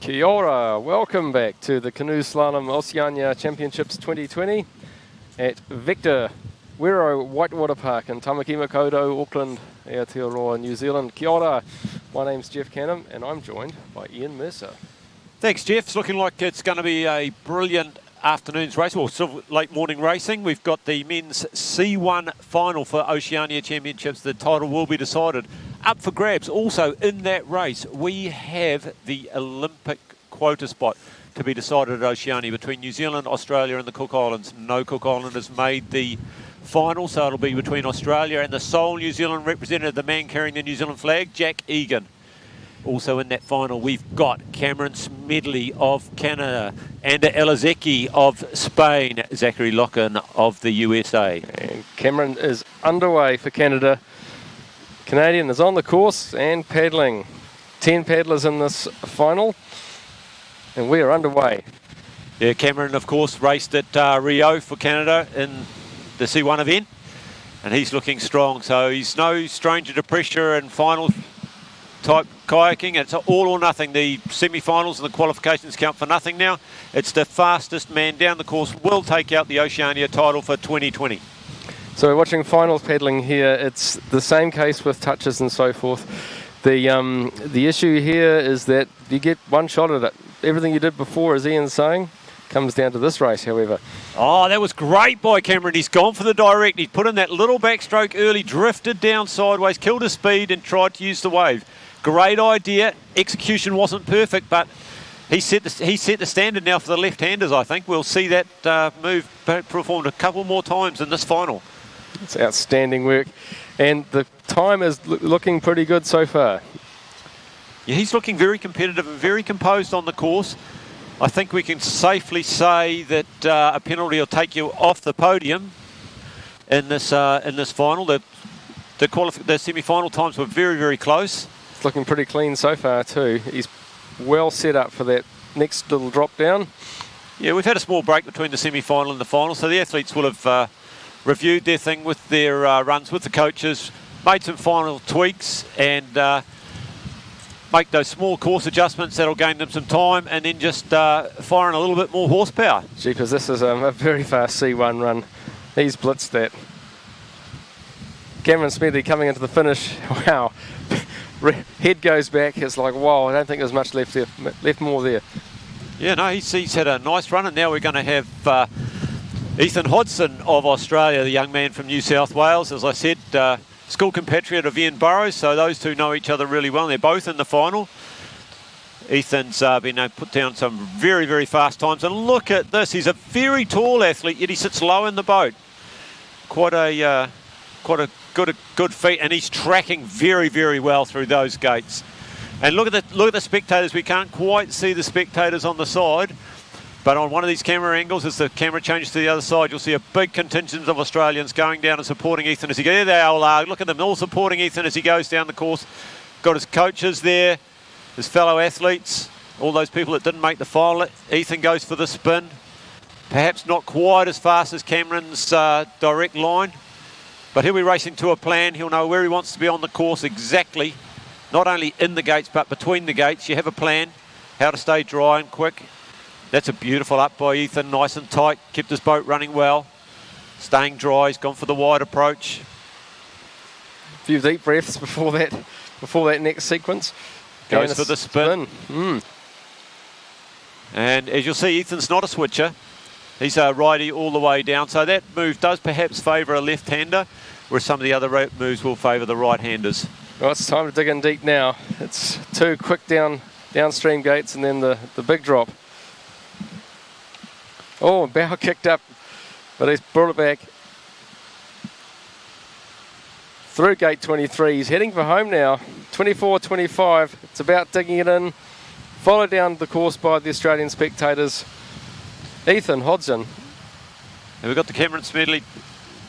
Kia ora, welcome back to the Canoe Slalom Oceania Championships 2020 at Victor Wero Whitewater Park in Tamaki Makaurau, Auckland, Aotearoa, New Zealand. Kia ora, my name's Jeff Canham and I'm joined by Ian Mercer. Thanks, Jeff. It's looking like it's going to be a brilliant afternoon's race, or sort of late morning racing. We've got the men's C1 final for Oceania Championships. The title will be decided. Up for grabs also in that race, we have the Olympic quota spot to be decided at Oceania between New Zealand, Australia and the Cook Islands. No Cook Islanders made the final, so it'll be between Australia and the sole New Zealand representative, the man carrying the New Zealand flag, Jack Egan. Also in that final, we've got Cameron Smedley of Canada, Ander Elizeki of Spain, Zachary Locken of the USA. And Cameron is underway for Canada. Canadian is on the course and paddling. 10 paddlers in this final, and we are underway. Yeah, Cameron, of course, raced at Rio for Canada in the C1 event, and he's looking strong. So he's no stranger to pressure and final type kayaking. It's all or nothing. The semi-finals and the qualifications count for nothing now. It's the fastest man down the course will take out the Oceania title for 2020. So we're watching finals paddling here. It's the same case with touches and so forth. The issue here is that you get one shot at it. Everything you did before, as Ian's saying, comes down to this race, however. Oh, that was great by Cameron. He's gone for the direct. He's put in that little backstroke early, drifted down sideways, killed his speed and tried to use the wave. Great idea. Execution wasn't perfect, but he set the standard now for the left-handers, I think. We'll see that move performed a couple more times in this final. It's outstanding work. And the time is looking pretty good so far. Yeah, he's looking very competitive and very composed on the course. I think we can safely say that a penalty will take you off the podium in this final. The semi-final times were very, very close. It's looking pretty clean so far too. He's well set up for that next little drop down. Yeah, we've had a small break between the semi-final and the final, so the athletes will have reviewed their thing with their runs with the coaches, made some final tweaks and make those small course adjustments that'll gain them some time, and then just firing a little bit more horsepower. Jeepers, this is a very fast C1 run. He's blitzed that. Cameron Smedley coming into the finish. Wow. Head goes back. It's like, wow, I don't think there's much left there. Left more there. Yeah, no, he's had a nice run, and now we're going to have Ethan Hodson of Australia, the young man from New South Wales. As I said, school compatriot of Ian Burrows, so those two know each other really well. They're both in the final. Ethan's been able to put down some very, very fast times. And look at this. He's a very tall athlete, yet he sits low in the boat. Quite a good feat, and he's tracking very, very well through those gates. And look at the spectators. We can't quite see the spectators on the side, but on one of these camera angles, as the camera changes to the other side, you'll see a big contingent of Australians going down and supporting Ethan as he goes. There they all are. Look at them all supporting Ethan as he goes down the course. Got his coaches there, his fellow athletes, all those people that didn't make the final. Ethan goes for the spin. Perhaps not quite as fast as Cameron's direct line, but he'll be racing to a plan. He'll know where he wants to be on the course exactly, not only in the gates, but between the gates. You have a plan, how to stay dry and quick. That's a beautiful up by Ethan, nice and tight, kept his boat running well, staying dry. He's gone for the wide approach. A few deep breaths before that next sequence. Goes for the spin. Mm. And as you'll see, Ethan's not a switcher. He's a righty all the way down. So that move does perhaps favour a left-hander, whereas some of the other moves will favour the right-handers. Well, it's time to dig in deep now. It's two quick downstream gates and then the big drop. Oh, bow kicked up, but he's brought it back. Through gate 23, he's heading for home now. 24-25, it's about digging it in. Followed down the course by the Australian spectators. Ethan Hodson. And we've got the Cameron Smedley.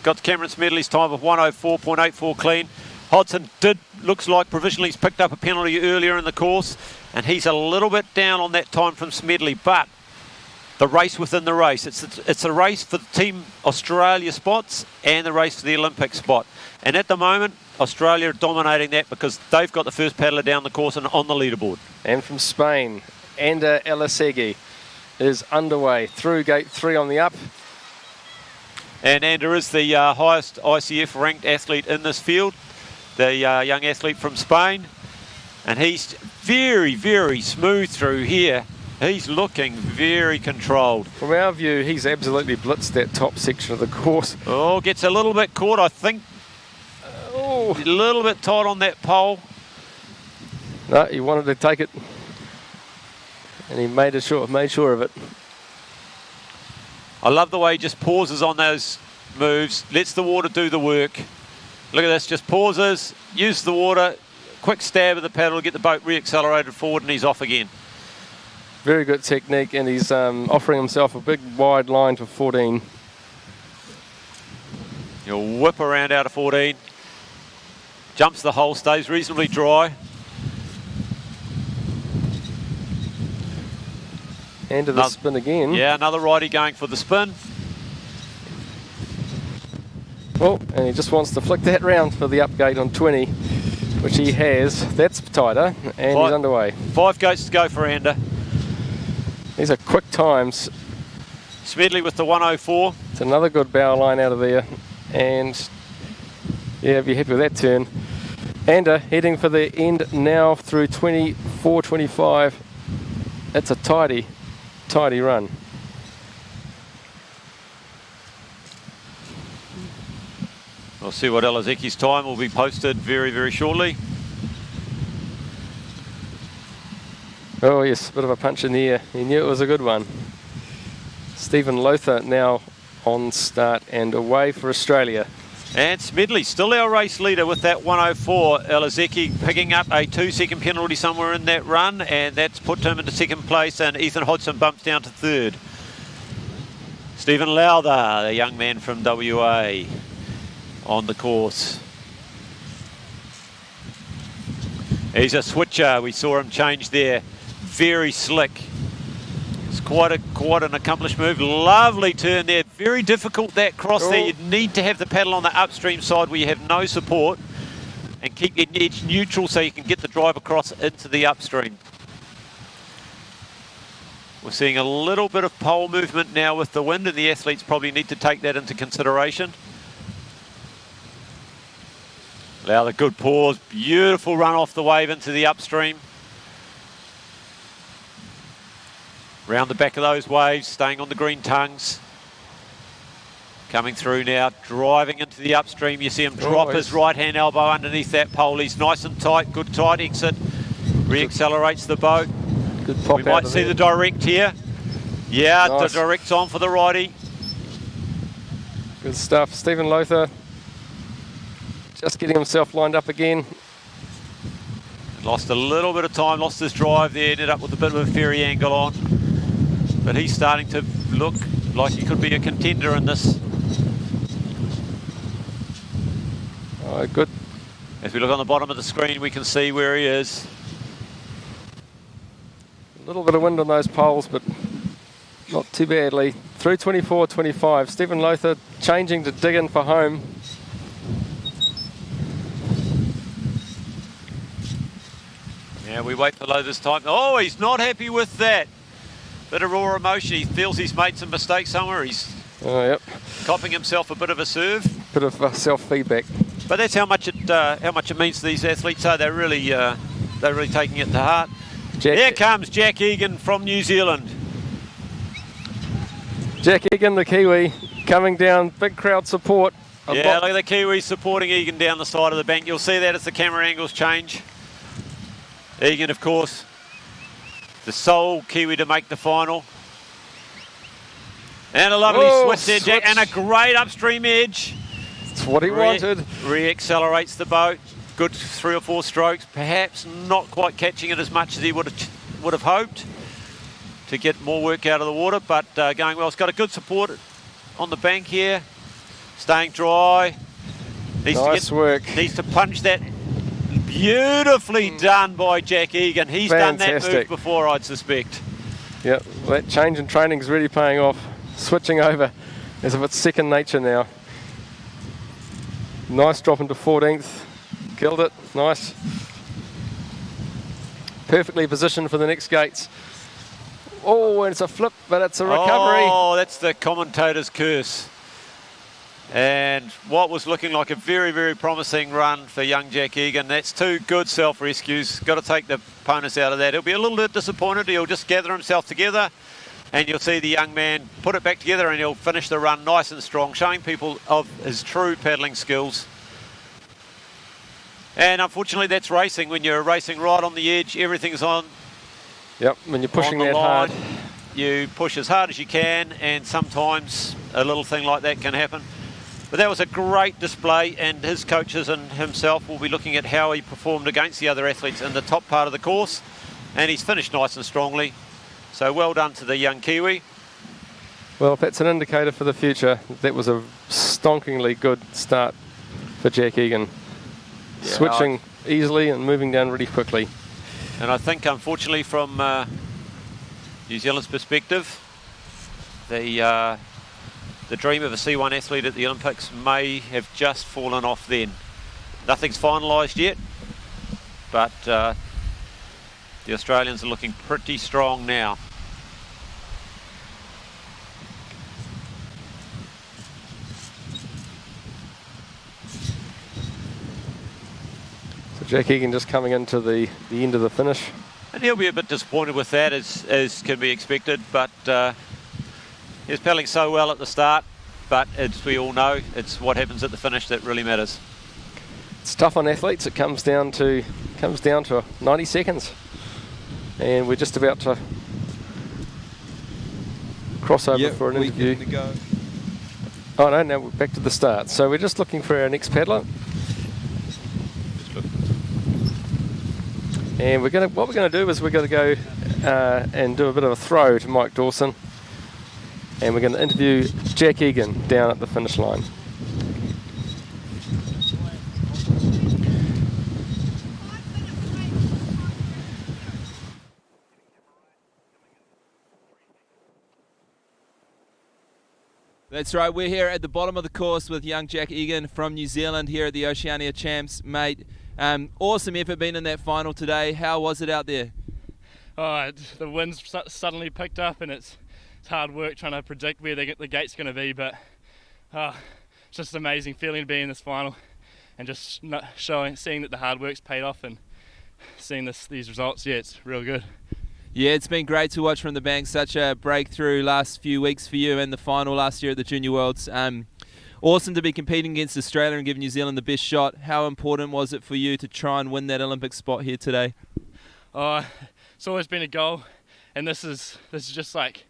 Got the Cameron Smedley's time of 104.84 clean. Hodson looks like provisionally he's picked up a penalty earlier in the course, and he's a little bit down on that time from Smedley, but the race within the race. It's a race for the Team Australia spots and the race for the Olympic spot. And at the moment, Australia are dominating that because they've got the first paddler down the course and on the leaderboard. And from Spain, Ander Elisegi is underway through gate 3 on the up. And Ander is the highest ICF ranked athlete in this field, the young athlete from Spain. And he's very, very smooth through here. He's looking very controlled. From our view, he's absolutely blitzed that top section of the course. Oh, gets a little bit caught, I think. Oh, a little bit tight on that pole. No, he wanted to take it, and he made sure of it. I love the way he just pauses on those moves, lets the water do the work. Look at this, just pauses, uses the water, quick stab of the paddle, get the boat re-accelerated forward, and he's off again. Very good technique, and he's offering himself a big wide line for 14. He'll whip around out of 14. Jumps the hole, stays reasonably dry. And to the spin again. Yeah, another righty going for the spin. Oh, and he just wants to flick that round for the up gate on 20, which he has. That's tighter, and he's underway. 5 gates to go for Ander. These are quick times. Smedley with the 104. It's another good bow line out of there, and yeah, be happy with that turn. Ander heading for the end now through 24-25. That's a tidy run. We'll see what Elizeki's time will be posted very, very shortly. Oh yes, a bit of a punch in the ear. He knew it was a good one. Stephen Lothar now on start and away for Australia. And Smedley still our race leader with that 104. Elizeki picking up a 2-second penalty somewhere in that run, and that's put him into second place, and Ethan Hodgson bumps down to third. Stephen Lowther, the young man from WA, on the course. He's a switcher. We saw him change there. Very slick. It's quite an accomplished move. Lovely turn there. Very difficult, that cross there. You need to have the paddle on the upstream side where you have no support, and keep your edge neutral so you can get the drive across into the upstream. We're seeing a little bit of pole movement now with the wind, and the athletes probably need to take that into consideration. Allow the good pause. Beautiful run off the wave into the upstream. Round the back of those waves, staying on the green tongues. Coming through now, driving into the upstream. You see him drop his right-hand elbow underneath that pole. He's nice and tight, good tight exit. Re-accelerates the boat. Good pop. We might see the direct here. Yeah, nice. The direct's on for the righty. Good stuff. Stephen Lothar just getting himself lined up again. Lost a little bit of time, lost his drive there, ended up with a bit of a ferry angle on. But he's starting to look like he could be a contender in this. Oh, good. As we look on the bottom of the screen, we can see where he is. A little bit of wind on those poles, but not too badly. Through 24-25, Stephen Lothar changing to dig in for home. Yeah, we wait for Lothar's time. Oh, he's not happy with that. Bit of raw emotion. He feels he's made some mistakes somewhere. He's copping himself a bit of a serve. Bit of self-feedback. But that's how much it means to these athletes. So they're really taking it to heart. Here comes Jack Egan from New Zealand. Jack Egan, the Kiwi, coming down. Big crowd support. Yeah, look at the Kiwi supporting Egan down the side of the bank. You'll see that as the camera angles change. Egan, of course, the sole Kiwi to make the final. And a lovely switch there, Jack, and a great upstream edge. That's what he wanted. Re-accelerates the boat. Good 3 or 4 strokes. Perhaps not quite catching it as much as he would have hoped to get more work out of the water, but going well. It's got a good support on the bank here. Staying dry. Nice work. Needs to punch that. Beautifully done by Jack Egan. He's done that move before, I'd suspect. Yep, that change in training is really paying off. Switching over as if it's second nature now. Nice drop into 14th. Killed it. Nice. Perfectly positioned for the next gates. Oh, and it's a flip, but it's a recovery. Oh, that's the commentator's curse. And what was looking like a very, very promising run for young Jack Egan. That's 2 good self-rescues. Got to take the opponents out of that. He'll be a little bit disappointed. He'll just gather himself together, and you'll see the young man put it back together, and he'll finish the run nice and strong, showing people of his true paddling skills. And unfortunately, that's racing. When you're racing right on the edge, everything's on. Yep, when you're pushing on the that line, hard. you push as hard as you can, and sometimes a little thing like that can happen. But that was a great display, and his coaches and himself will be looking at how he performed against the other athletes in the top part of the course, and he's finished nice and strongly. So well done to the young Kiwi. Well, if that's an indicator for the future, that was a stonkingly good start for Jack Egan. Yeah, Switching easily and moving down really quickly. And I think, unfortunately, from New Zealand's perspective, the dream of a C1 athlete at the Olympics may have just fallen off then. Nothing's finalised yet, but the Australians are looking pretty strong now. So Jack Egan just coming into the end of the finish. And he'll be a bit disappointed with that, as can be expected, but he was paddling so well at the start, but as we all know, it's what happens at the finish that really matters. It's tough on athletes. It comes down to 90 seconds, and we're just about to cross over for an interview. Oh no, now we're back to the start. So we're just looking for our next paddler. And what we're going to do is we're going to go and do a bit of a throw to Mike Dawson. And we're going to interview Jack Egan down at the finish line. That's right, we're here at the bottom of the course with young Jack Egan from New Zealand here at the Oceania Champs. Mate, awesome effort being in that final today. How was it out there? Oh, the wind's suddenly picked up, and it's hard work trying to predict where the gate's going to be, but it's just an amazing feeling to be in this final and just seeing that the hard work's paid off and seeing these results. Yeah, it's real good. Yeah, it's been great to watch from the bank. Such a breakthrough last few weeks for you in the final last year at the Junior Worlds. Awesome to be competing against Australia and give New Zealand the best shot. How important was it for you to try and win that Olympic spot here today? It's always been a goal, and this is just like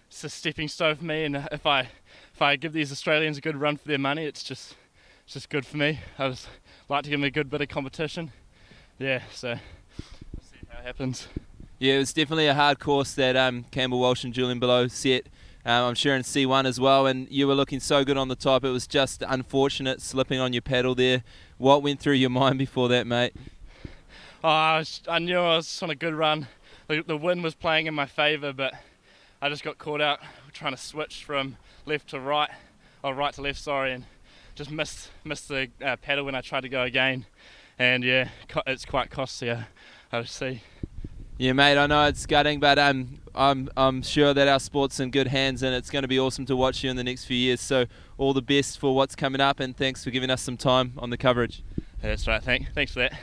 it's a stepping stone for me. And if I give these Australians a good run for their money, it's just good for me. I just like to give them a good bit of competition. Yeah, so we'll see how it happens. Yeah, it was definitely a hard course that Campbell Walsh and Julian Below set. I'm sure in C1 as well, and you were looking so good on the top. It was just unfortunate slipping on your paddle there. What went through your mind before that, mate? I knew I was on a good run. The wind was playing in my favour, but I just got caught out trying to switch from left to right, or right to left, sorry, and just missed the paddle when I tried to go again. And yeah, it's quite costly, I see. Yeah, mate, I know it's gutting, but I'm sure that our sport's in good hands, and it's going to be awesome to watch you in the next few years. So all the best for what's coming up, and thanks for giving us some time on the coverage. Yeah, that's right. Thanks for that.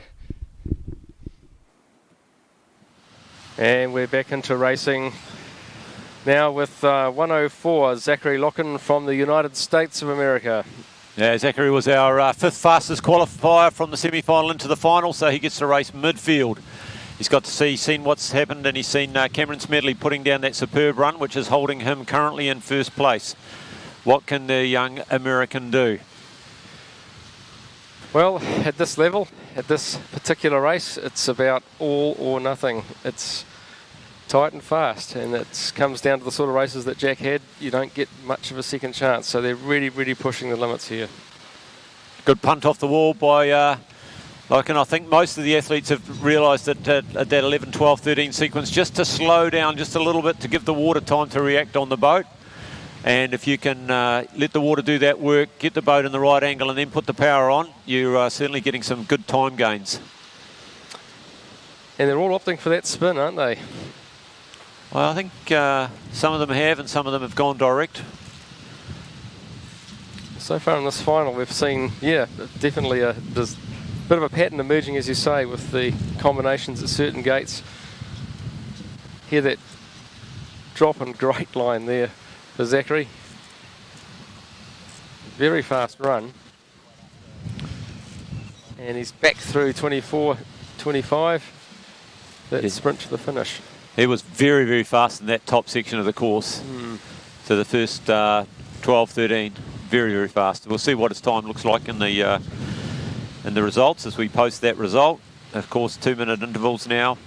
And we're back into racing now with 104, Zachary Locken from the United States of America. Yeah, Zachary was our fifth fastest qualifier from the semi-final into the final, so he gets to race midfield. He's got to seen what's happened, and he's seen Cameron Smedley putting down that superb run, which is holding him currently in first place. What can the young American do? Well, at this level, at this particular race, it's about all or nothing. It's tight and fast, and it comes down to the sort of races that Jack had. You don't get much of a second chance, so they're really, really pushing the limits here. Good punt off the wall by Locken. I think most of the athletes have realised that at that 11, 12, 13 sequence, just to slow down just a little bit to give the water time to react on the boat. And if you can let the water do that work, get the boat in the right angle and then put the power on, you're certainly getting some good time gains. And they're all opting for that spin, aren't they? Well, I think some of them have and some of them have gone direct. So far in this final, we've seen, yeah, definitely there's a bit of a pattern emerging, as you say, with the combinations at certain gates. Hear that drop and great line there for Zachary. Very fast run. And he's back through 24-25. That sprint to the finish. He was very, very fast in that top section of the course. So the first 12-13. Very, very fast. We'll see what his time looks like in the results as we post that result. Of course, 2-minute intervals now.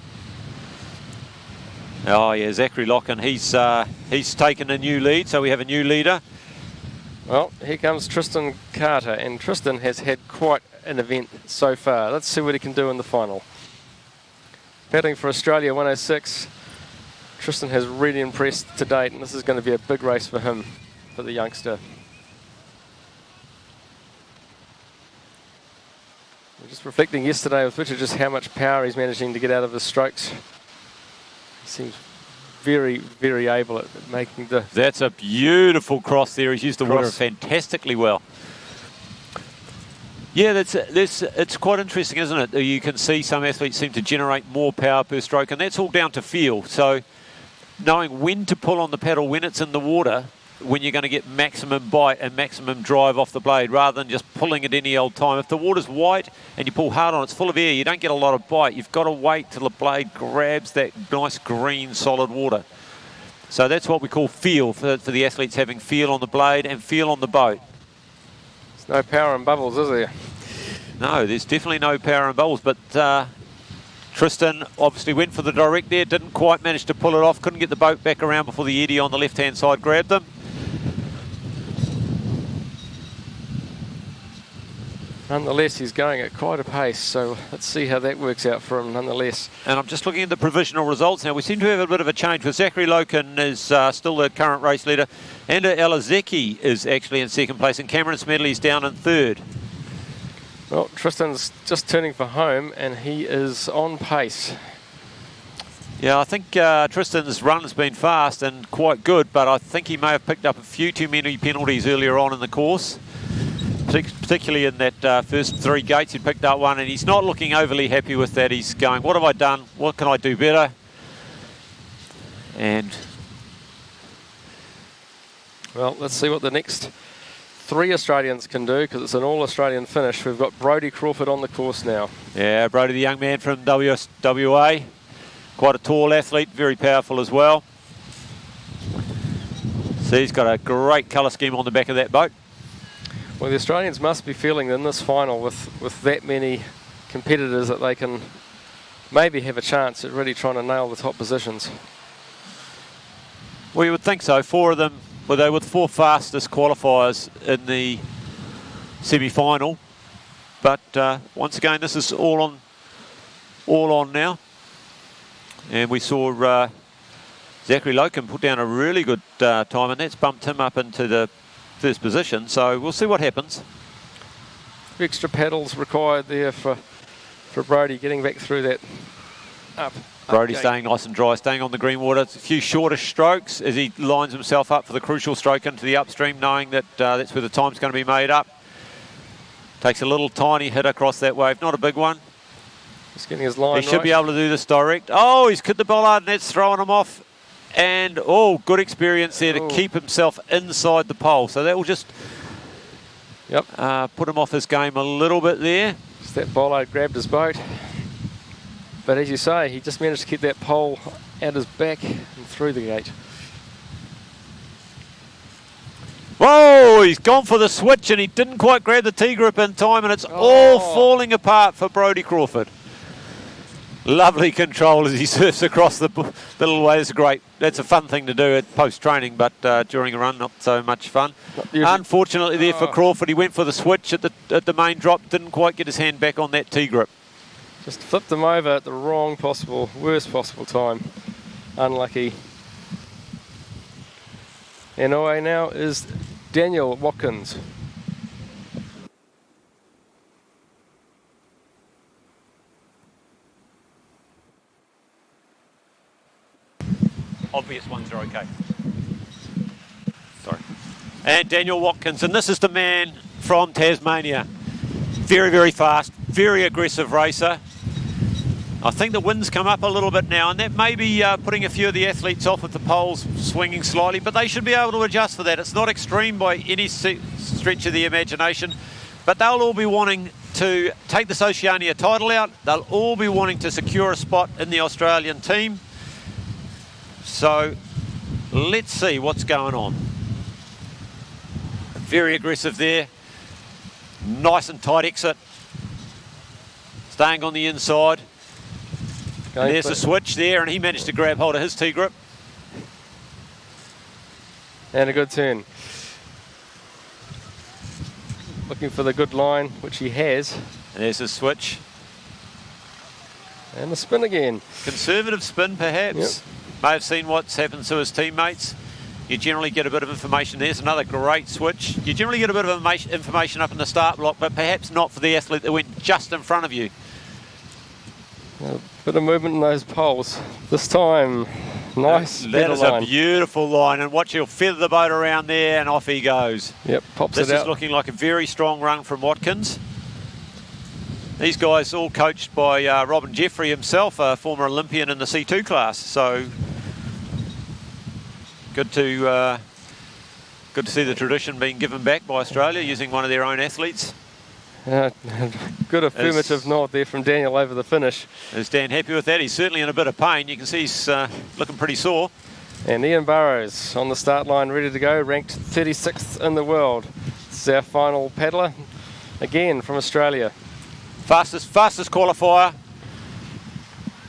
Oh yeah, Zachary Locken, he's taken a new lead, so we have a new leader. Well, here comes Tristan Carter, and Tristan has had quite an event so far. Let's see what he can do in the final. Battling for Australia 106. Tristan has really impressed to date, and this is going to be a big race for him, for the youngster. Just reflecting yesterday with Richard just how much power he's managing to get out of his strokes. He seems very, very able at making the... That's a beautiful cross there. He's used the water fantastically well. Yeah, it's quite interesting, isn't it? You can see some athletes seem to generate more power per stroke, and that's all down to feel. So knowing when to pull on the paddle when it's in the water, when you're going to get maximum bite and maximum drive off the blade, rather than just pulling at any old time. If the water's white and you pull hard on it, it's full of air, you don't get a lot of bite. You've got to wait till the blade grabs that nice green solid water. So that's what we call feel, for the athletes, having feel on the blade and feel on the boat. There's no power in bubbles, is there? No, there's definitely no power in bubbles, but Tristan obviously went for the direct there, didn't quite manage to pull it off, couldn't get the boat back around before the eddy on the left-hand side grabbed them. Nonetheless, he's going at quite a pace, so let's see how that works out for him nonetheless. And I'm just looking at the provisional results now. We seem to have a bit of a change, with Zachary Loken is still the current race leader. Enda Elazeki is actually in second place, and Cameron Smedley's down in third. Well, Tristan's just turning for home, and he is on pace. Yeah, I think Tristan's run has been fast and quite good, but I think he may have picked up a few too many penalties earlier on in the course. Particularly in that first three gates, he picked up one, and he's not looking overly happy with that. He's going, what have I done? What can I do better? And well, let's see what the next three Australians can do, because it's an all-Australian finish. We've got Brodie Crawford on the course now. Yeah, Brodie, the young man from WA. Quite a tall athlete, very powerful as well. So he's got a great colour scheme on the back of that boat. Well, the Australians must be feeling in this final with that many competitors that they can maybe have a chance at really trying to nail the top positions. Well, you would think so. Four of them, well, they were the four fastest qualifiers in the semi-final. But once again, this is all on now. And we saw Zachary Loken put down a really good time, and that's bumped him up into the first position, so we'll see what happens. Extra paddles required there for Brodie getting back through that up. Brodie staying nice and dry, staying on the green water. It's a few shorter strokes as he lines himself up for the crucial stroke into the upstream, knowing that that's where the time's going to be made up. Takes a little tiny hit across that wave, not a big one. Just getting his line He should be able to do this direct. Oh, he's cut the bollard and that's throwing him off. And, oh, good experience there to keep himself inside the pole. So that will just put him off his game a little bit there. Just that bollard grabbed his boat. But as you say, he just managed to keep that pole out his back and through the gate. Whoa, he's gone for the switch and he didn't quite grab the T-grip in time, and it's all falling apart for Brodie Crawford. Lovely control as he surfs across the little way. It's great. That's a fun thing to do at post-training, but during a run, not so much fun. Unfortunately there for Crawford, he went for the switch at the main drop, didn't quite get his hand back on that T-grip. Just flipped him over at the worst possible time. Unlucky. And away now is Daniel Watkins. obvious ones are okay. Sorry. And Daniel Watkins, and this is the man from Tasmania. Very, very fast, very aggressive racer. I think the wind's come up a little bit now, and that may be putting a few of the athletes off with the poles swinging slightly, but they should be able to adjust for that. It's not extreme by any stretch of the imagination, but they'll all be wanting to take this Oceania title out. They'll all be wanting to secure a spot in the Australian team. So let's see what's going on. Very aggressive there. Nice and tight exit. Staying on the inside. There's a switch there, and he managed to grab hold of his T-grip. And a good turn. Looking for the good line, which he has. And there's a switch. And the spin again. Conservative spin, perhaps. Yep. May have seen what's happened to his teammates. You generally get a bit of information. There's another great switch. You generally get a bit of information up in the start block, but perhaps not for the athlete that went just in front of you. A bit of movement in those poles. This time, nice. That is line. A beautiful line, and watch, he'll feather the boat around there, and off he goes. Yep, pops this it out. This is looking like a very strong run from Watkins. These guys all coached by Robin Jeffrey himself, a former Olympian in the C2 class. So good to see the tradition being given back by Australia using one of their own athletes. Good affirmative nod there from Daniel over the finish. Is Dan happy with that? He's certainly in a bit of pain. You can see he's looking pretty sore. And Ian Burrows on the start line, ready to go, ranked 36th in the world. This is our final paddler, again from Australia. Fastest qualifier,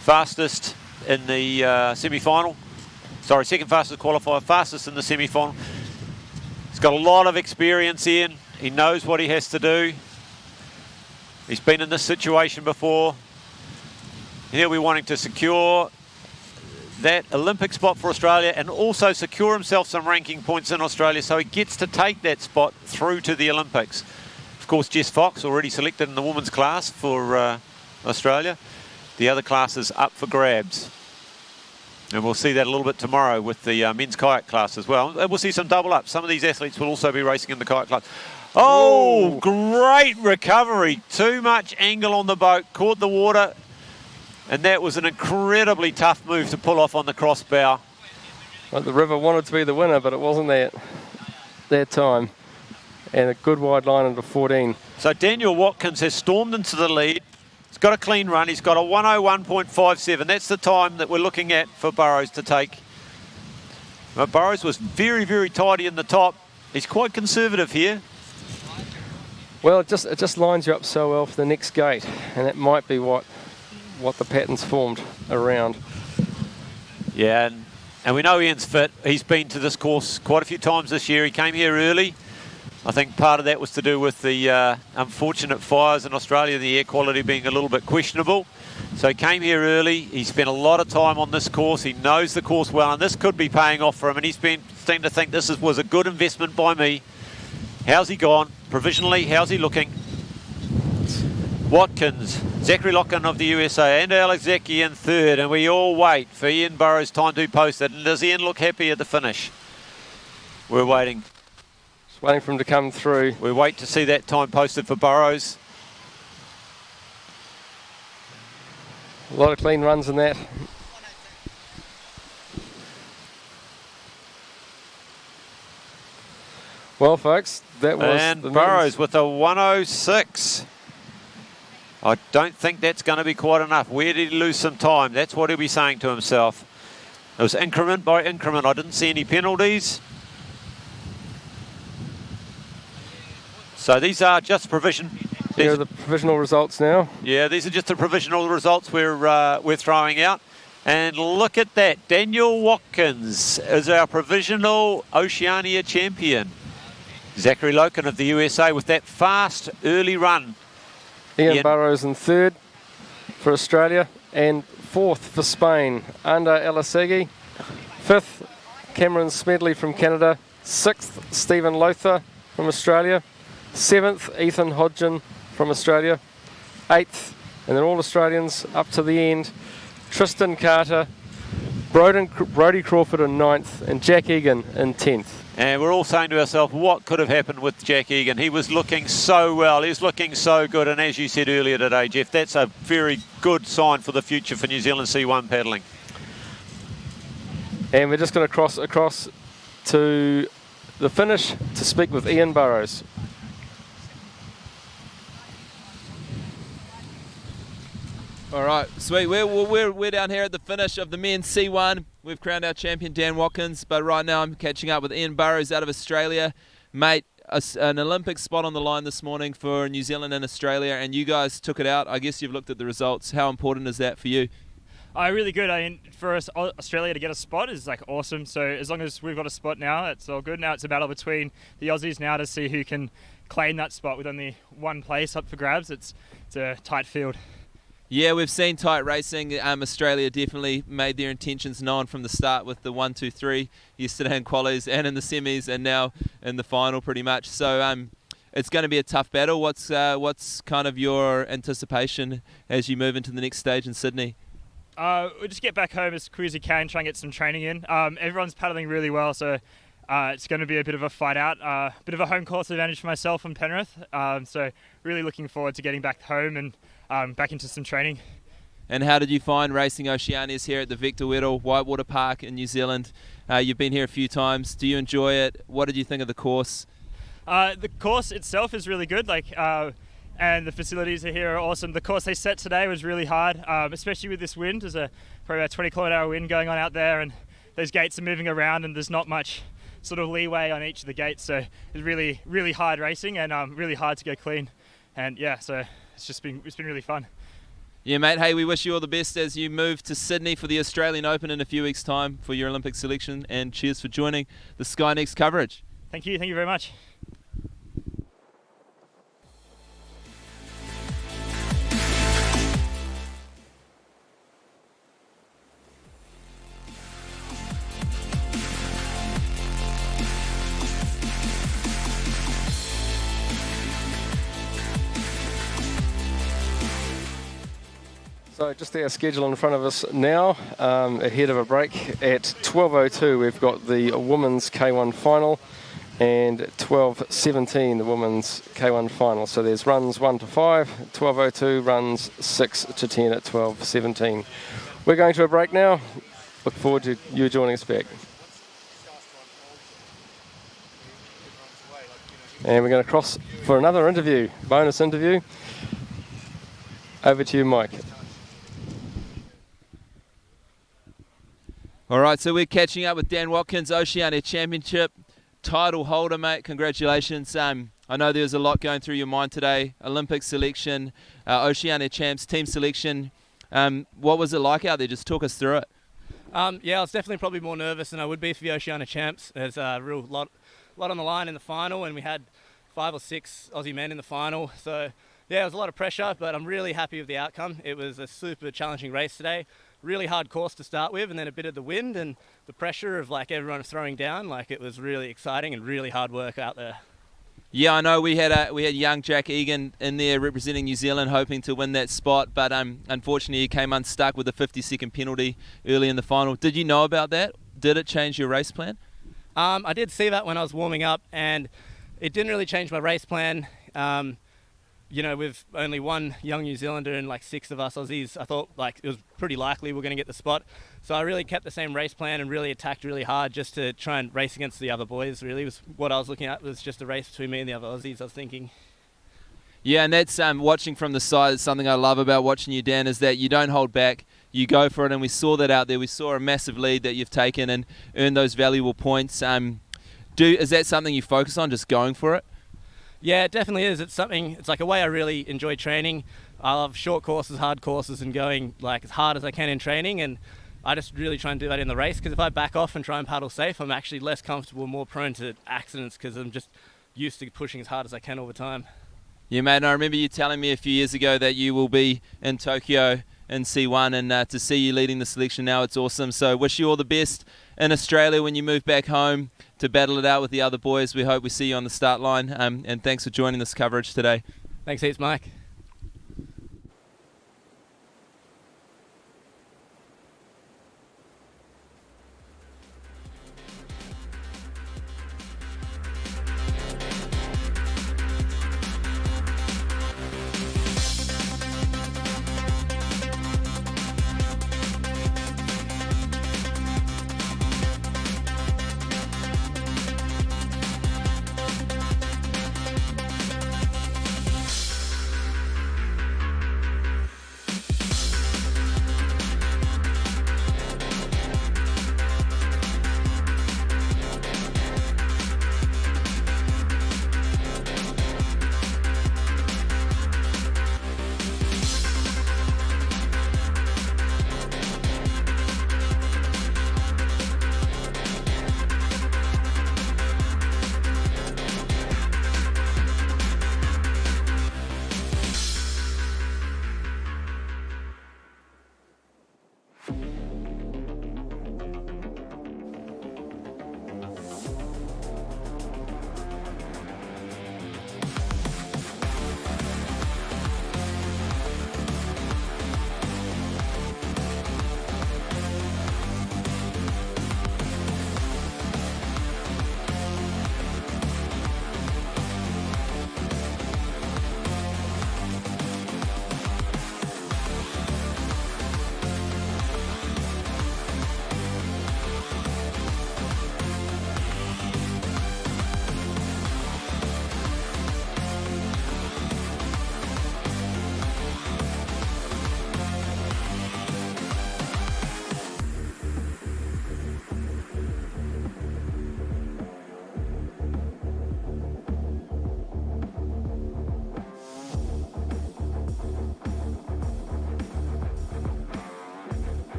fastest in the semi-final. Sorry, second fastest qualifier, fastest in the semi-final. He's got a lot of experience, Ian. He knows what he has to do. He's been in this situation before. He'll be wanting to secure that Olympic spot for Australia and also secure himself some ranking points in Australia so he gets to take that spot through to the Olympics. Of course, Jess Fox already selected in the women's class for Australia. The other class is up for grabs. And we'll see that a little bit tomorrow with the men's kayak class as well. And we'll see some double up. Some of these athletes will also be racing in the kayak class. Oh, great recovery. Too much angle on the boat, caught the water, and that was an incredibly tough move to pull off on the crossbow. Well, the river wanted to be the winner, but it wasn't that time. And a good wide line into 14. So Daniel Watkins has stormed into the lead. He's got a clean run. He's got a 101.57. That's the time that we're looking at for Burrows to take. But Burrows was very, very tidy in the top. He's quite conservative here. Well, it just lines you up so well for the next gate, and that might be what the pattern's formed around. Yeah, and we know Ian's fit. He's been to this course quite a few times this year. He came here early. I think part of that was to do with the unfortunate fires in Australia, the air quality being a little bit questionable. So he came here early. He spent a lot of time on this course. He knows the course well, and this could be paying off for him. And he's been seemed to think this was a good investment by me. How's he gone? Provisionally, how's he looking? Watkins, Zachary Locken of the USA, and Alex Zaki in third. And we all wait for Ian Burrows' time to be posted. And does Ian look happy at the finish? We're waiting. Just waiting for him to come through. We wait to see that time posted for Burrows. A lot of clean runs in that. Well, folks, that was... And Burrows with a 106. I don't think that's going to be quite enough. Where did he lose some time? That's what he'll be saying to himself. It was increment by increment. I didn't see any penalties. So these are just provision. Here are the provisional results now. Yeah, these are just the provisional results we're throwing out. And look at that. Daniel Watkins is our provisional Oceania champion. Zachary Loken of the USA with that fast early run. Ian Burrows in third for Australia and fourth for Spain under Elisegi. Fifth, Cameron Smedley from Canada. Sixth, Stephen Lothar from Australia. Seventh, Ethan Hodgin from Australia. Eighth, and then all Australians up to the end. Tristan Carter, Brodie Crawford in 9th and Jack Egan in 10th. And we're all saying to ourselves, what could have happened with Jack Egan? He was looking so well. He was looking so good. And as you said earlier today, Jeff, that's a very good sign for the future for New Zealand C1 paddling. And we're just going to cross across to the finish to speak with Ian Burrows. All right, sweet. We're down here at the finish of the men's C1. We've crowned our champion, Dan Watkins, but right now I'm catching up with Ian Burrows out of Australia. Mate, an Olympic spot on the line this morning for New Zealand and Australia, and you guys took it out. I guess you've looked at the results. How important is that for you? Really good. I mean, for us, Australia to get a spot is like awesome. So as long as we've got a spot now, it's all good. Now it's a battle between the Aussies now to see who can claim that spot with only one place up for grabs. It's a tight field. Yeah, we've seen tight racing. Australia definitely made their intentions known from the start with the 1, 2, 3 yesterday in qualies and in the semis and now in the final pretty much. So it's going to be a tough battle. What's kind of your anticipation as you move into the next stage in Sydney? We'll just get back home as quick as you can, try and get some training in. Everyone's paddling really well, so it's going to be a bit of a fight out. A bit of a home course advantage for myself and Penrith. So really looking forward to getting back home and back into some training. And how did you find racing Oceanias here at the Victor Wero Whitewater Park in New Zealand? You've been here a few times. Do you enjoy it? What did you think of the course? The course itself is really good. And the facilities here are awesome. The course they set today was really hard, especially with this wind. There's probably about 20 km/h wind going on out there, and those gates are moving around, and there's not much sort of leeway on each of the gates. So it's really, really hard racing and really hard to go clean. And yeah, so it's been really fun. Yeah, mate. Hey, we wish you all the best as you move to Sydney for the Australian Open in a few weeks' time for your Olympic selection. And cheers for joining the Sky Next coverage. Thank you very much. So just our schedule in front of us now, ahead of a break. At 12:02 we've got the women's K1 final, and 12:17 the women's K1 final. So there's runs 1 to 5, 12:02, runs 6 to 10 at 12:17. We're going to a break now. Look forward to you joining us back. And we're going to cross for another interview, bonus interview. Over to you, Mike. All right, so we're catching up with Dan Watkins, Oceania Championship title holder, mate. Congratulations. I know there's a lot going through your mind today. Olympic selection, Oceania Champs, team selection. What was it like out there? Just talk us through it. Yeah, I was definitely probably more nervous than I would be for the Oceania Champs. There's a real lot on the line in the final, and we had 5 or 6 Aussie men in the final. So yeah, it was a lot of pressure, but I'm really happy with the outcome. It was a super challenging race today. Really hard course to start with, and then a bit of the wind and the pressure of everyone throwing down. It was really exciting and really hard work out there. Yeah, I know we had young Jack Egan in there representing New Zealand, hoping to win that spot, but unfortunately he came unstuck with a 50-second penalty early in the final. Did you know about that? Did it change your race plan? I did see that when I was warming up, and it didn't really change my race plan. With only one young New Zealander and 6 of us Aussies, I thought it was pretty likely we're going to get the spot. So I really kept the same race plan and really attacked really hard just to try and race against the other boys. Really, was what I was looking at, was just a race between me and the other Aussies, I was thinking. Yeah, and that's watching from the side. It's something I love about watching you, Dan, is that you don't hold back. You go for it, and we saw that out there. We saw a massive lead that you've taken and earned those valuable points. Is that something you focus on, just going for it? Yeah, it definitely is. It's a way I really enjoy training. I love short courses, hard courses, and going as hard as I can in training, and I just really try and do that in the race, because if I back off and try and paddle safe, I'm actually less comfortable, more prone to accidents, because I'm just used to pushing as hard as I can all the time. Yeah, mate, and I remember you telling me a few years ago that you will be in Tokyo in C1, and to see you leading the selection now, it's awesome. So wish you all the best in Australia when you move back home to battle it out with the other boys. We hope we see you on the start line, and thanks for joining this coverage today. Thanks heaps, Mike.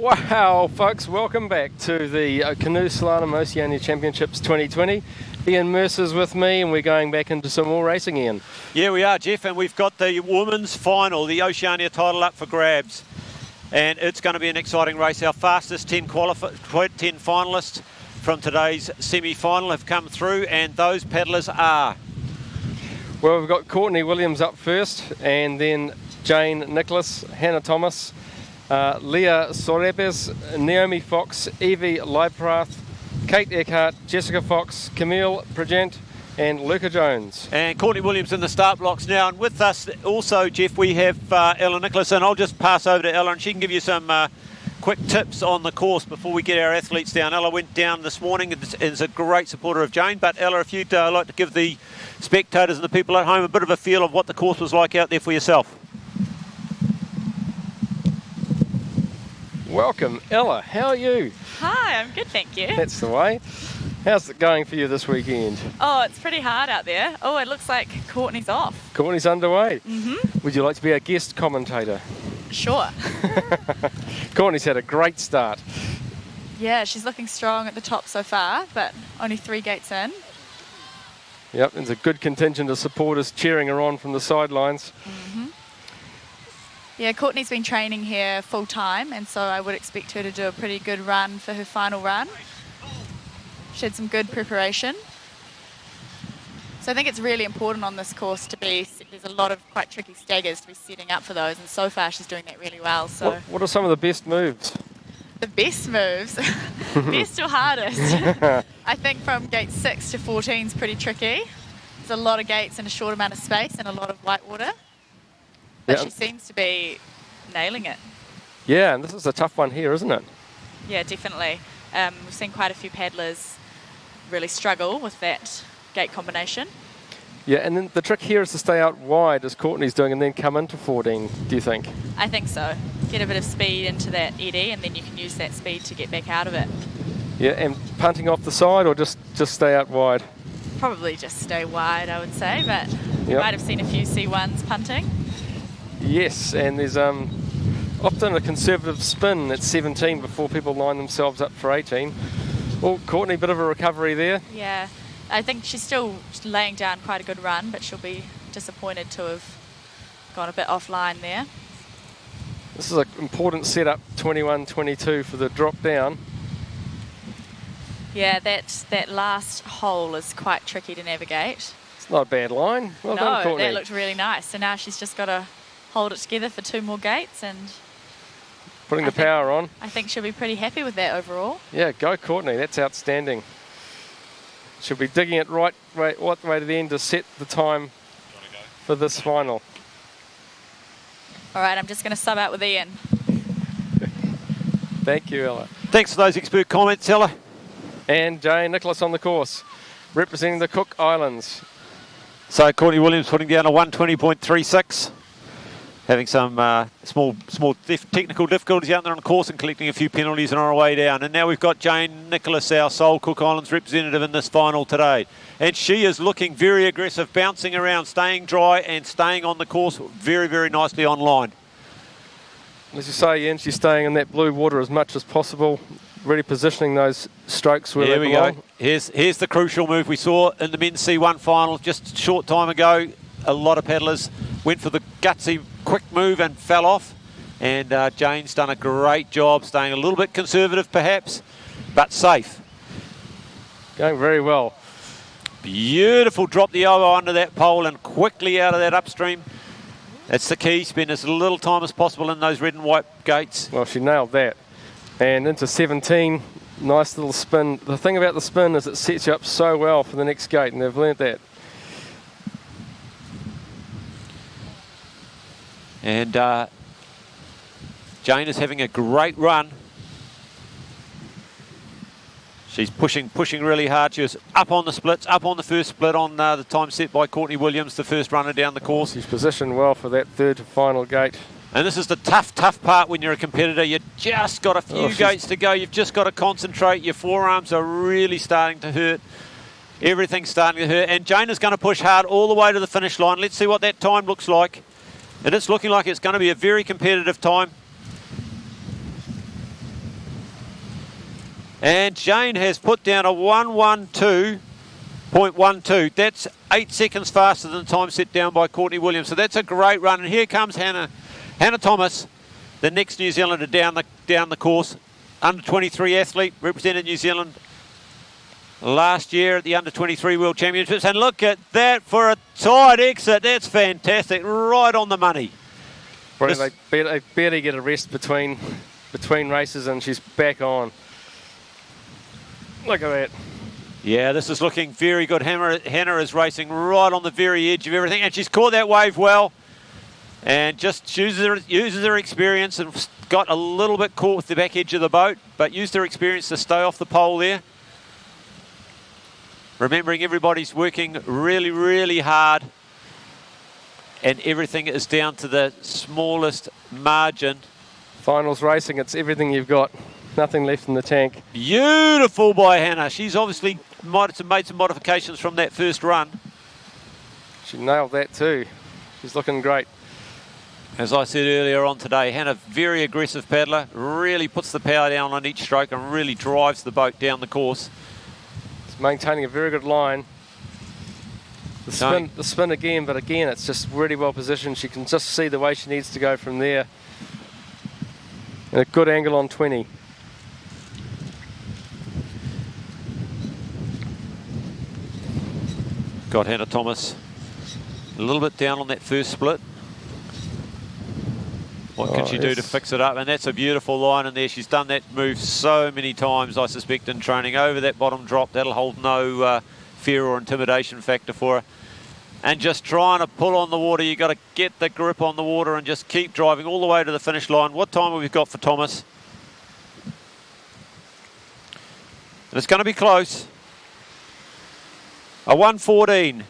Wow, folks, welcome back to the Canoe Slalom Oceania Championships 2020. Ian Mercer's with me, and we're going back into some more racing, Ian. Yeah, we are, Jeff, and we've got the women's final, the Oceania title up for grabs. And it's going to be an exciting race. Our fastest 10 finalists from today's semi-final have come through, and those paddlers are... Well, we've got Courtney Williams up first, and then Jane Nicholas, Hannah Thomas, Leah Sorebes, Naomi Fox, Evie Leiprath, Kate Eckhart, Jessica Fox, Camille Pregent, and Luca Jones. And Courtney Williams in the start blocks now. And with us also, Jeff, we have Ella Nicholas. And I'll just pass over to Ella, and she can give you some quick tips on the course before we get our athletes down. Ella went down this morning and is a great supporter of Jane. But Ella, if you'd like to give the spectators and the people at home a bit of a feel of what the course was like out there for yourself. Welcome, Ella. How are you? Hi, I'm good, thank you. That's the way. How's it going for you this weekend? Oh, it's pretty hard out there. Oh, it looks like Courtney's off. Courtney's underway. Mm-hmm. Would you like to be our guest commentator? Sure. Courtney's had a great start. Yeah, she's looking strong at the top so far, but only 3 gates in. Yep, there's a good contingent of supporters cheering her on from the sidelines. Mm-hmm. Yeah, Courtney's been training here full time, and so I would expect her to do a pretty good run for her final run. She had some good preparation. So I think it's really important on this course to be, there's a lot of quite tricky staggers to be setting up for those, and so far she's doing that really well. So What are some of the best moves? the best moves, best or hardest? I think from gate 6 to 14 is pretty tricky. There's a lot of gates in a short amount of space and a lot of white water. But she seems to be nailing it. Yeah, and this is a tough one here, isn't it? Yeah, definitely. We've seen quite a few paddlers really struggle with that gate combination. Yeah, and then the trick here is to stay out wide, as Courtney's doing, and then come into 14, do you think? I think so. Get a bit of speed into that eddy, and then you can use that speed to get back out of it. Yeah, and punting off the side, or just stay out wide? Probably just stay wide, I would say, but you might have seen a few C1s punting. Yes, and there's often a conservative spin at 17 before people line themselves up for 18. Well, Courtney, bit of a recovery there. Yeah, I think she's still laying down quite a good run, but she'll be disappointed to have gone a bit offline there. This is an important setup, 21-22 for the drop down. Yeah, that last hole is quite tricky to navigate. It's not a bad line. Well done, Courtney. That looked really nice. So now she's just got to hold it together for 2 more gates, and putting the power on. I think she'll be pretty happy with that overall. Yeah, go Courtney. That's outstanding. She'll be digging it right way to the end to set the time for this final. All right, I'm just going to sub out with Ian. Thank you, Ella. Thanks for those expert comments, Ella. And Jane Nicholas on the course, representing the Cook Islands. So Courtney Williams putting down a 120.36. Having some small technical difficulties out there on the course and collecting a few penalties on our way down. And now we've got Jane Nicholas, our sole Cook Islands representative in this final today. And she is looking very aggressive, bouncing around, staying dry and staying on the course very, very nicely on line. As you say, Ian, she's staying in that blue water as much as possible, really positioning those strokes where they belong. Go. Here's the crucial move we saw in the men's C1 final just a short time ago. A lot of paddlers went for the gutsy quick move and fell off, and Jane's done a great job staying a little bit conservative perhaps, but safe. Going very well. Beautiful, drop the elbow under that pole and quickly out of that upstream. That's the key, spend as little time as possible in those red and white gates. Well, she nailed that. And into 17, nice little spin. The thing about the spin is it sets you up so well for the next gate, and they've learnt that. And Jane is having a great run. She's pushing really hard. She was up on the splits, up on the first split on the time set by Courtney Williams, the first runner down the course. She's positioned well for that third to final gate. And this is the tough part when you're a competitor. You've just got a few gates to go. You've just got to concentrate. Your forearms are really starting to hurt. Everything's starting to hurt. And Jane is going to push hard all the way to the finish line. Let's see what that time looks like. And it's looking like it's going to be a very competitive time. And Jane has put down a 1:12.12. That's 8 seconds faster than the time set down by Courtney Williams. So that's a great run. And here comes Hannah Thomas, the next New Zealander down the course. Under 23 athlete, represented New Zealand last year at the Under 23 World Championships. And look at that for a tight exit. That's fantastic. Right on the money. They barely get a rest between races, and she's back on. Look at that. Yeah, this is looking very good. Hannah is racing right on the very edge of everything, and she's caught that wave well, and just uses her experience, and got a little bit caught with the back edge of the boat, but used her experience to stay off the pole there. Remembering everybody's working really, really hard, and everything is down to the smallest margin. Finals racing, it's everything you've got. Nothing left in the tank. Beautiful by Hannah. She's obviously might have made some modifications from that first run. She nailed that too. She's looking great. As I said earlier on today, Hannah, very aggressive paddler, really puts the power down on each stroke and really drives the boat down the course. It's maintaining a very good line. The spin again, but again, it's just really well positioned. She can just see the way she needs to go from there. And a good angle on 20. Got Hannah Thomas a little bit down on that first split. What can she do to fix it up? And that's a beautiful line in there. She's done that move so many times, I suspect, in training. Over that bottom drop, that'll hold no fear or intimidation factor for her. And just trying to pull on the water. You've got to get the grip on the water and just keep driving all the way to the finish line. What time have we got for Thomas? And it's going to be close. A 1:14.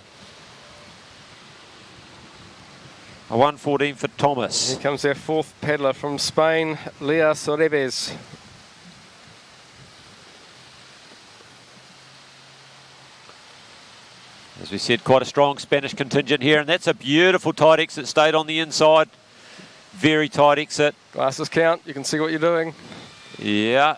A 1:14 for Thomas. Here comes our fourth paddler from Spain, Lea Sorebes. As we said, quite a strong Spanish contingent here, and that's a beautiful tight exit. Stayed on the inside. Very tight exit. Glasses count, you can see what you're doing. Yeah.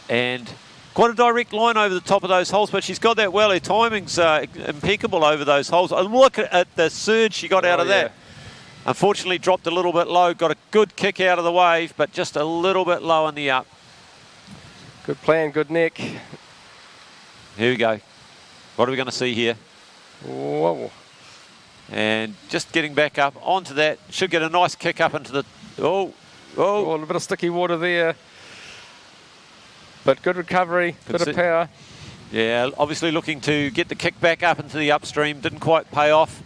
And quite a direct line over the top of those holes, but she's got that well. Her timing's impeccable over those holes. And look at the surge she got out of that. Unfortunately, dropped a little bit low. Got a good kick out of the wave, but just a little bit low on the up. Good plan, good neck. Here we go. What are we going to see here? Whoa. And just getting back up onto that. Should get a nice kick up into the... Oh, a little bit of sticky water there. But good recovery, bit of power. Yeah, obviously looking to get the kick back up into the upstream. Didn't quite pay off.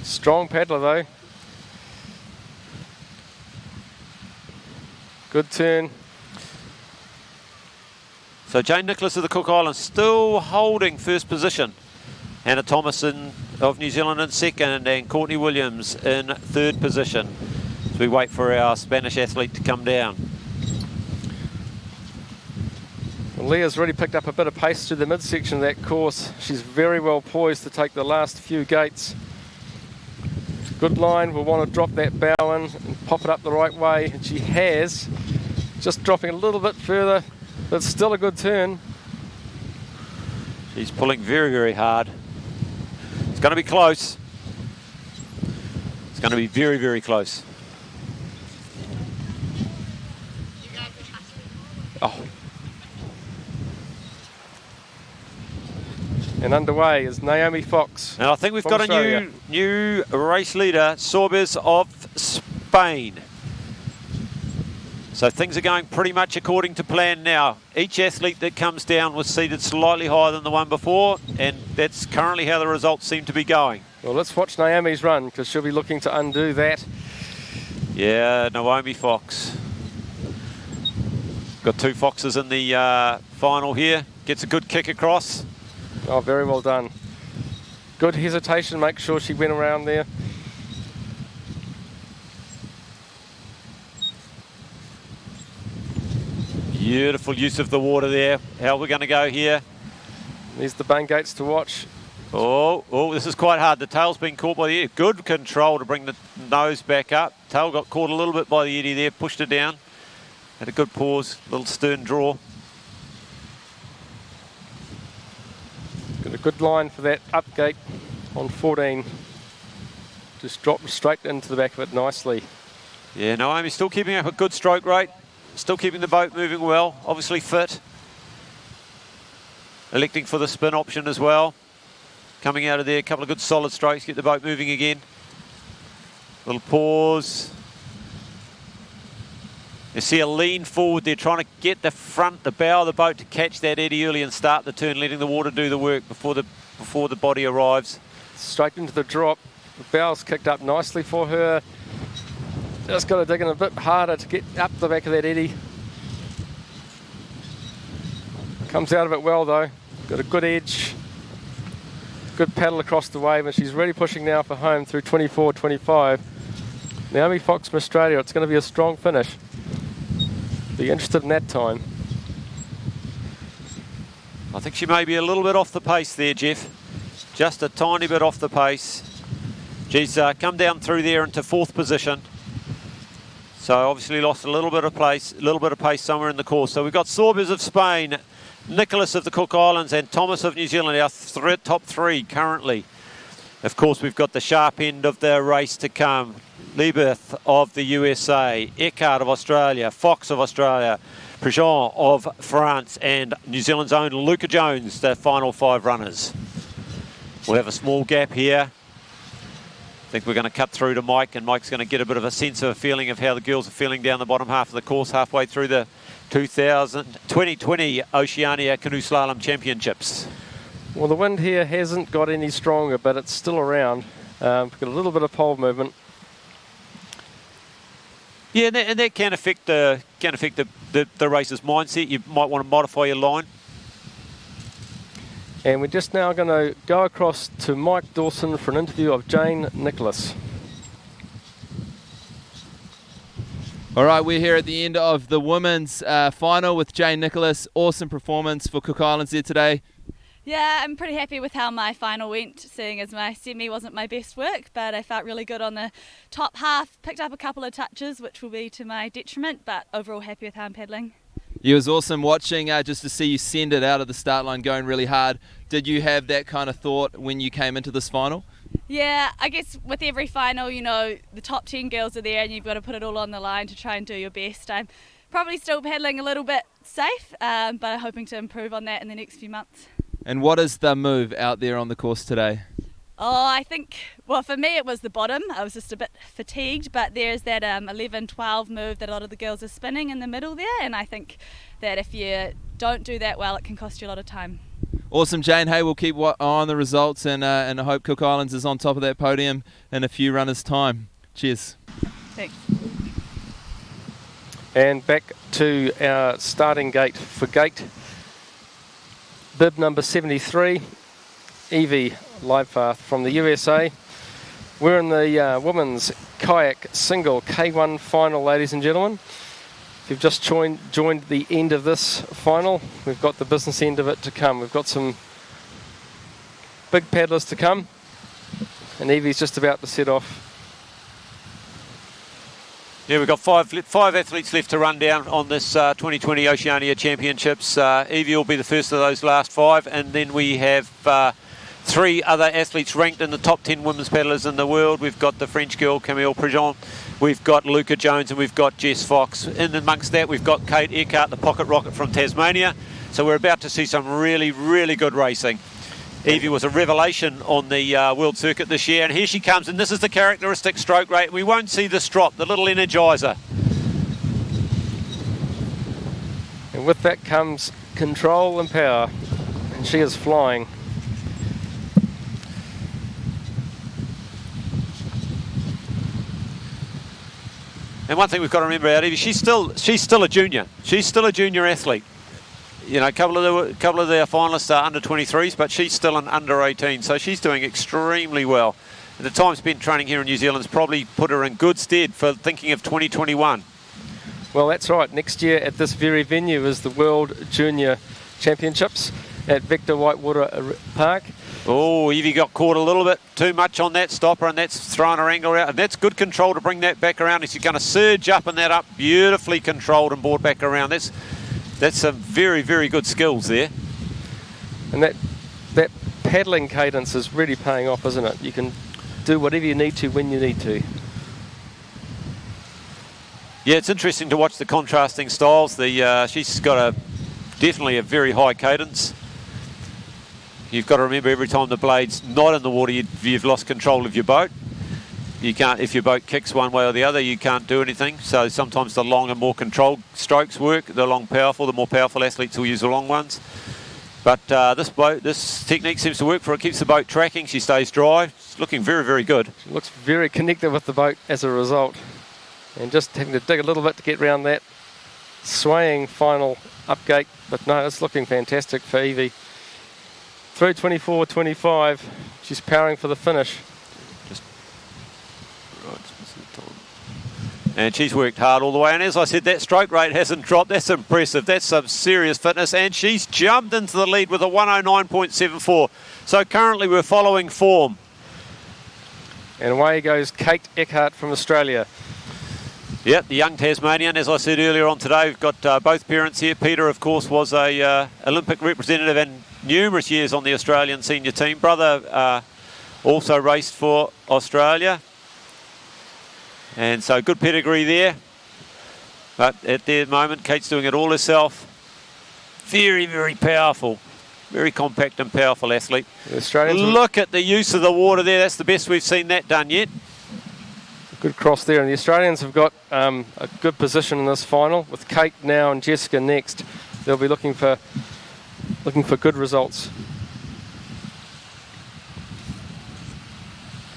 Strong paddler though. Good turn. So Jane Nicholas of the Cook Islands still holding first position. Hannah Thomas of New Zealand in second, and Courtney Williams in third position. As we wait for our Spanish athlete to come down. Well, Leah's really picked up a bit of pace to the midsection of that course. She's very well poised to take the last few gates. Good line, we'll want to drop that bow in and pop it up the right way, and she has. Just dropping a little bit further, but it's still a good turn. She's pulling very, very hard. It's going to be close. It's going to be very, very close. Oh. And underway is Naomi Fox. And I think we've got a new race leader, Sorbes of Spain. So things are going pretty much according to plan now. Each athlete that comes down was seated slightly higher than the one before, and that's currently how the results seem to be going. Well, let's watch Naomi's run, because she'll be looking to undo that. Yeah, Naomi Fox. Got two Foxes in the final here. Gets a good kick across. Oh, very well done. Good hesitation, make sure she went around there. Beautiful use of the water there. How are we going to go here? There's the bang gates to watch. Oh, this is quite hard. The tail's been caught by the eddy. Good control to bring the nose back up. Tail got caught a little bit by the eddy there, pushed her down. Had a good pause, little stern draw. Got a good line for that up gate on 14. Just dropped straight into the back of it nicely. Yeah, Naomi's still keeping up a good stroke rate. Still keeping the boat moving well. Obviously fit. Electing for the spin option as well. Coming out of there, a couple of good solid strokes, get the boat moving again. Little pause. You see a lean forward there, trying to get the bow of the boat to catch that eddy early and start the turn, letting the water do the work before the body arrives. Straight into the drop. The bow's kicked up nicely for her. Just got to dig in a bit harder to get up the back of that eddy. Comes out of it well though. Got a good edge. Good paddle across the wave, and she's really pushing now for home through 24-25. Naomi Fox from Australia. It's going to be a strong finish. Be interested in that time. I think she may be a little bit off the pace there, Jeff. Just a tiny bit off the pace. She's come down through there into 4th position. So obviously lost a little bit of pace somewhere in the course. So we've got Sorbers of Spain, Nicholas of the Cook Islands, and Thomas of New Zealand, our top 3 currently. Of course, we've got the sharp end of the race to come. Liebeth of the USA, Eckhart of Australia, Fox of Australia, Prejean of France, and New Zealand's own Luca Jones, the final 5 runners. We'll have a small gap here. I think we're going to cut through to Mike, and Mike's going to get a bit of a sense of a feeling of how the girls are feeling down the bottom half of the course, halfway through the 2020 Oceania Canoe Slalom Championships. Well, the wind here hasn't got any stronger, but it's still around. We've got a little bit of pole movement. Yeah, and that can affect the racer's mindset. You might want to modify your line. And we're just now going to go across to Mike Dawson for an interview of Jane Nicholas. All right, we're here at the end of the women's final with Jane Nicholas. Awesome performance for Cook Islands there today. Yeah, I'm pretty happy with how my final went, seeing as my semi wasn't my best work, but I felt really good on the top half. Picked up a couple of touches, which will be to my detriment, but overall happy with how I'm paddling. It was awesome watching just to see you send it out of the start line going really hard. Did you have that kind of thought when you came into this final? Yeah, I guess with every final, you know, the top 10 girls are there and you've got to put it all on the line to try and do your best. I'm probably still paddling a little bit safe, but I'm hoping to improve on that in the next few months. And what is the move out there on the course today? Oh, I think, well, for me it was the bottom. I was just a bit fatigued, but there's that 11-12 move that a lot of the girls are spinning in the middle there, and I think that if you don't do that well, it can cost you a lot of time. Awesome, Jane. Hey, we'll keep on the results, and I hope Cook Islands is on top of that podium in a few runners' time. Cheers. Thanks. And back to our starting gate for gate. Bib number 73, Evie Leibfarth from the USA. We're in the women's kayak single K1 final, ladies and gentlemen. If you've just joined the end of this final, we've got the business end of it to come. We've got some big paddlers to come, and Evie's just about to set off. Yeah, we've got five athletes left to run down on this 2020 Oceania Championships. Evie will be the first of those last 5, and then we have 3 other athletes ranked in the top 10 women's paddlers in the world. We've got the French girl Camille Prejean, we've got Luca Jones, and we've got Jess Fox. In amongst that, we've got Kate Eckhart, the pocket rocket from Tasmania. So we're about to see some really, really good racing. Evie was a revelation on the world circuit this year, and here she comes, and this is the characteristic stroke rate. We won't see this drop, the little energizer. And with that comes control and power, and she is flying. And one thing we've got to remember about Evie, she's still a junior. She's still a junior athlete. You know, a couple of their finalists are under 23s, but she's still an under 18, so she's doing extremely well. And the time spent training here in New Zealand's probably put her in good stead for thinking of 2021. Well, that's right. Next year at this very venue is the World Junior Championships at Victor Whitewater Park. Oh, Evie got caught a little bit too much on that stopper, and that's thrown her angle out. And that's good control to bring that back around. She's going to surge up and that up, beautifully controlled and brought back around. That's some very, very good skills there. And that paddling cadence is really paying off, isn't it? You can do whatever you need to when you need to. Yeah, it's interesting to watch the contrasting styles. She's got definitely a very high cadence. You've got to remember, every time the blade's not in the water, you've lost control of your boat. You can't, if your boat kicks one way or the other, you can't do anything. So sometimes the longer, more controlled strokes work. The more powerful athletes will use the long ones. But this technique seems to work for her. It keeps the boat tracking. She stays dry. It's looking very, very good. She looks very connected with the boat as a result. And just having to dig a little bit to get around that swaying final upgate. But no, it's looking fantastic for Evie. Through 24.25, she's powering for the finish. And she's worked hard all the way. And as I said, that stroke rate hasn't dropped. That's impressive. That's some serious fitness. And she's jumped into the lead with a 109.74. So currently we're following form. And away goes Kate Eckhart from Australia. Yep, the young Tasmanian. As I said earlier on today, we've got both parents here. Peter, of course, was a Olympic representative and numerous years on the Australian senior team. Brother also raced for Australia. And so good pedigree there. But at the moment, Kate's doing it all herself. Very, very powerful. Very compact and powerful athlete. The Australians look at the use of the water there. That's the best we've seen that done yet. Good cross there. And the Australians have got a good position in this final. With Kate now and Jessica next, they'll be looking for good results.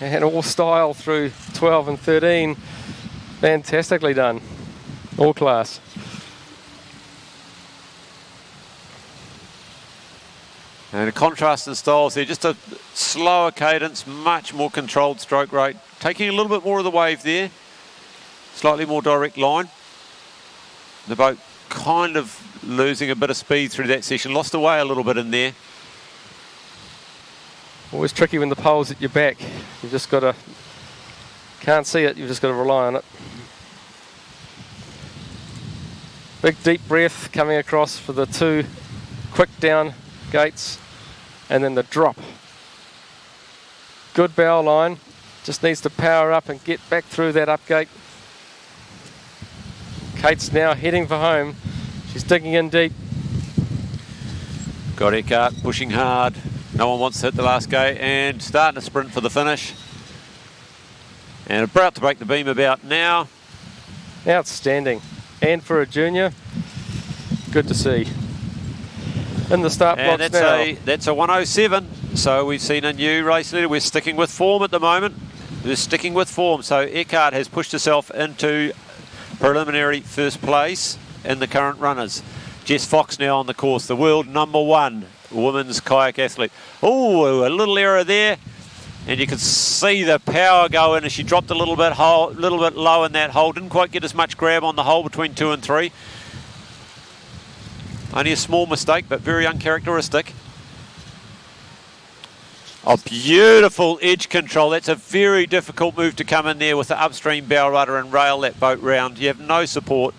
And all style through 12 and 13. Fantastically done. All class. And a contrast in styles there. Just a slower cadence, much more controlled stroke rate. Taking a little bit more of the wave there. Slightly more direct line. The boat kind of losing a bit of speed through that session. Lost away a little bit in there. Always tricky when the pole's at your back. You've just got to, can't see it, you've just got to rely on it. Big deep breath coming across for the two quick down gates and then the drop. Good bow line, just needs to power up and get back through that upgate. Kate's now heading for home. She's digging in deep. Got Eckhart pushing hard. No one wants to hit the last gate and starting to sprint for the finish. And about to break the beam about now. Outstanding. And for a junior, good to see. In the start blocks and now. That's a 107. So we've seen a new race leader. We're sticking with form at the moment. We're sticking with form. So Eckhart has pushed herself into preliminary first place in the current runners. Jess Fox now on the course, the world #1 women's kayak athlete. Oh, a little error there. And you can see the power go in as she dropped a little bit low in that hole. Didn't quite get as much grab on the hole between 2 and 3. Only a small mistake, but very uncharacteristic. Oh, beautiful edge control. That's a very difficult move to come in there with the upstream bow rudder and rail that boat round. You have no support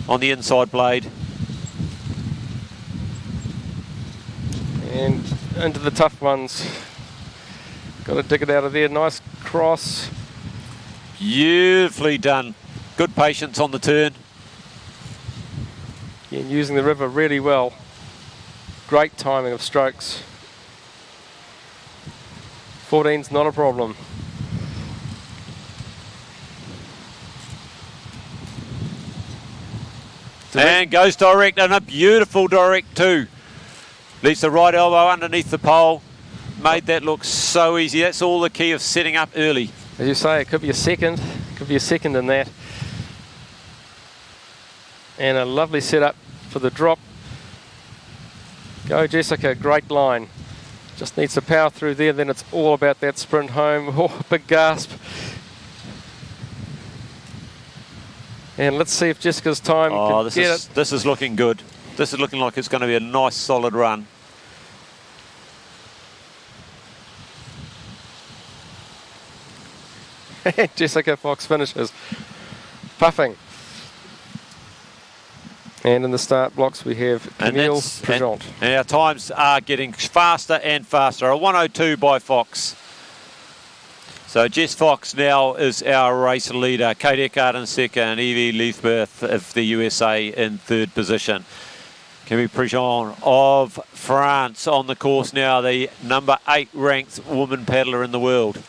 on the inside blade. And into the tough ones. Got to dig it out of there. Nice cross. Beautifully done. Good patience on the turn. Again, using the river really well. Great timing of strokes. 14's not a problem. And goes direct, and a beautiful direct too. Leaves the right elbow underneath the pole. Made that look so easy. That's all the key of setting up early. As you say, it could be a second. Could be a second in that. And a lovely setup for the drop. Go Jessica, great line. Just needs to power through there, then it's all about that sprint home. Oh, big gasp. And let's see if Jessica's time can get it. This is looking good. This is looking like it's going to be a nice solid run. Jessica Fox finishes, puffing. And in the start blocks we have Camille Prigent. And our times are getting faster and faster. A 1:02 by Fox. So Jess Fox now is our race leader. Kate Eckart in second, Evie Leithbirth of the USA in third position. Camille Prigent of France on the course now, the number 8 ranked woman paddler in the world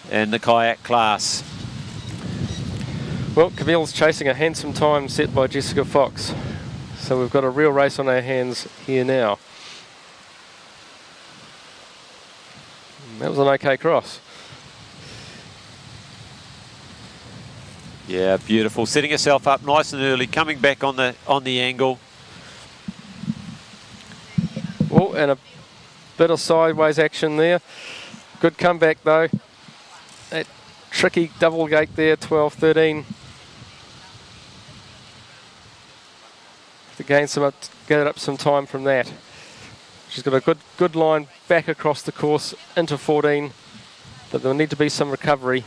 in the kayak class. Well, Camille's chasing a handsome time set by Jessica Fox. So we've got a real race on our hands here now. That was an okay cross. Yeah, beautiful. Setting herself up nice and early, coming back on the angle. Oh, and a bit of sideways action there. Good comeback though. That tricky double gate there, 12-13. To gain some, get up some time from that. She's got a good line back across the course into 14, but there'll need to be some recovery.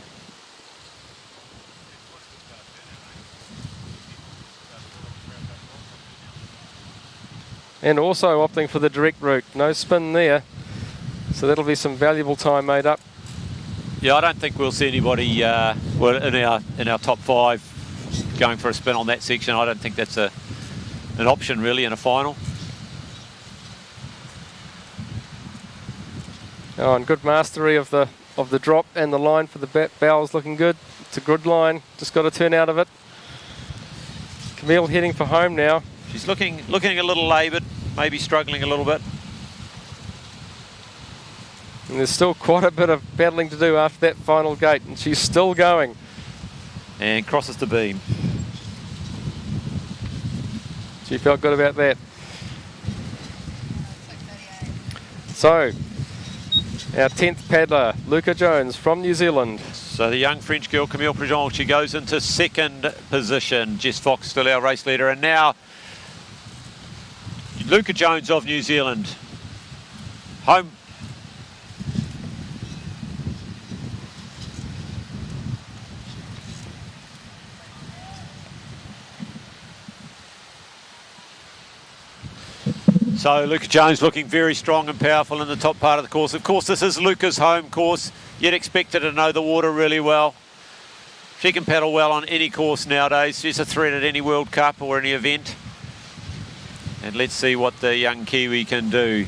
And also opting for the direct route. No spin there. So that'll be some valuable time made up. Yeah, I don't think we'll see anybody well, in our top 5 going for a spin on that section. I don't think that's an option really in a final. Oh, and good mastery of the drop and the line for the bow's looking good. It's a good line. Just got to turn out of it. Camille heading for home now. She's looking a little laboured, maybe struggling a little bit. And there's still quite a bit of battling to do after that final gate, and she's still going. And crosses the beam. She felt good about that. So, our 10th paddler, Luca Jones from New Zealand. So the young French girl, Camille Prigent, she goes into second position. Jess Fox still our race leader. And now, Luca Jones of New Zealand. Home. So Luca Jones looking very strong and powerful in the top part of the course. Of course, this is Luca's home course. You'd expect her to know the water really well. She can paddle well on any course nowadays. She's a threat at any World Cup or any event. And let's see what the young Kiwi can do.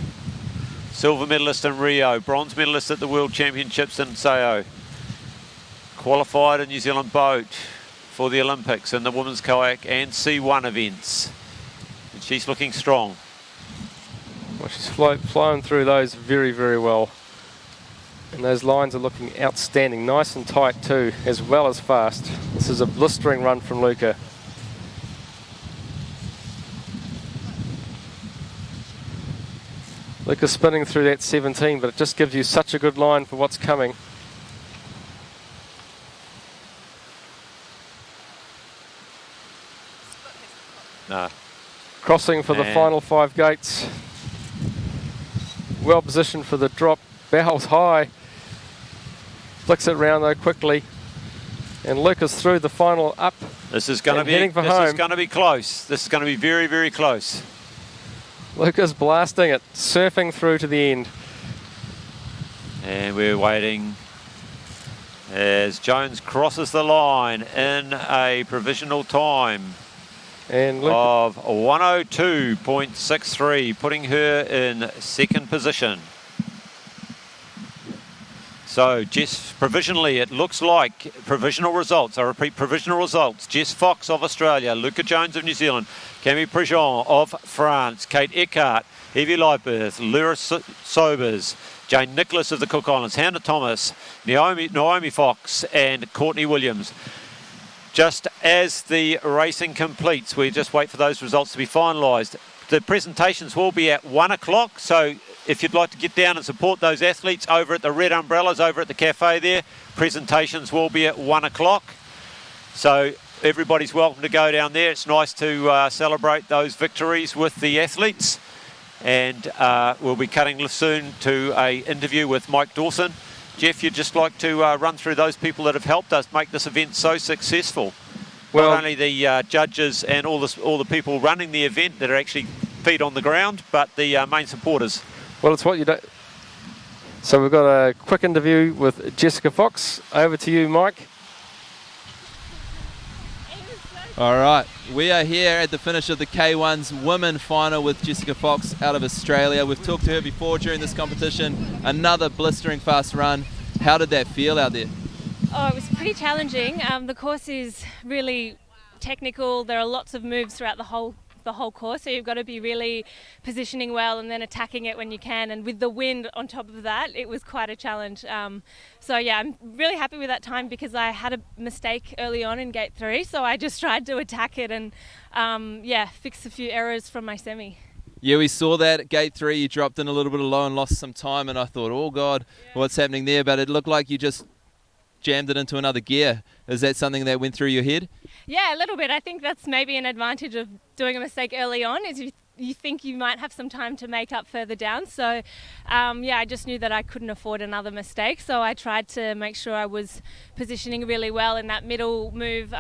Silver medalist in Rio, bronze medalist at the World Championships in Sao. Qualified in New Zealand boat for the Olympics in the women's kayak and C1 events. And she's looking strong. Well, she's flown through those very, very well. And those lines are looking outstanding. Nice and tight too, as well as fast. This is a blistering run from Luca. Luca's spinning through that 17, but it just gives you such a good line for what's coming. No. Crossing for the final 5 gates. Well positioned for the drop. Bow's high. Flicks it round though quickly. And Luca's through the final up. This is going to be close. This is going to be very, very close. Luca's blasting it, surfing through to the end. And we're waiting as Jones crosses the line in a provisional time and of 1:02.63, putting her in second position. So Jess, provisionally, it looks like provisional results. I repeat, provisional results. Jess Fox of Australia, Luca Jones of New Zealand, Camille Prigent of France, Kate Eckart, Evie Leithbirth, Lyra Sobers, Jane Nicholas of the Cook Islands, Hannah Thomas, Naomi Fox, and Courtney Williams. Just as the racing completes, we just wait for those results to be finalised. The presentations will be at 1 o'clock, so if you'd like to get down and support those athletes over at the red umbrellas over at the cafe there, presentations will be at 1 o'clock. So everybody's welcome to go down there. It's nice to celebrate those victories with the athletes. And we'll be cutting soon to an interview with Mike Dawson, Jeff, you'd just like to run through those people that have helped us make this event so successful. Well, not only the judges and all the people running the event that are actually feet on the ground, but the main supporters. Well, it's what you do. So we've got a quick interview with Jessica Fox. Over to you, Mike. All right, we are here at the finish of the K1's women final with Jessica Fox out of Australia. We've talked to her before during this competition. Another blistering fast run. How did that feel out there? Oh, it was pretty challenging. The course is really technical. There are lots of moves throughout the whole course, so you've got to be really positioning well and then attacking it when you can. And with the wind on top of that, it was quite a challenge. So yeah, I'm really happy with that time because I had a mistake early on in gate 3, so I just tried to attack it and fix a few errors from my semi. Yeah, we saw that at gate 3. You dropped in a little bit of low and lost some time, and I thought, oh God, what's happening there? But it looked like you just jammed it into another gear. Is that something that went through your head? Yeah, a little bit. I think that's maybe an advantage of doing a mistake early on, is you think you might have some time to make up further down. So I just knew that I couldn't afford another mistake, so I tried to make sure I was positioning really well in that middle move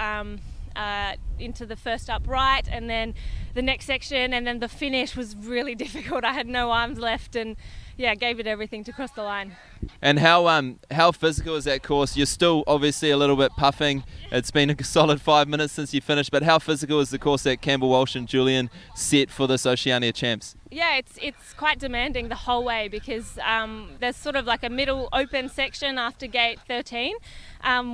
into the first upright, and then the next section, and then the finish was really difficult. I had no arms left, and gave it everything to cross the line. And how physical is that course? You're still obviously a little bit puffing. It's been a solid 5 minutes since you finished, but how physical is the course that Campbell Walsh and Julian set for this Oceania Champs? Yeah, it's quite demanding the whole way because there's sort of like a middle open section after gate 13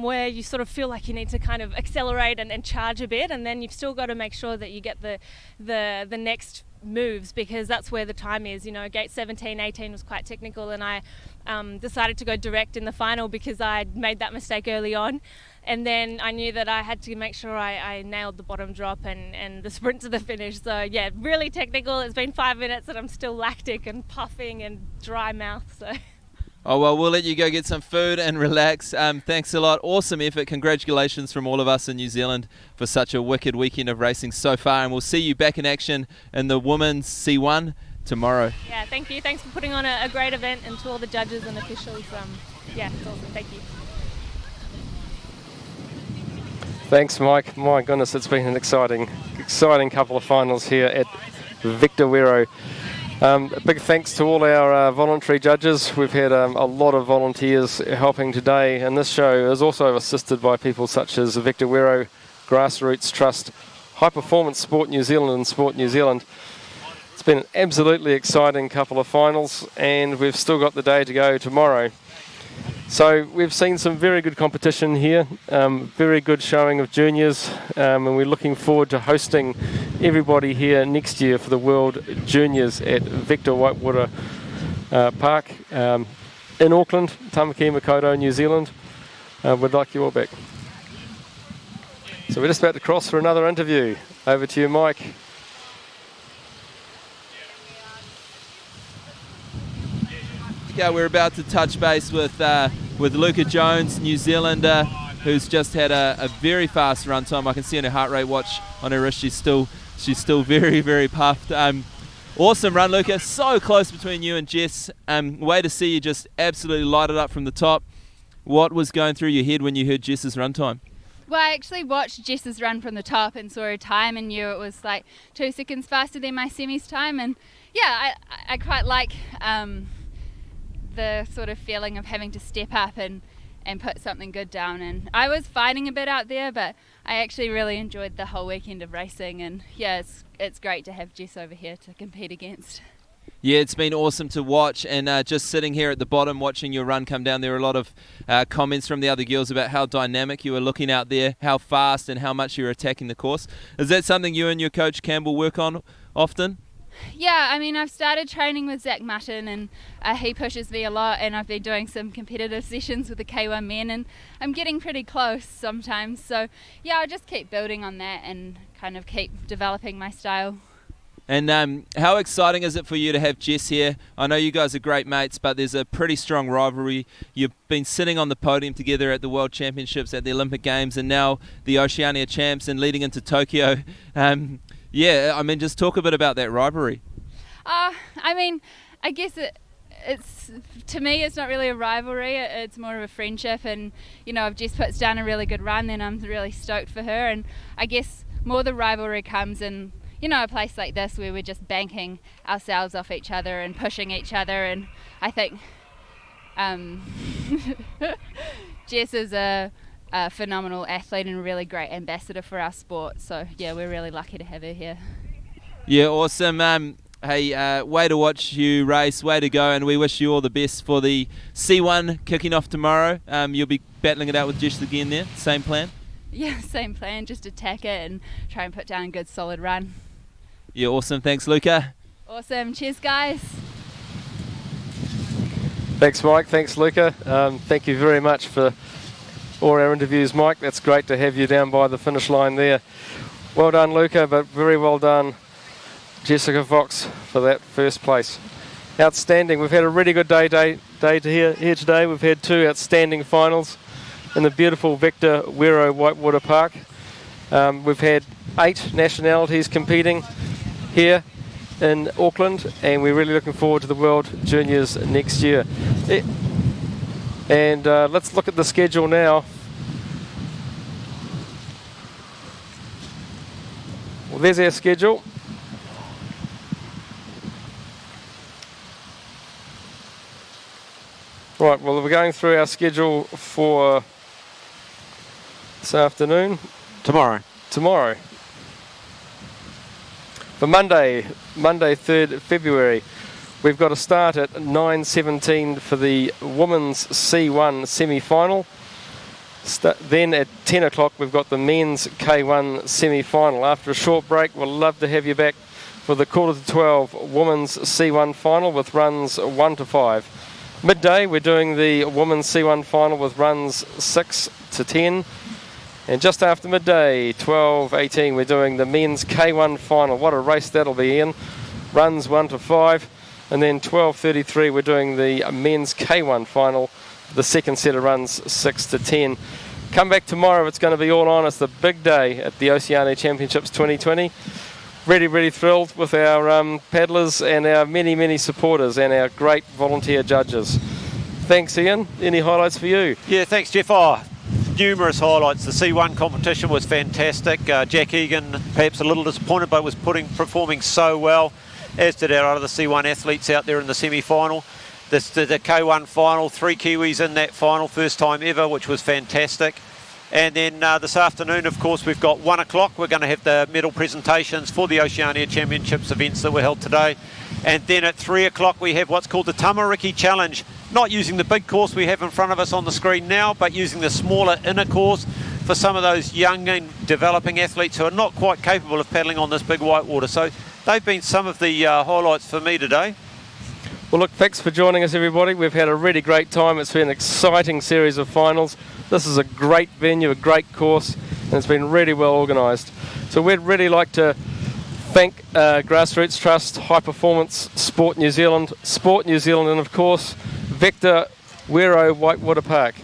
where you sort of feel like you need to kind of accelerate and charge a bit, and then you've still got to make sure that you get the next moves, because that's where the time is. Gate 17, 18 was quite technical, and I decided to go direct in the final because I made that mistake early on, and then I knew that I had to make sure I nailed the bottom drop and the sprint to the finish. So yeah, really technical. It's been 5 minutes and I'm still lactic and puffing and dry mouth, so Oh, well, we'll let you go get some food and relax. Thanks a lot. Awesome effort. Congratulations from all of us in New Zealand for such a wicked weekend of racing so far. And we'll see you back in action in the women's C1 tomorrow. Yeah, thank you. Thanks for putting on a great event, and to all the judges and officials. It's awesome. Thank you. Thanks, Mike. My goodness, it's been an exciting couple of finals here at Victor Wero. A big thanks to all our voluntary judges. We've had a lot of volunteers helping today, and this show is also assisted by people such as Victor Wero, Grassroots Trust, High Performance Sport New Zealand and Sport New Zealand. It's been an absolutely exciting couple of finals, and we've still got the day to go tomorrow. So we've seen some very good competition here, very good showing of juniors, and we're looking forward to hosting everybody here next year for the World Juniors at Victor Whitewater Park in Auckland, Tamaki Makaurau, New Zealand. We'd like you all back. So we're just about to cross for another interview. Over to you, Mike. Yeah, we're about to touch base with Luca Jones, New Zealander, who's just had a very fast run time. I can see on her heart rate watch on her wrist, she's still very, very puffed. Awesome run, Luca. So close between you and Jess. Way to see you just absolutely light it up from the top. What was going through your head when you heard Jess's run time? Well, I actually watched Jess's run from the top and saw her time and knew it was like 2 seconds faster than my semis time. And yeah, I quite like the sort of feeling of having to step up and put something good down. And I was fighting a bit out there, but I actually really enjoyed the whole weekend of racing. And yeah, it's great to have Jess over here to compete against. Yeah, it's been awesome to watch, and just sitting here at the bottom watching your run come down, there were a lot of comments from the other girls about how dynamic you were looking out there, how fast and how much you were attacking the course. Is that something you and your coach Campbell work on often? Yeah, I mean, I've started training with Zach Mutton, and he pushes me a lot, and I've been doing some competitive sessions with the K1 men, and I'm getting pretty close sometimes. So yeah, I'll just keep building on that and kind of keep developing my style. And how exciting is it for you to have Jess here? I know you guys are great mates, but there's a pretty strong rivalry. You've been sitting on the podium together at the World Championships, at the Olympic Games, and now the Oceania Champs, and leading into Tokyo. Yeah, I mean, just talk a bit about that rivalry. I mean, I guess to me, it's not really a rivalry. It's more of a friendship, and if Jess puts down a really good run, then I'm really stoked for her. And I guess more the rivalry comes in, a place like this where we're just banking ourselves off each other and pushing each other. And I think Jess is a phenomenal athlete and a really great ambassador for our sport. So yeah, we're really lucky to have her here. Yeah, awesome. Hey, way to watch you race, way to go, and we wish you all the best for the C1 kicking off tomorrow. You'll be battling it out with Jess again there, same plan? Yeah, same plan, just attack it and try and put down a good solid run. Yeah, awesome. Thanks, Luca. Awesome. Cheers, guys. Thanks, Mike. Thanks, Luca. Thank you very much for all our interviews, Mike. That's great to have you down by the finish line there. Well done, Luca, but very well done, Jessica Fox, for that first place. Outstanding. We've had a really good day here today. We've had 2 outstanding finals in the beautiful Victor Wero Whitewater Park. We've had 8 nationalities competing here in Auckland, and we're really looking forward to the World Juniors next year. And let's look at the schedule now. Well, there's our schedule. Right, well, we're going through our schedule for this afternoon. Tomorrow. For Monday, 3rd February, we've got a start at 9:17 for the Women's C1 semi-final. Then at 10 o'clock, we've got the Men's K1 semi-final. After a short break, we'll love to have you back for the 11:45 Women's C1 final with runs 1 to 5. Midday, we're doing the Women's C1 final with runs 6 to 10. And just after midday, 12:18, we're doing the Men's K1 final. What a race that'll be in. Runs 1 to 5. And then 12:33, we're doing the Men's K1 final. The second set of runs 6 to 10. Come back tomorrow, it's going to be all on. It's the big day at the Oceania Championships 2020. Really thrilled with our paddlers and our many supporters and our great volunteer judges. Thanks, Ian. Any highlights for you? Yeah, thanks, Jeff. Numerous highlights. The C1 competition was fantastic. Jack Egan, perhaps a little disappointed, but was performing so well, as did our other C1 athletes out there in the semi-final. The K1 final, 3 Kiwis in that final, first time ever, which was fantastic. And then this afternoon, of course, we've got 1 o'clock. We're going to have the medal presentations for the Oceania Championships events that were held today. And then at 3 o'clock, we have what's called the Tamariki Challenge. Not using the big course we have in front of us on the screen now, but using the smaller inner course for some of those young and developing athletes who are not quite capable of paddling on this big whitewater. So they've been some of the highlights for me today. Well, look, thanks for joining us, everybody. We've had a really great time. It's been an exciting series of finals. This is a great venue, a great course, and it's been really well organised. So we'd really like to thank Grassroots Trust, High Performance Sport New Zealand, and of course, Victor Wero Whitewater Park.